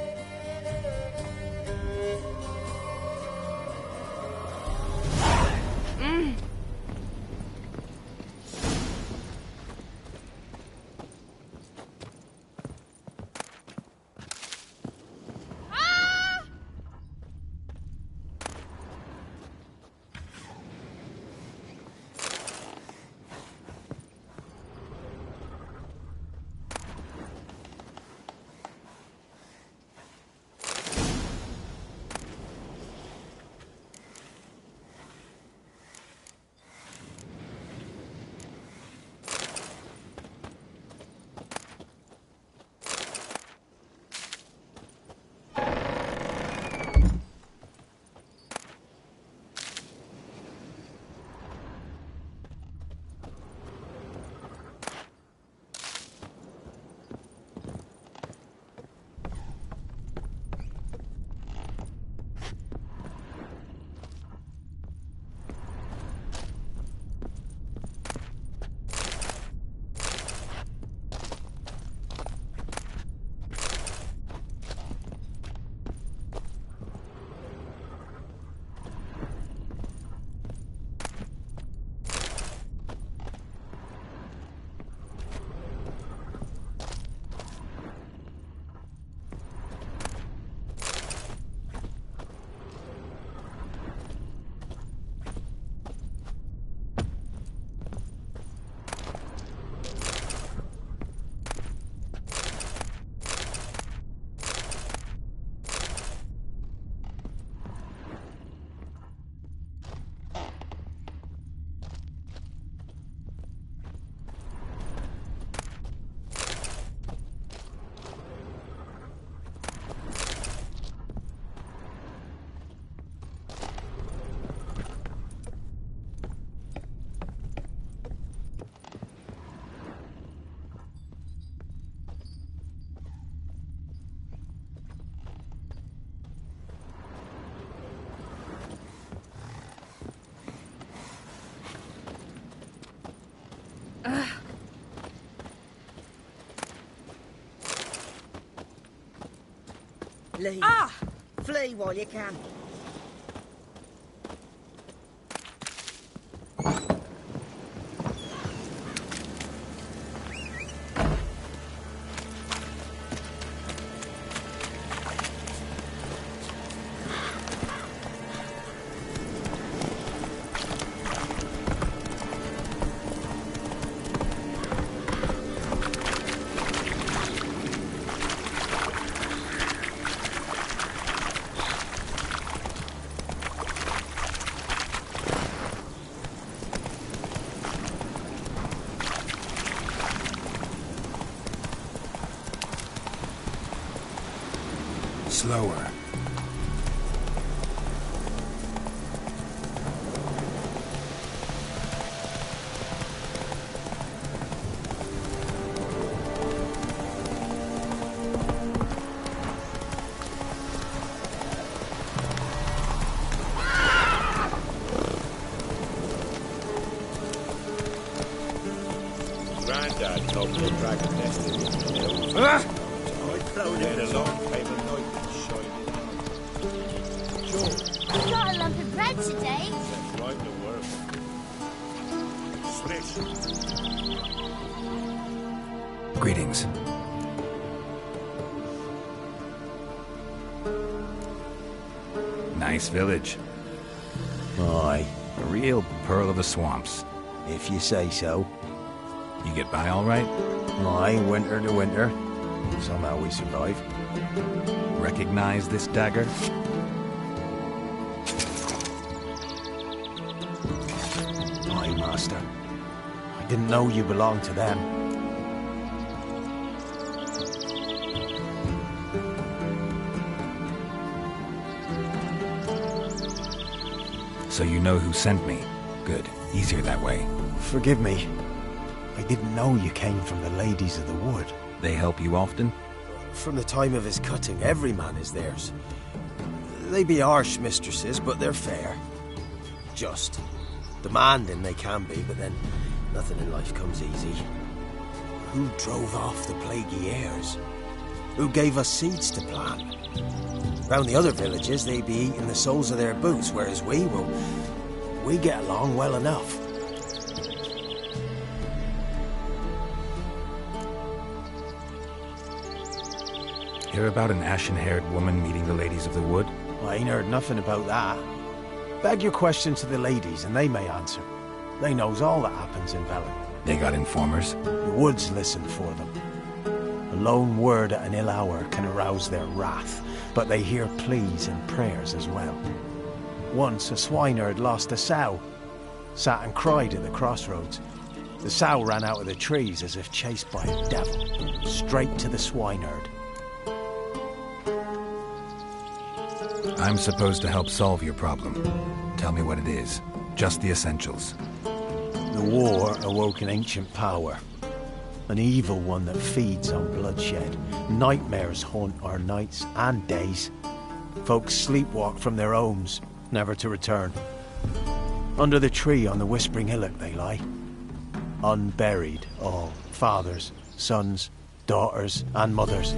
Leave. Flee while you can. Slower. Granddad told me the dragon nested in the hills. I flown in along, came a night and shined I got a lump of bread today. That's right, the work. Slish. Greetings. Nice village. Aye. A real pearl of the swamps. If you say so. You get by all right? Aye, winter to winter. Somehow we survive. Recognize this dagger? Aye, master. I didn't know you belonged to them. So you know who sent me. Good. Easier that way. Forgive me. I didn't know you came from the Ladies of the Wood. They help you often? From the time of his cutting, every man is theirs. They be harsh mistresses, but they're fair. Just. Demanding they can be, but then nothing in life comes easy. Who drove off the plaguey heirs? Who gave us seeds to plant? Round the other villages, they be eating the soles of their boots, whereas we get along well enough. Hear about an ashen-haired woman meeting the Ladies of the Wood? I ain't heard nothing about that. Beg your question to the ladies, and they may answer. They knows all that happens in Velen. They got informers? The woods listen for them. A lone word at an ill hour can arouse their wrath, but they hear pleas and prayers as well. Once a swineherd lost a sow. Sat and cried at the crossroads. The sow ran out of the trees as if chased by a devil, straight to the swineherd. I'm supposed to help solve your problem. Tell me what it is. Just the essentials. The war awoke an ancient power. An evil one that feeds on bloodshed. Nightmares haunt our nights and days. Folks sleepwalk from their homes, never to return. Under the tree on the Whispering Hillock they lie. Unburied all. Fathers, sons, daughters and mothers.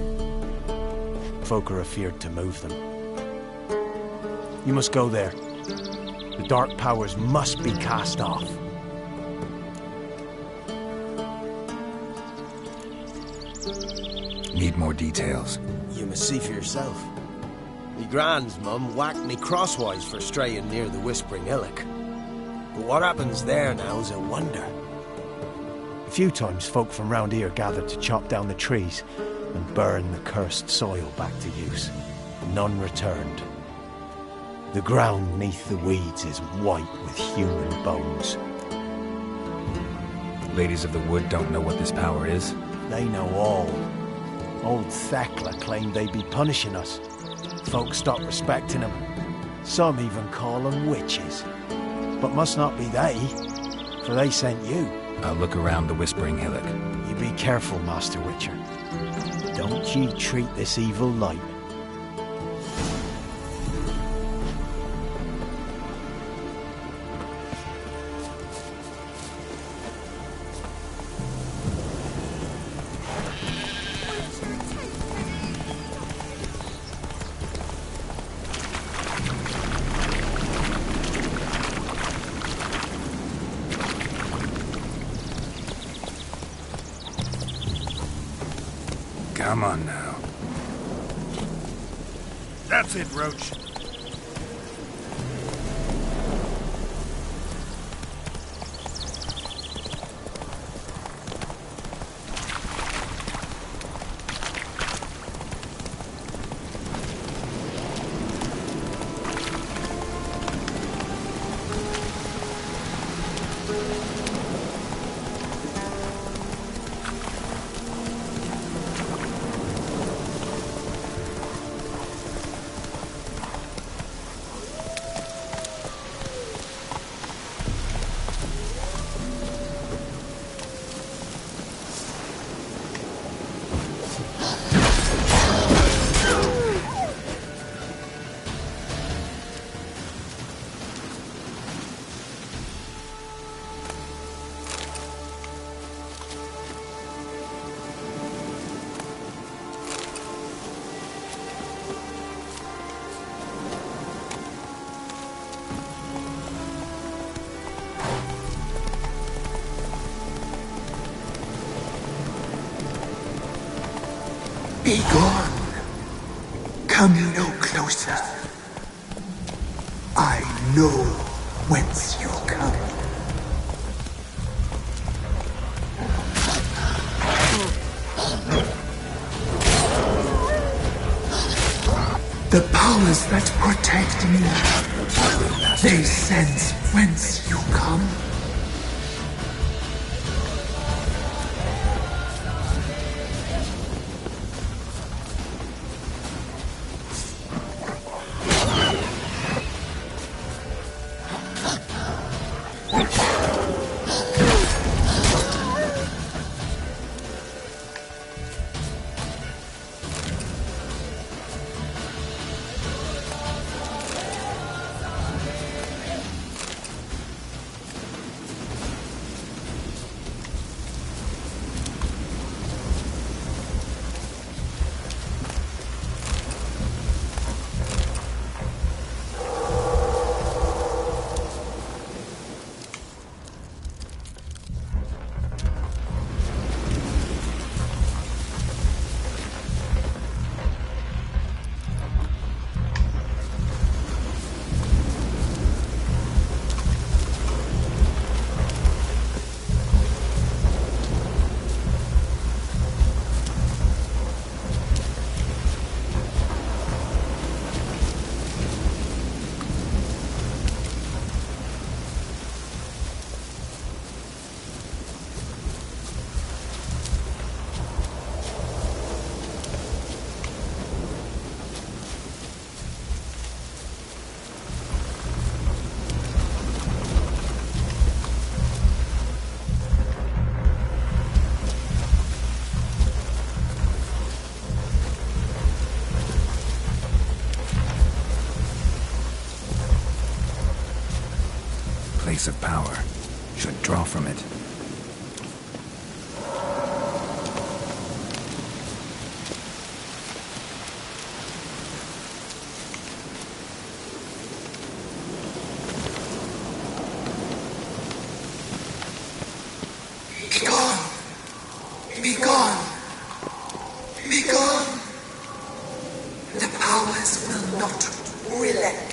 Folk are afeard to move them. You must go there. The dark powers must be cast off. Need more details. You must see for yourself. Me grand's mum whacked me crosswise for straying near the Whispering Hillock. But what happens there now is a wonder. A few times folk from round here gathered to chop down the trees and burn the cursed soil back to use. None returned. The ground neath the weeds is white with human bones. Ladies of the Wood don't know what this power is? They know all. Old Thekla claimed they'd be punishing us. Folk stopped respecting them. Some even call them witches. But must not be they, for they sent you. I'll look around the Whispering Hillock. You be careful, Master Witcher. Don't ye treat this evil light. Come on now. That's it, Roach. Be gone. Come no closer. I know whence you come. The powers that protect me, they sense whence you come. Place of power. Should draw from it. Be gone. Be gone. Be gone. The powers will not relent.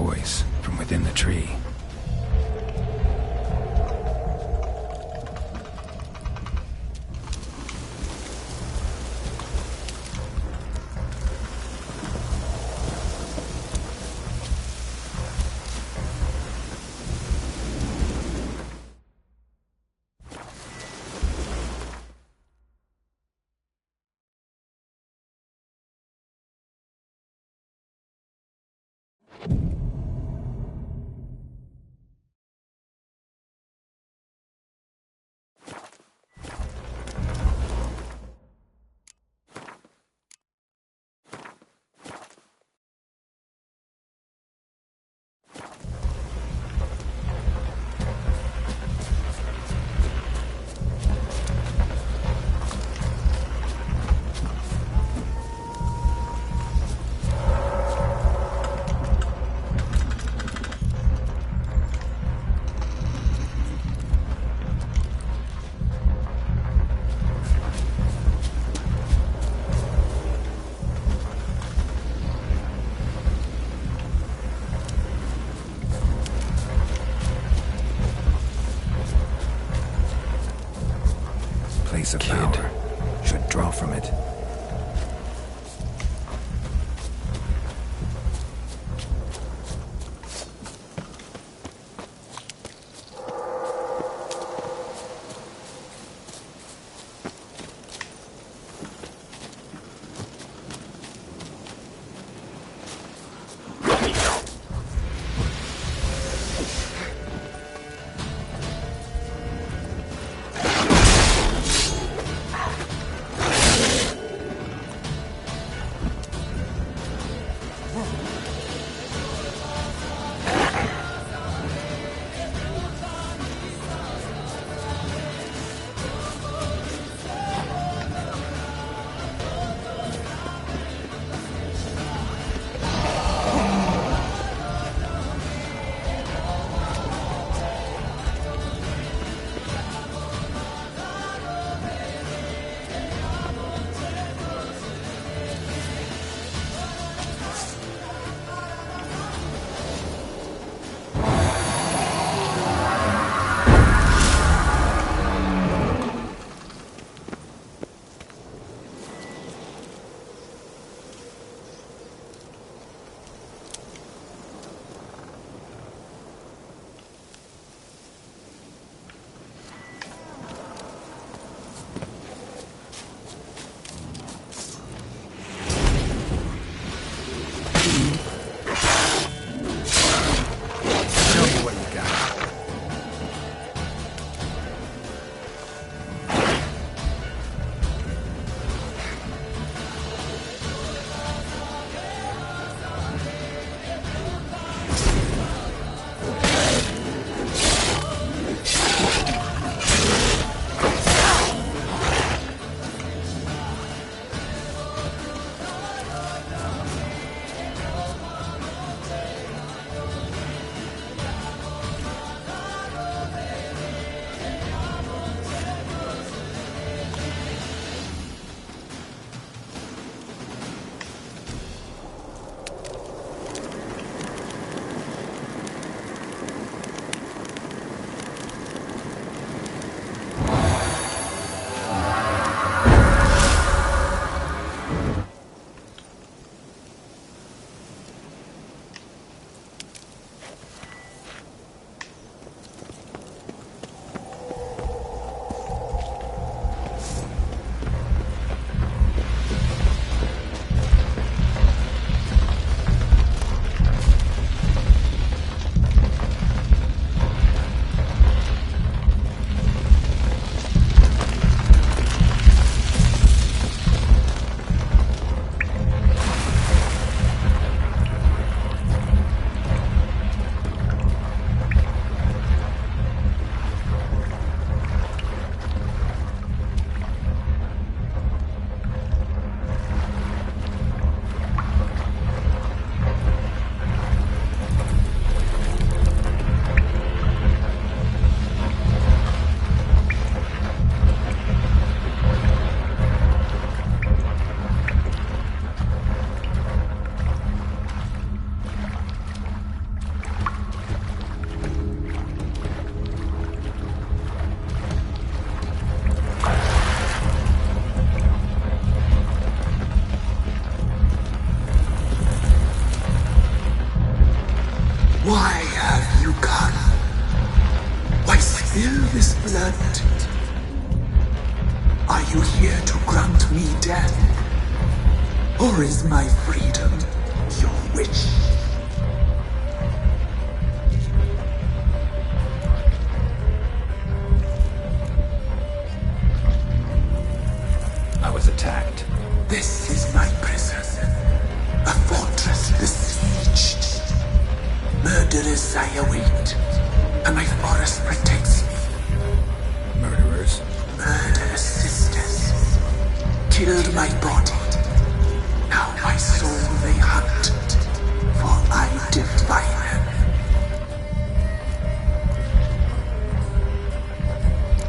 voice from within the tree. Place of power should draw from it. Why have you come? Why spill this blood? Are you here to grant me death? Or is my freedom your wish? I was attacked. This is my prison. A fortress besieged. Murderers I await, and my forest protects me. Murderers? Murderous sisters. Killed my body. Now my soul they hunt, for I defy them.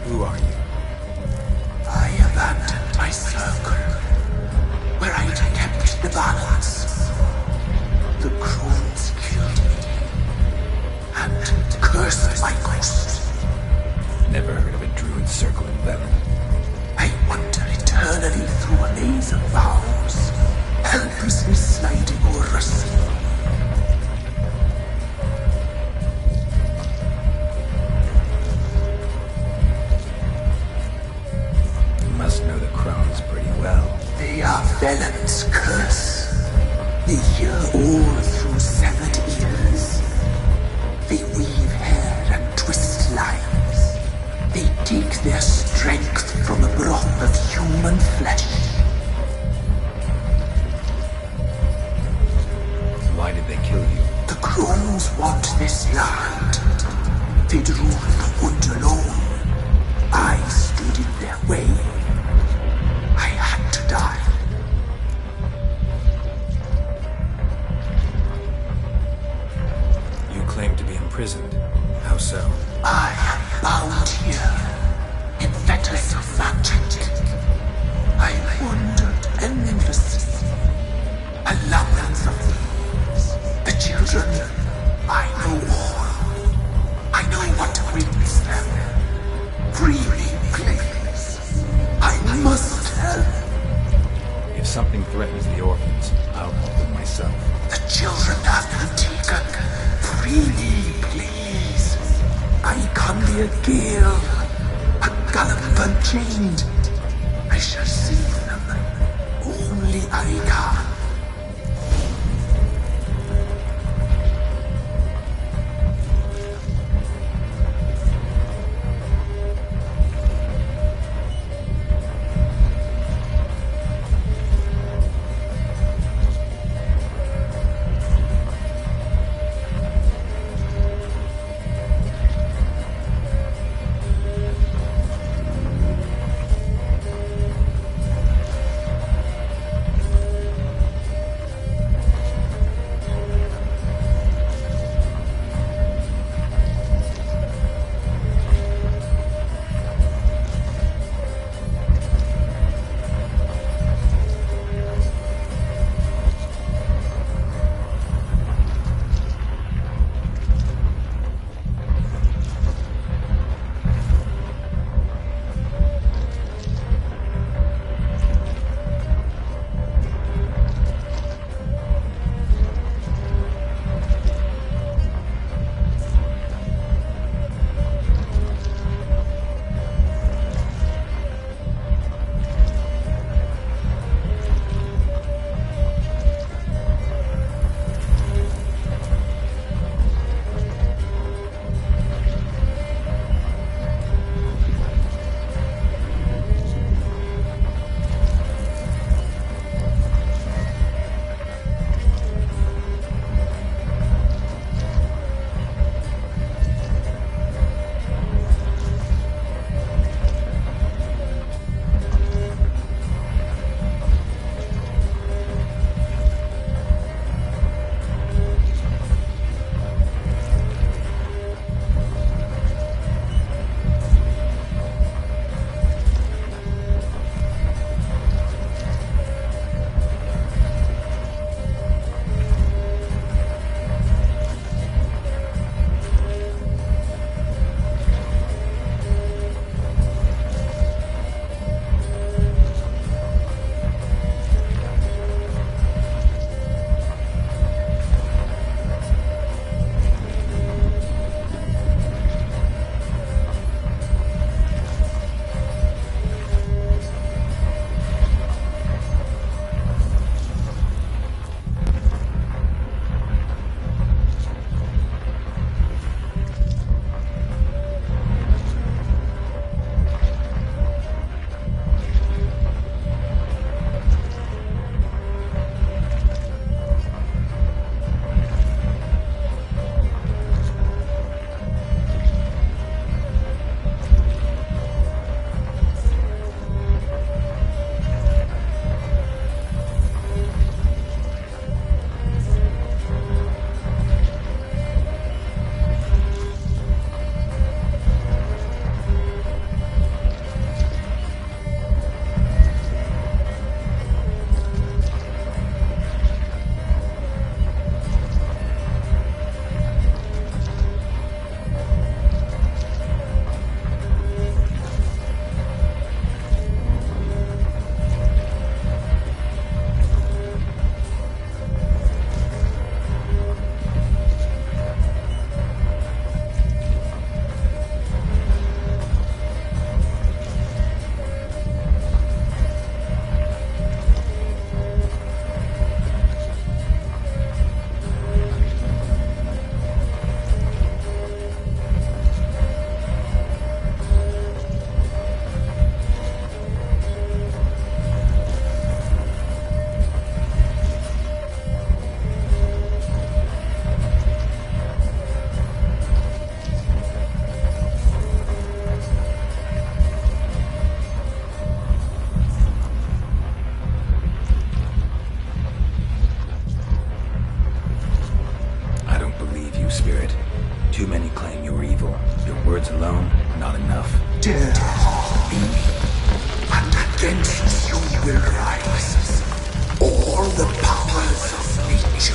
Who are you? I abandoned my circle, where I'd kept the balance. The crones killed me, and cursed my ghost. Never heard of a druid circle in Velen. I wander eternally through a maze of vows, helplessly sliding over a sea. You must know the crones pretty well. They are Velen's curse. They hear all through severed ears. They weave hair and twist lives. They take their strength from the broth of human flesh. Why did they kill you? The crones want this land. They'd rule the wood alone. I stood in their way. I had to die. You claim to be imprisoned. How so? I am bound here in fetters of magic. I wandered endlessly, a labyrinth of thieves. The children, I know all. I know what awaits them. Free me, please. I must help. If something threatens the orphans, I'll help them myself. The children have been taken. Free me, please. I can be a gale, a gallop unchained. I shall save them. Only I can. Spirit. Too many claim you're evil. Your words alone, not enough. Dare harm me, and against you will rise all the powers of nature.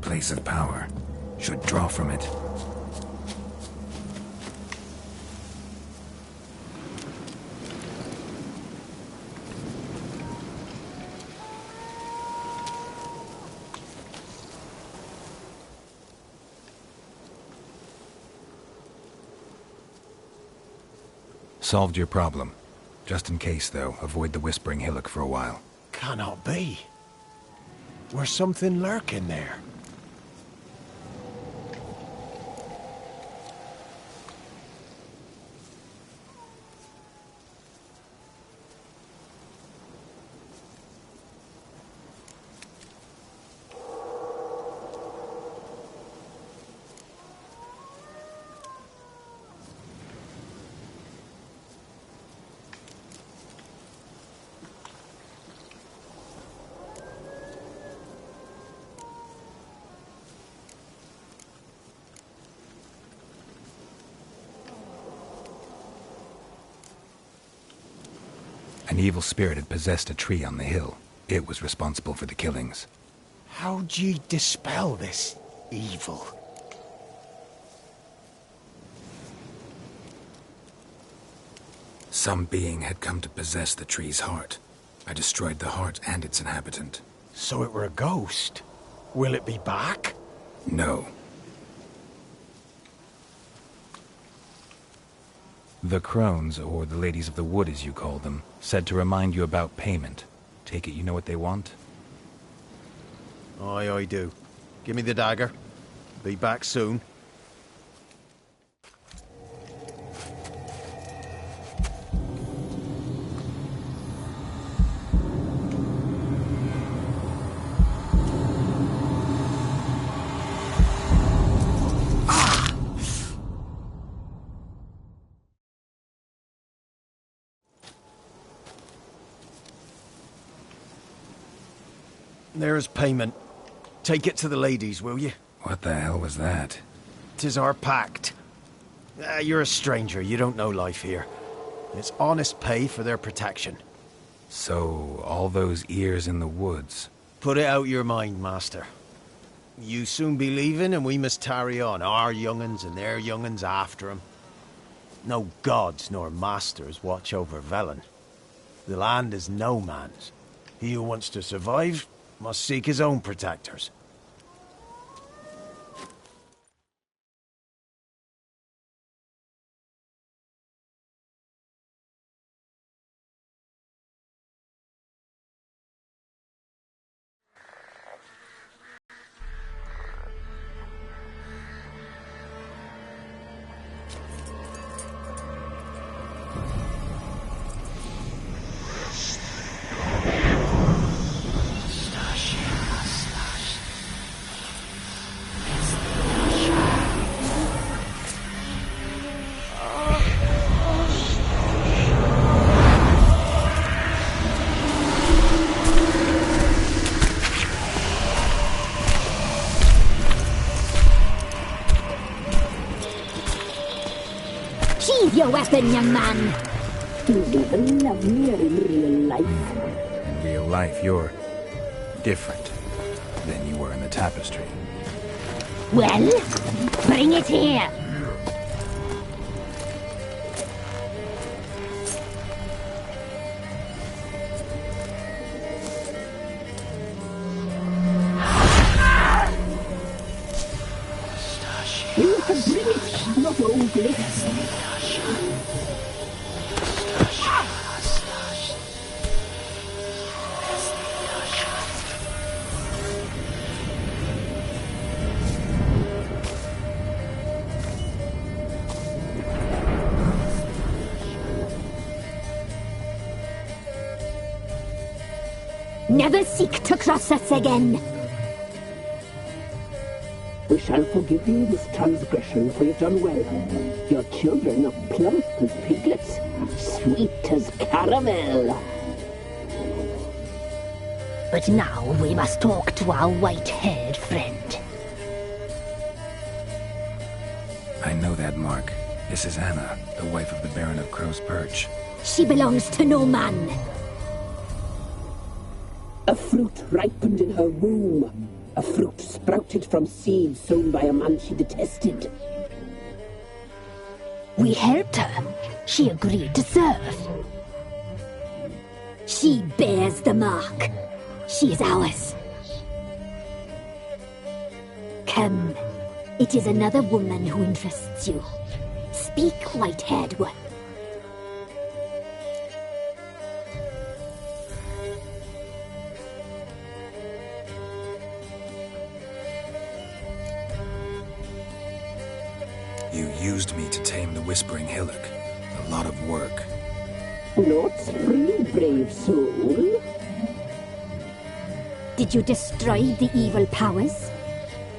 Place of power. Should draw from it. Solved your problem. Just in case, though, avoid the Whispering Hillock for a while. Cannot be. There's something lurking there. An evil spirit had possessed a tree on the hill. It was responsible for the killings. How'd ye dispel this evil? Some being had come to possess the tree's heart. I destroyed the heart and its inhabitant. So it were a ghost. Will it be back? No. The crones, or the ladies of the wood as you call them, said to remind you about payment. Take it you know what they want? Aye, I do. Give me the dagger. Be back soon. There's payment. Take it to the ladies, will you? What the hell was that? 'Tis our pact. You're a stranger, you don't know life here. It's honest pay for their protection. So, all those ears in the woods... Put it out your mind, Master. You soon be leaving and we must tarry on, our young'uns and their young'uns after 'em. No gods nor masters watch over Velen. The land is no man's. He who wants to survive must seek his own protectors. Sheathe your weapon, young man. You'd even lovelier in real life. In real life, you're different than you were in the tapestry. Well, bring it here. You can bring it, not only. Never seek to cross us again. We shall forgive you this transgression, for you've done well. Your children are plump as piglets, sweet as caramel. But now we must talk to our white-haired friend. I know that mark. This is Anna, the wife of the Baron of Crow's Perch. She belongs to no man. A fruit ripened in her womb. A fruit sprouted from seeds sown by a man she detested. We helped her. She agreed to serve. She bears the mark. She is ours. Come. It is another woman who interests you. Speak, white-haired one. You used me to tame the Whispering Hillock. A lot of work. Not free, brave soul. Did you destroy the evil powers?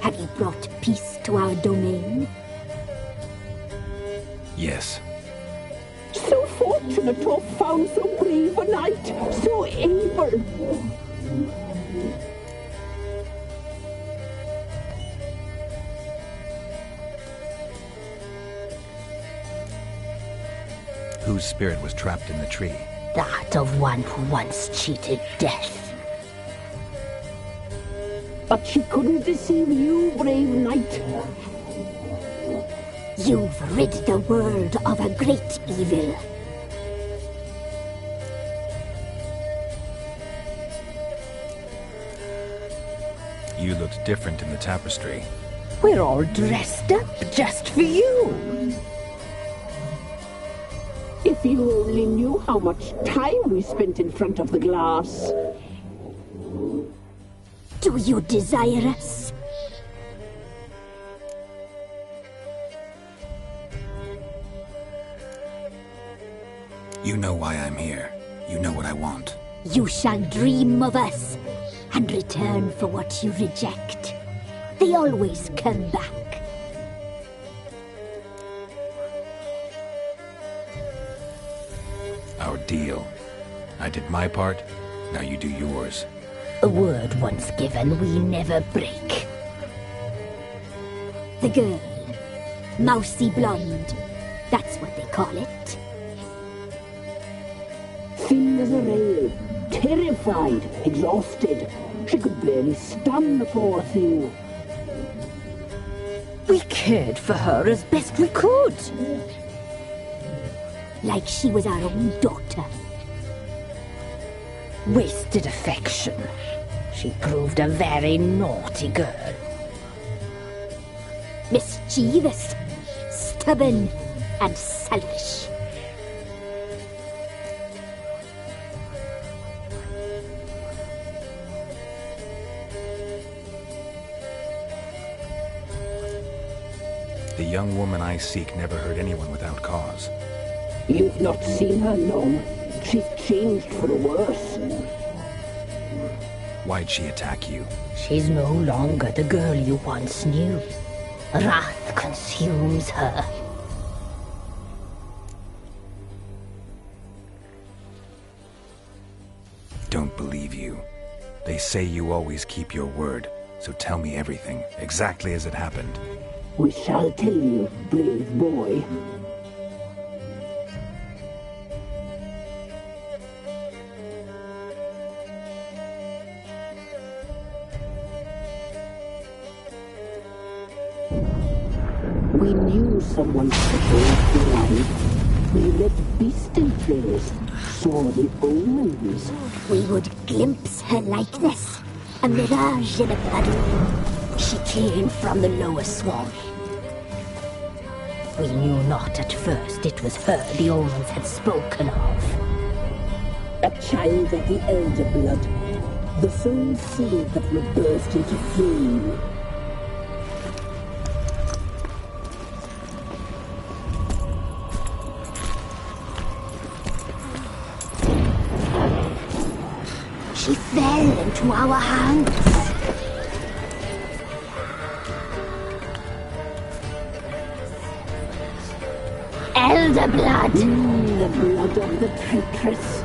Have you brought peace to our domain? Yes. So fortunate to have found so brave a knight, so able. Whose spirit was trapped in the tree? That of one who once cheated death. But she couldn't deceive you, brave knight. You've rid the world of a great evil. You looked different in the tapestry. We're all dressed up just for you. If you only knew how much time we spent in front of the glass. Do you desire us? You know why I'm here. You know what I want. You shall dream of us and return for what you reject. They always come back. Our deal. I did my part, now you do yours. A word once given, we never break. The girl. Mousy blonde. That's what they call it. Thin as a rail. Terrified. Exhausted. She could barely stand, the poor thing. We cared for her as best we could. Like she was our own daughter. Wasted affection. She proved a very naughty girl. Mischievous, stubborn, and selfish. The young woman I seek never hurt anyone without cause. You've not seen her long. She's changed for the worse. Why'd she attack you? She's no longer the girl you once knew. Wrath consumes her. Don't believe you. They say you always keep your word, so tell me everything, exactly as it happened. We shall tell you, brave boy. We knew someone special in life. We led beast trails, saw the omens. We would glimpse her likeness, a mirage in a puddle. She came from the lower swamp. We knew not at first it was her the omens had spoken of. A child of the elder blood, the soul seed that would burst into flame. She fell into our hands. Elder blood! The blood of the traitress.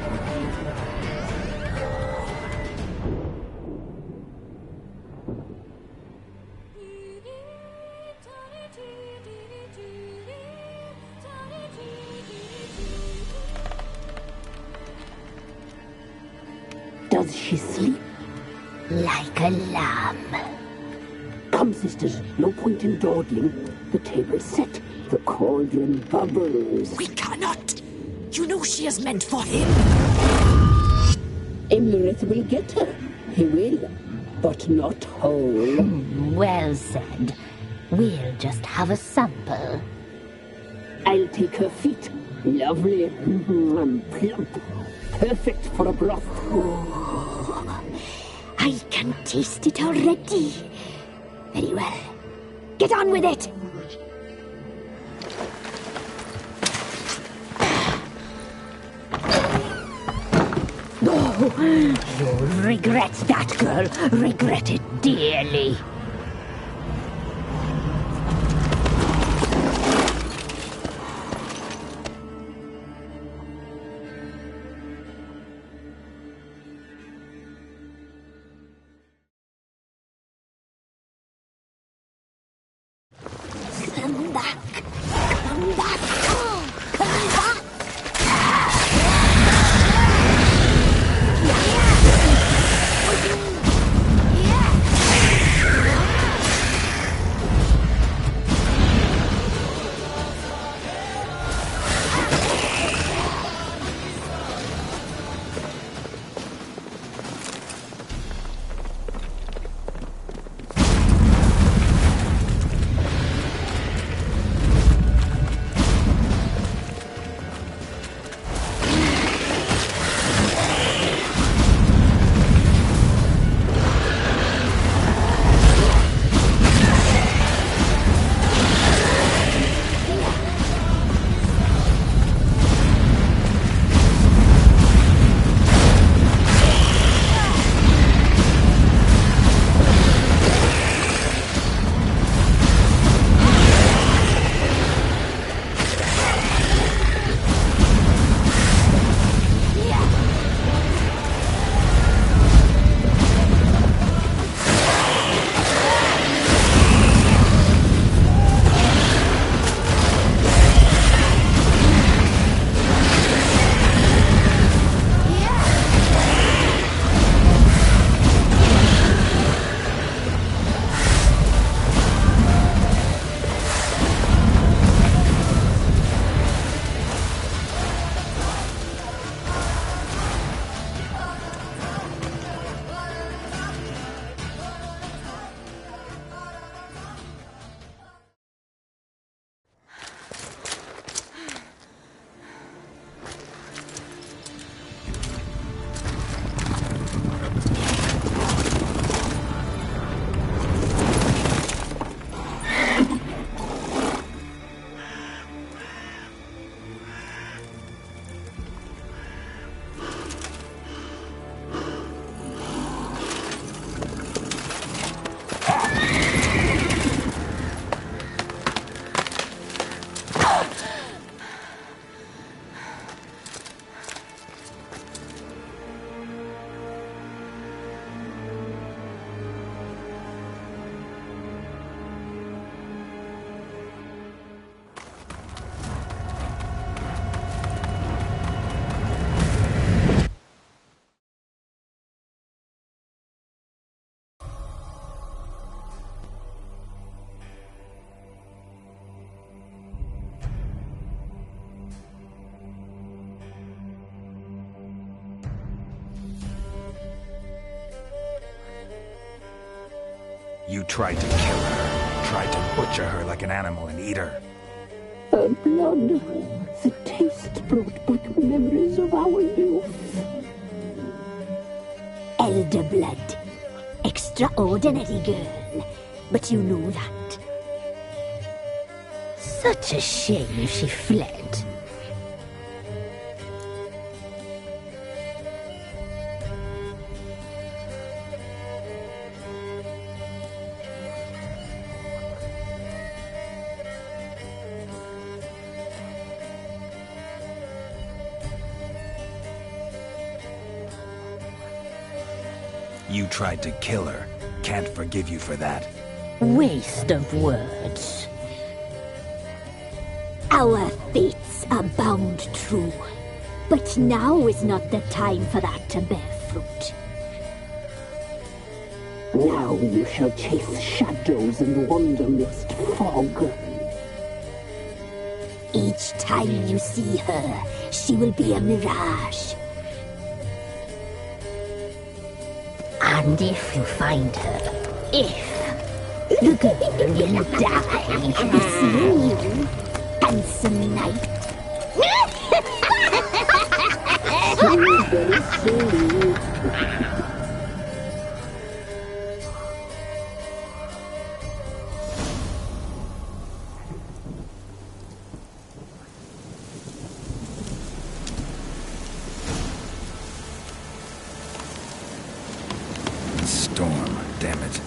Does she sleep? Like a lamb. Come, sisters, no point in dawdling. The table's set. The cauldron bubbles. We cannot! You know she is meant for him! Emirith will get her. He will, but not whole. Well said. We'll just have a sample. I'll take her feet. Lovely. Plump. Perfect for a broth. Oh, I can taste it already. Very well. Get on with it! Oh, you'll regret that, girl. Regret it dearly. Come back! Come back! Come back! You tried to kill her. Tried to butcher her like an animal and eat her. Her blood, the taste brought back memories of our youth. Elder blood. Extraordinary girl. But you know that. Such a shame she fled. You tried to kill her. Can't forgive you for that. Waste of words. Our fates are bound true. But now is not the time for that to bear fruit. Now you shall chase shadows and wander midst fog. Each time you see her, she will be a mirage. And if you find her, the girl will die this new handsome night. Storm, damn it.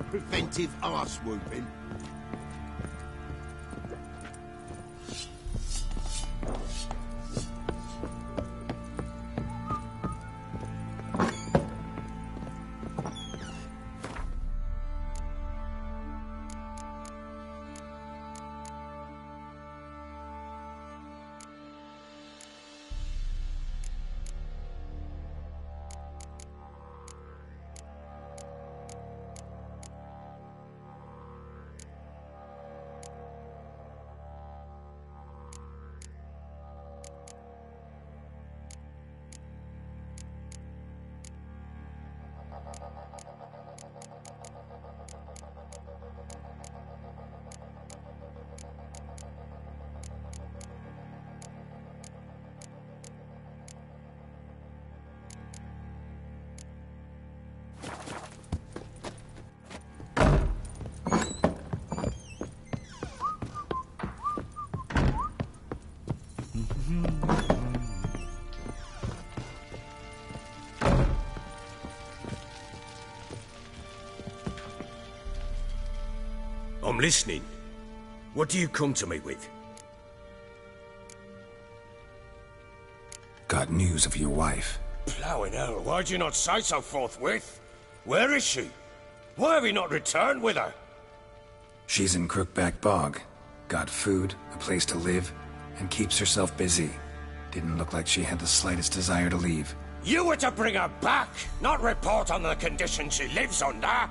preventive arse whooping. I'm listening. What do you come to me with? Got news of your wife. Plowing hell, why'd you not say so forthwith? Where is she? Why have you not returned with her? She's in Crookback Bog. Got food, a place to live, and keeps herself busy. Didn't look like she had the slightest desire to leave. You were to bring her back, not report on the conditions she lives under.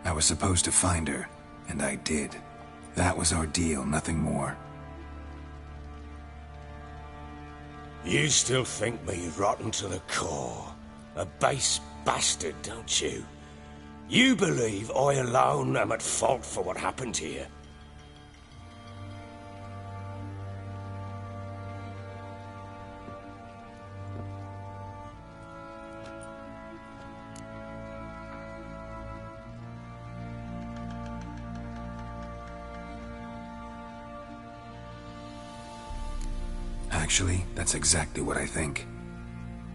I was supposed to find her, and I did. That was our deal, nothing more. You still think me rotten to the core. A base bastard, don't you? You believe I alone am at fault for what happened here. Actually, that's exactly what I think.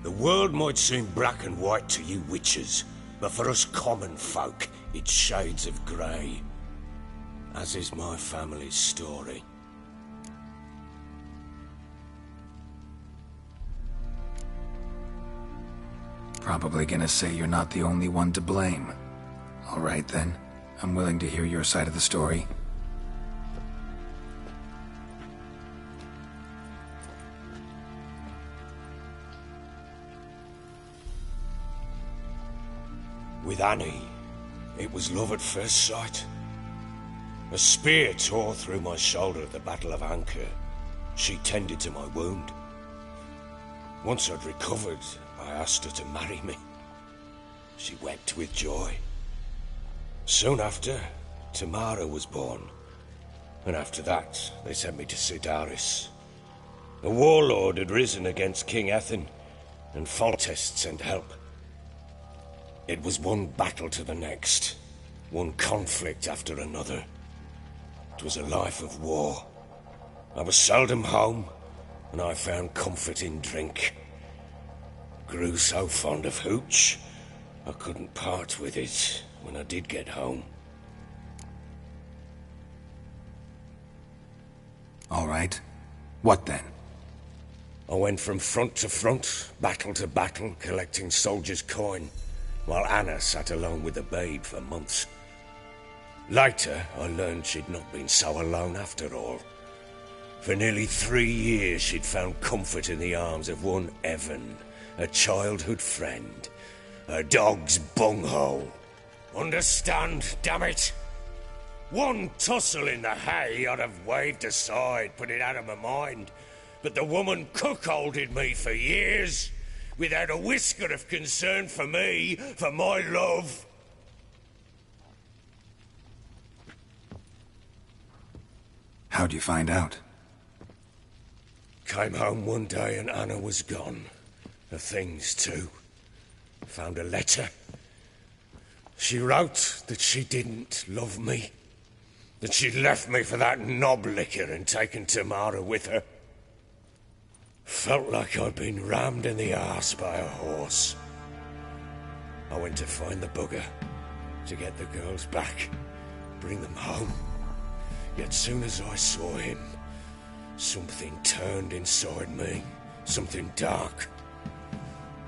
The world might seem black and white to you witches, but for us common folk, it's shades of grey. As is my family's story. Probably gonna say you're not the only one to blame. All right then, I'm willing to hear your side of the story. With Annie, it was love at first sight. A spear tore through my shoulder at the Battle of Anchor. She tended to my wound. Once I'd recovered, I asked her to marry me. She wept with joy. Soon after, Tamara was born. And after that, they sent me to Sidaris. A warlord had risen against King Ethan, and Foltest sent help. It was one battle to the next, one conflict after another. It was a life of war. I was seldom home, and I found comfort in drink. Grew so fond of hooch, I couldn't part with it when I did get home. All right. What then? I went from front to front, battle to battle, collecting soldiers' coin, while Anna sat alone with the babe for months. Later, I learned she'd not been so alone after all. For nearly 3 years, she'd found comfort in the arms of one Evan, a childhood friend, her dog's bunghole. Understand, damn it? One tussle in the hay I'd have waved aside, put it out of my mind, but the woman cuckolded me for years, without a whisker of concern for me, for my love. How'd you find out? Came home one day and Anna was gone. Her things too. Found a letter. She wrote that she didn't love me. That she'd left me for that knob licker and taken Tamara with her. Felt like I'd been rammed in the arse by a horse. I went to find the bugger. to get the girls back, bring them home. Yet soon as I saw him, something turned inside me, something dark.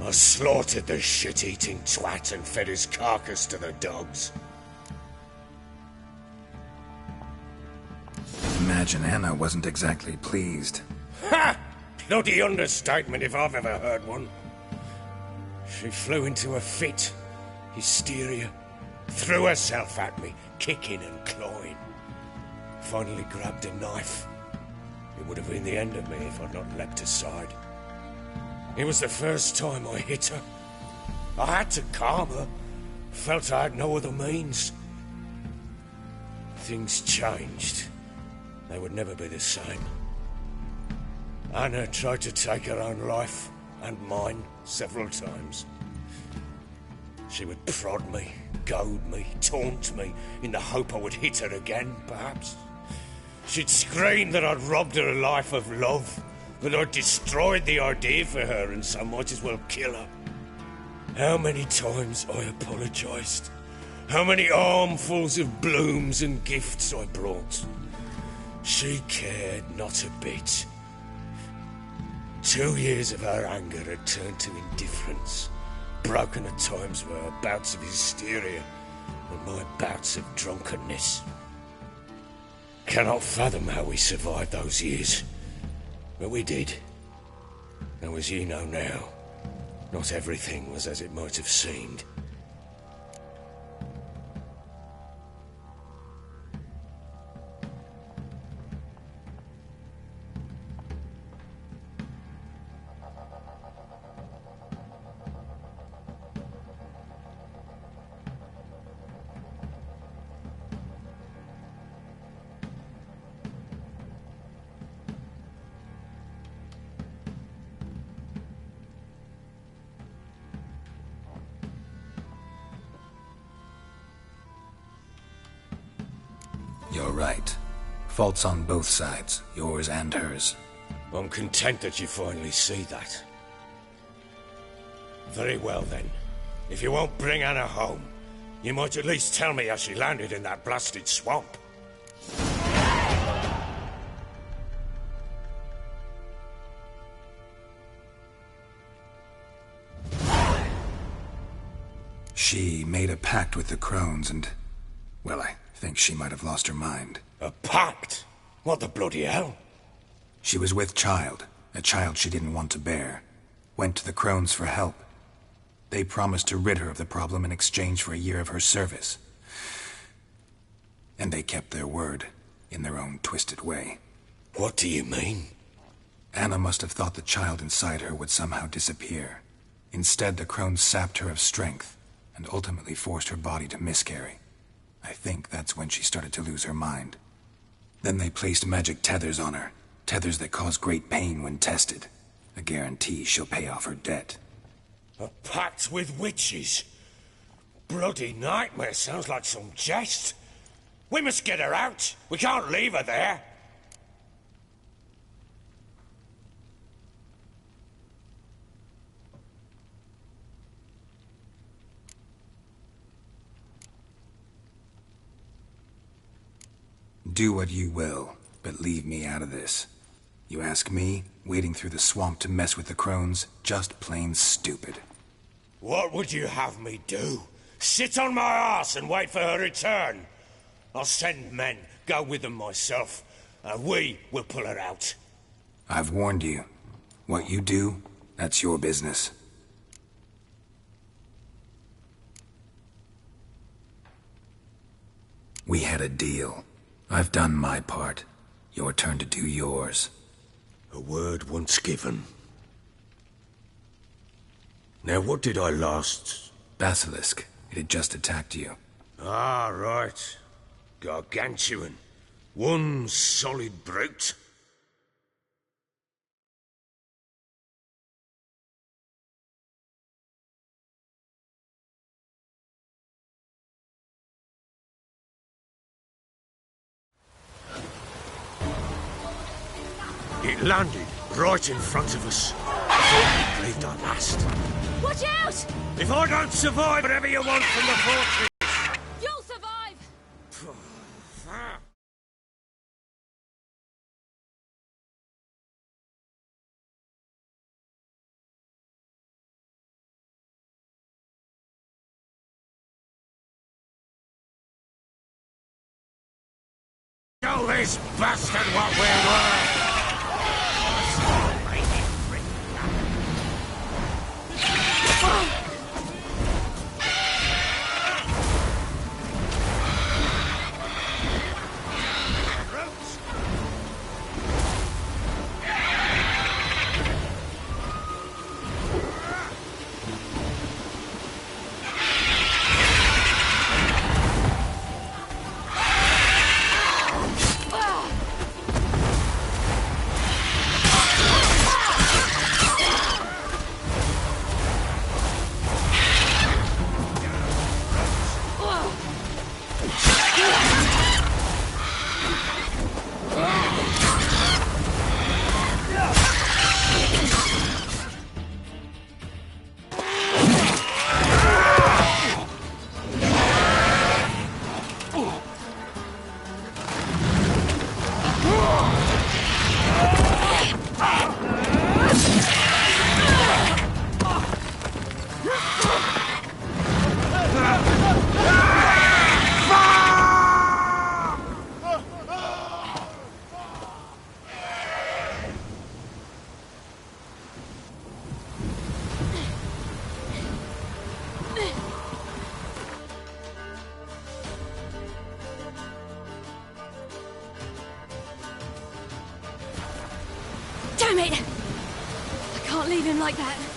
I slaughtered the shit-eating twat and fed his carcass to the dogs. Imagine Anna wasn't exactly pleased. Ha! Bloody understatement if I've ever heard one. She flew into a fit, hysteria, threw herself at me, kicking and clawing. Finally grabbed a knife. It would have been the end of me if I'd not leapt aside. It was the first time I hit her. I had to calm her. Felt I had no other means. Things changed. They would never be the same. Anna tried to take her own life, and mine, several times. She would prod me, goad me, taunt me, in the hope I would hit her again, perhaps. She'd scream that I'd robbed her life of love, that I'd destroyed the idea for her and so might as well kill her. How many times I apologised. How many armfuls of blooms and gifts I brought. She cared not a bit. 2 years of her anger had turned to indifference, broken at times by her bouts of hysteria and my bouts of drunkenness. Cannot fathom how we survived those years, but we did. Though as you know now, not everything was as it might have seemed. You're right. Faults on both sides, yours and hers. I'm content that you finally see that. Very well then. If you won't bring Anna home, you might at least tell me how she landed in that blasted swamp. She made a pact with the crones and, well, I think she might have lost her mind. A pact? What the bloody hell? She was with child, a child she didn't want to bear. Went to the crones for help. They promised to rid her of the problem in exchange for a year of her service. And they kept their word, in their own twisted way. What do you mean? Anna must have thought the child inside her would somehow disappear. Instead, the crones sapped her of strength, and ultimately forced her body to miscarry. I think that's when she started to lose her mind. Then they placed magic tethers on her, tethers that cause great pain when tested. A guarantee she'll pay off her debt. A pact with witches? Bloody nightmare, sounds like some jest. We must get her out. We can't leave her there. Do what you will, but leave me out of this. You ask me, wading through the swamp to mess with the crones, just plain stupid. What would you have me do? Sit on my arse and wait for her return? I'll send men, go with them myself, and we will pull her out. I've warned you. What you do, that's your business. We had a deal. I've done my part. Your turn to do yours. A word once given. Now, what did I last... Basilisk. It had just attacked you. Ah, right. Gargantuan. One solid brute. It landed right in front of us. I thought we breathed our last. Watch out! If I don't survive whatever you want from the fortress, this bastard what we're worth! Damn it! I can't leave him like that.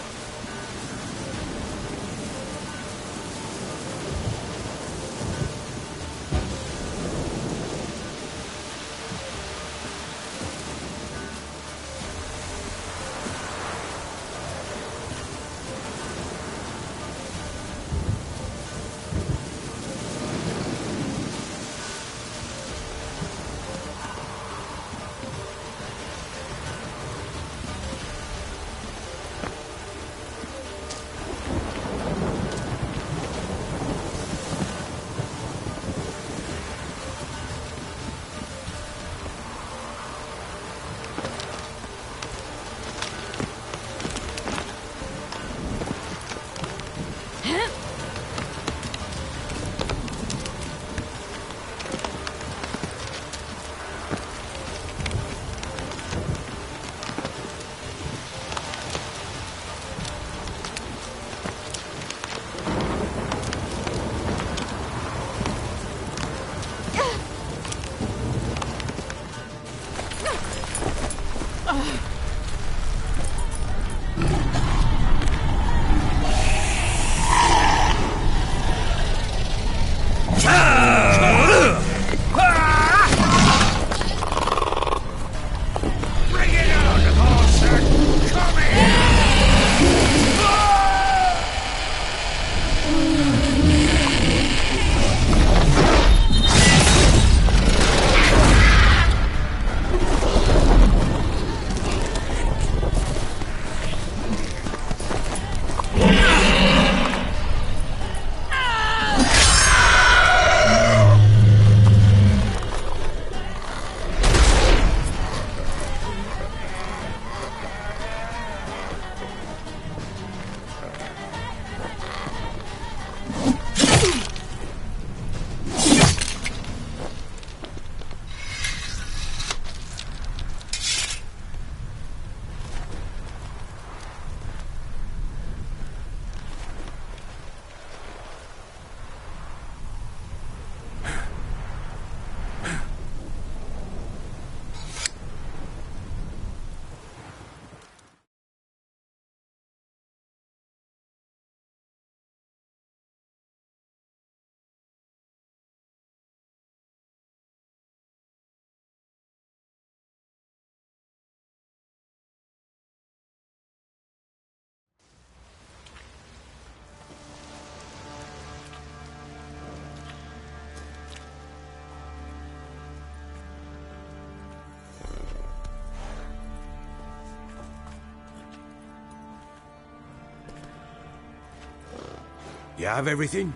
You have everything?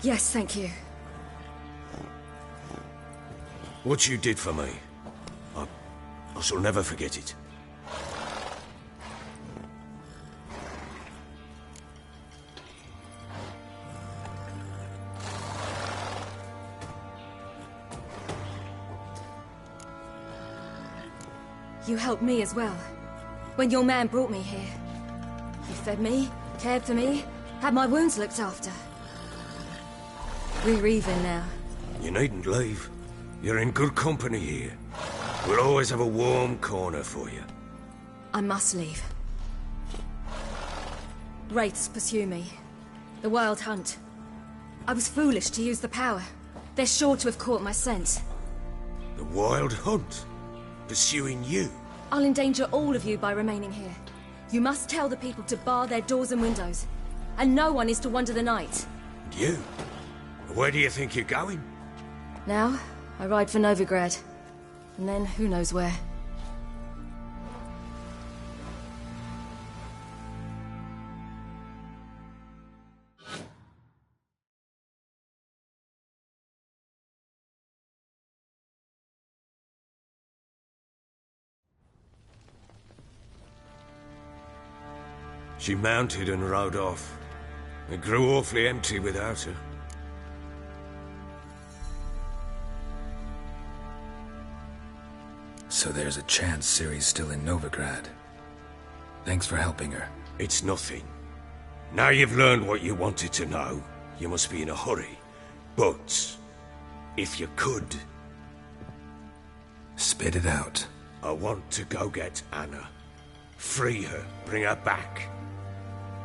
Yes, thank you. What you did for me, I shall never forget it. You helped me as well. When your man brought me here. You fed me, cared for me, had my wounds looked after. We're even now. You needn't leave. You're in good company here. We'll always have a warm corner for you. I must leave. Wraiths pursue me. The Wild Hunt. I was foolish to use the power. They're sure to have caught my scent. The Wild Hunt? Pursuing you? I'll endanger all of you by remaining here. You must tell the people to bar their doors and windows. And no one is to wander the night. And you? Where do you think you're going? Now, I ride for Novigrad. And then, who knows where. She mounted and rode off. It grew awfully empty without her. So there's a chance Ciri's still in Novigrad. Thanks for helping her. It's nothing. Now you've learned what you wanted to know, you must be in a hurry. But, if you could... Spit it out. I want to go get Anna. Free her, bring her back.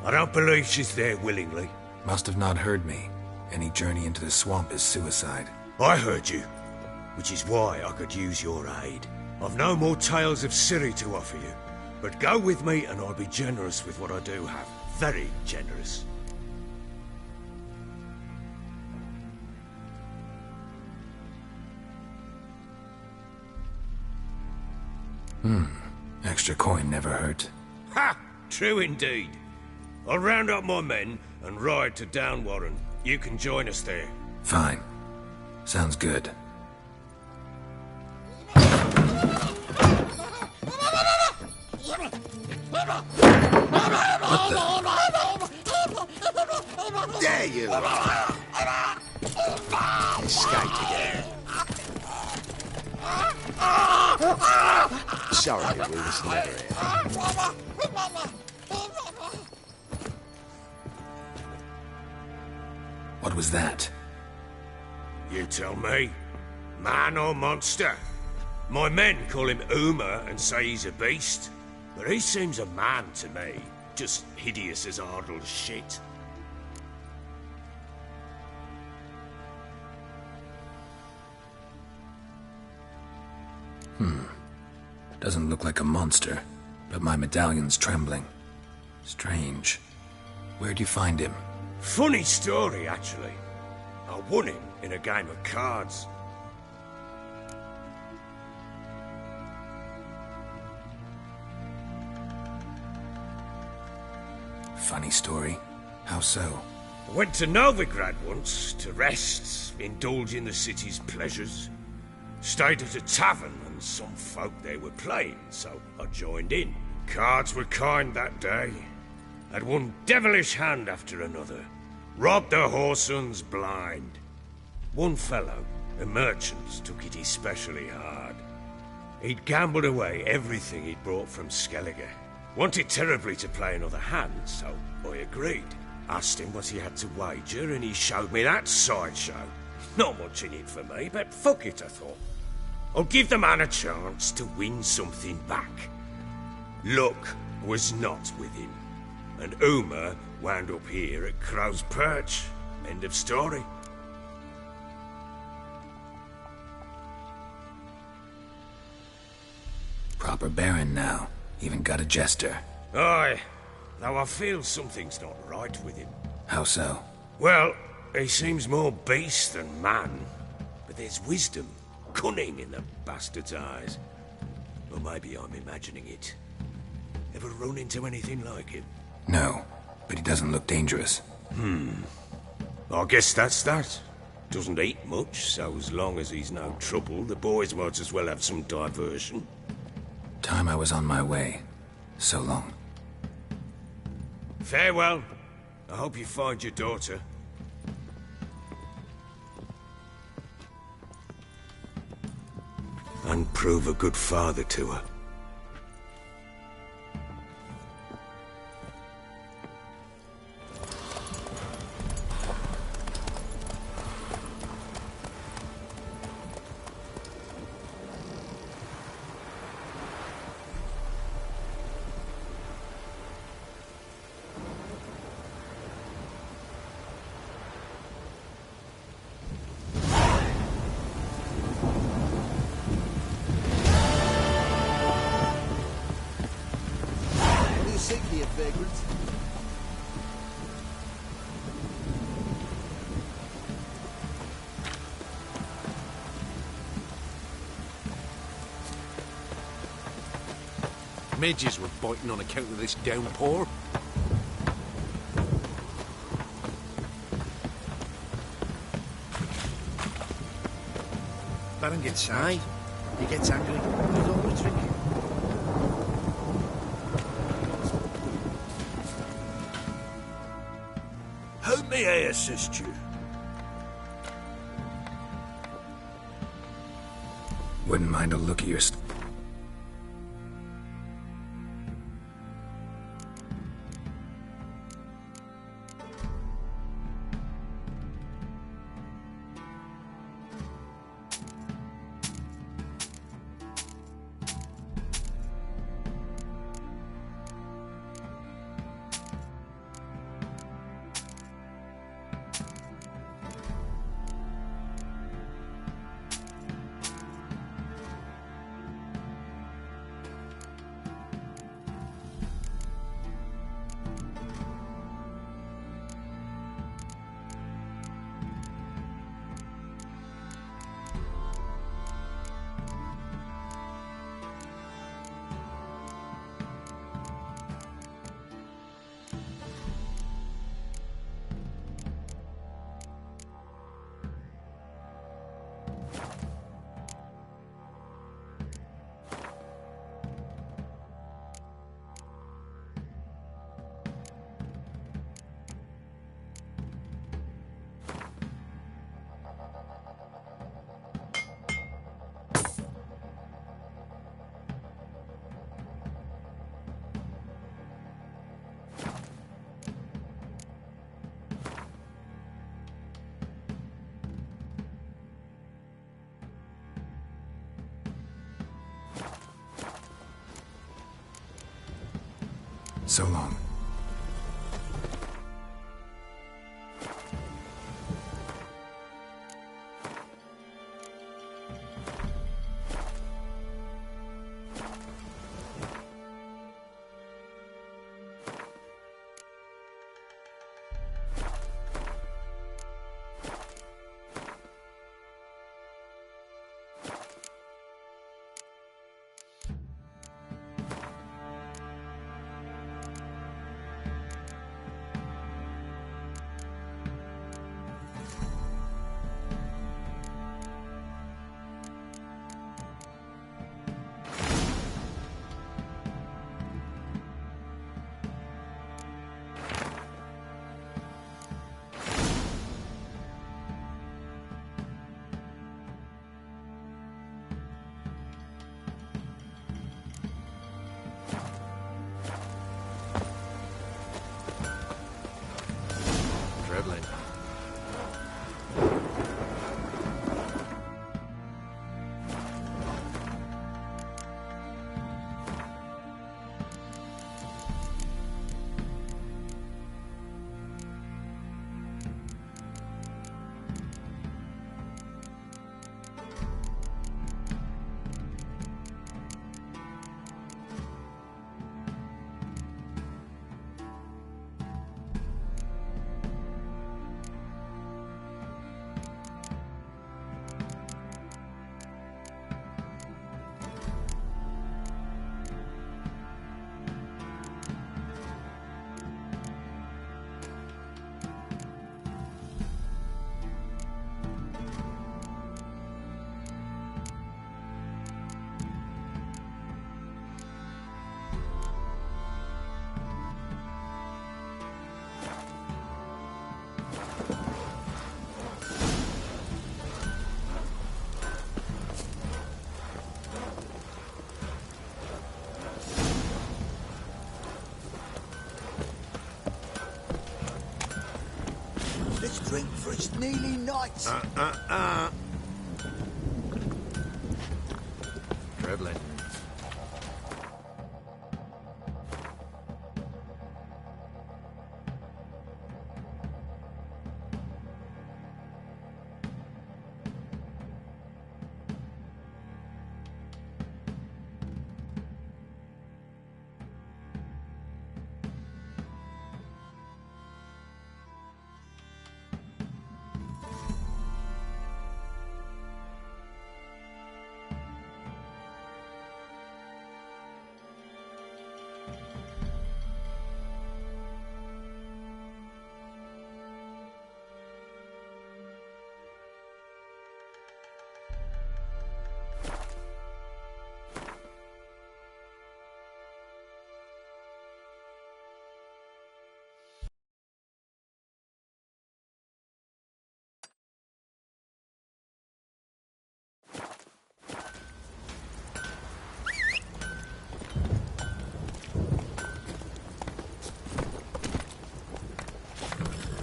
I don't believe she's there willingly. Must have not heard me. Any journey into the swamp is suicide. I heard you, which is why I could use your aid. I've no more tales of Ciri to offer you, but go with me and I'll be generous with what I do have. Very generous. Extra coin never hurt. Ha! True indeed. I'll round up my men and ride to Downwarren. You can join us there. Fine. Sounds good. What the? There you are! Escaped again. Sorry, we was never here. What was that? You tell me. Man or monster? My men call him Uma and say he's a beast. But he seems a man to me. Just hideous as Ardle's shit. Doesn't look like a monster, but my medallion's trembling. Strange. Where'd you find him? Funny story, actually. I won him in a game of cards. Funny story. How so? I went to Novigrad once to rest, indulge in the city's pleasures. Stayed at a tavern and some folk there were playing, so I joined in. Cards were kind that day. Had one devilish hand after another. Robbed the whoresons blind. One fellow, a merchant, took it especially hard. He'd gambled away everything he'd brought from Skellige. Wanted terribly to play another hand, so I agreed. Asked him what he had to wager, and he showed me that sideshow. Not much in it for me, but fuck it, I thought. I'll give the man a chance to win something back. Luck was not with him, and Uma wound up here at Crow's Perch. End of story. Proper baron now. Even got a jester. Aye, though I feel something's not right with him. How so? Well, he seems more beast than man, but there's wisdom, cunning in the bastard's eyes. Or maybe I'm imagining it. Ever run into anything like him? No, but he doesn't look dangerous. I guess that's that. Doesn't eat much, so as long as he's no trouble, the boys might as well have some diversion. Time I was on my way. So long. Farewell. I hope you find your daughter. And prove a good father to her. Midges were biting on account of this downpour. Baron gets sad. Aye. He gets angry. He's always drinking. How may I assist you? Wouldn't mind a look at your... So long. Drink for it's nearly night. Dribbling.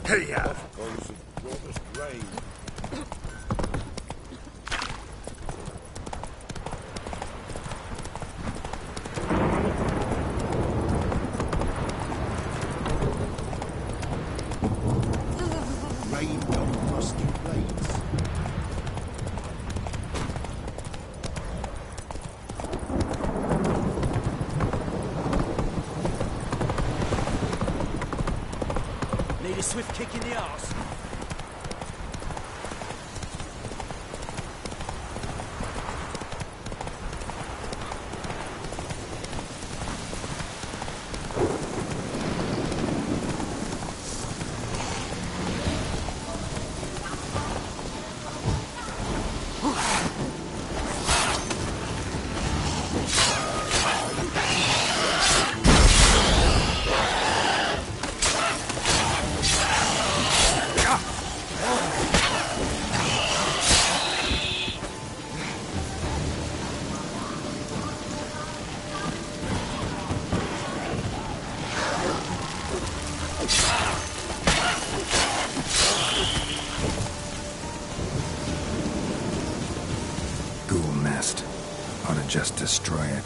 Hey, Rain on rusty blades. Need a swift kick in the arse. Ghoul nest. Ought to just destroy it.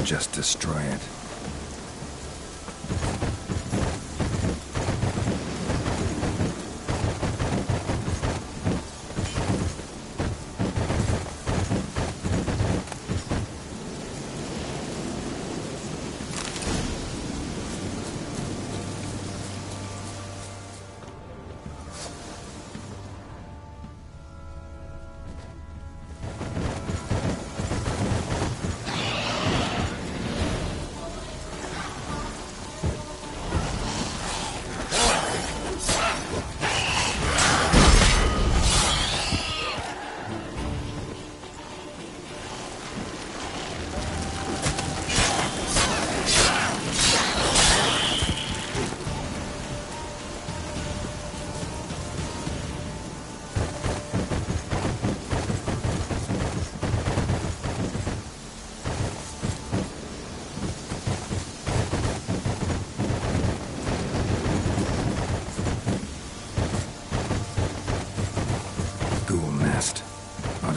Just destroy it.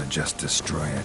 Just destroy it.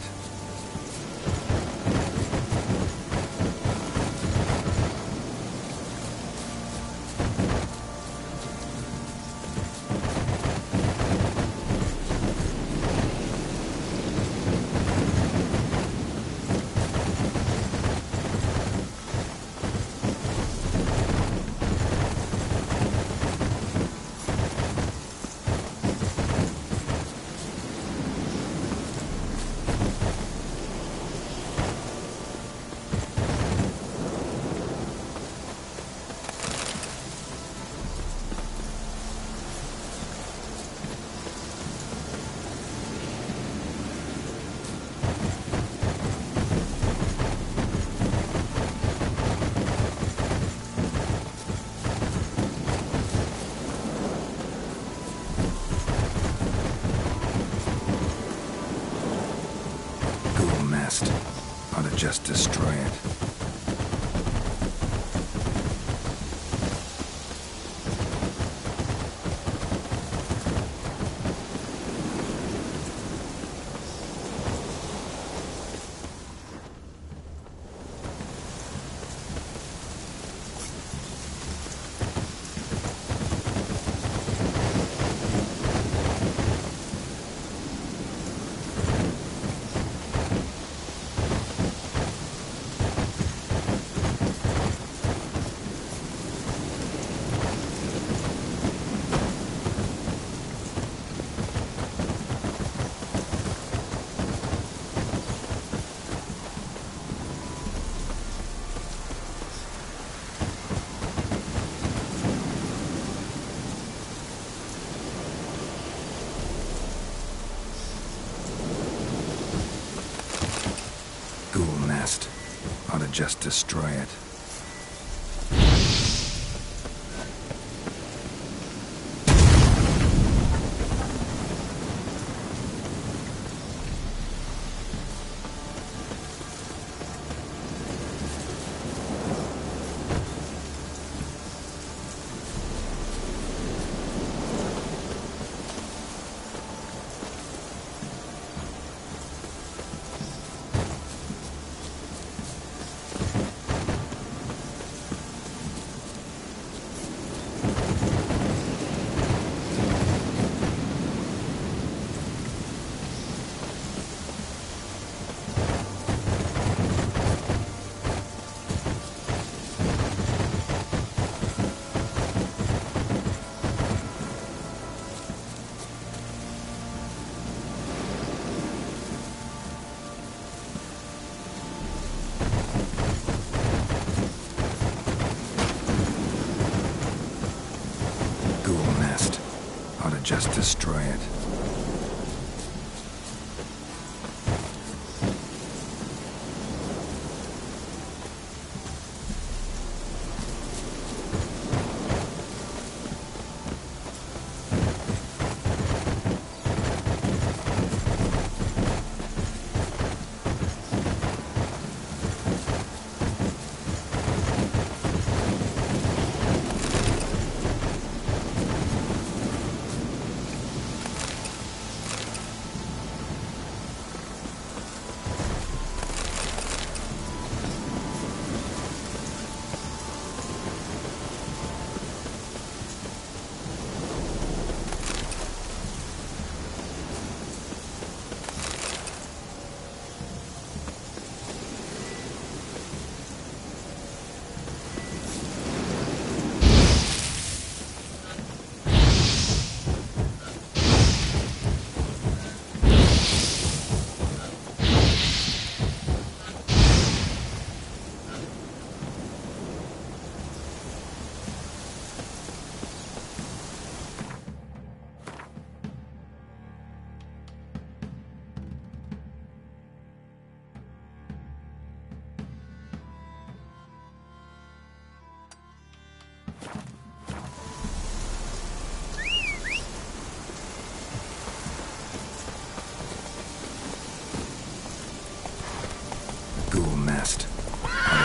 Ought to just destroy it. just destroy it. Just destroy it.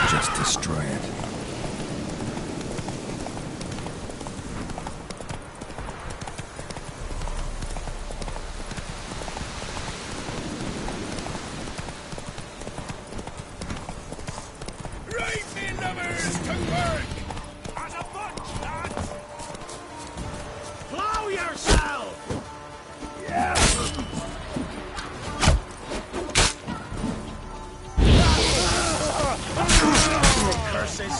Just destroy it. Right, me lovers, to work! As a bunch, lads! Plow yourself! Yeah! Curses!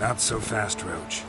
Not so fast, Roach.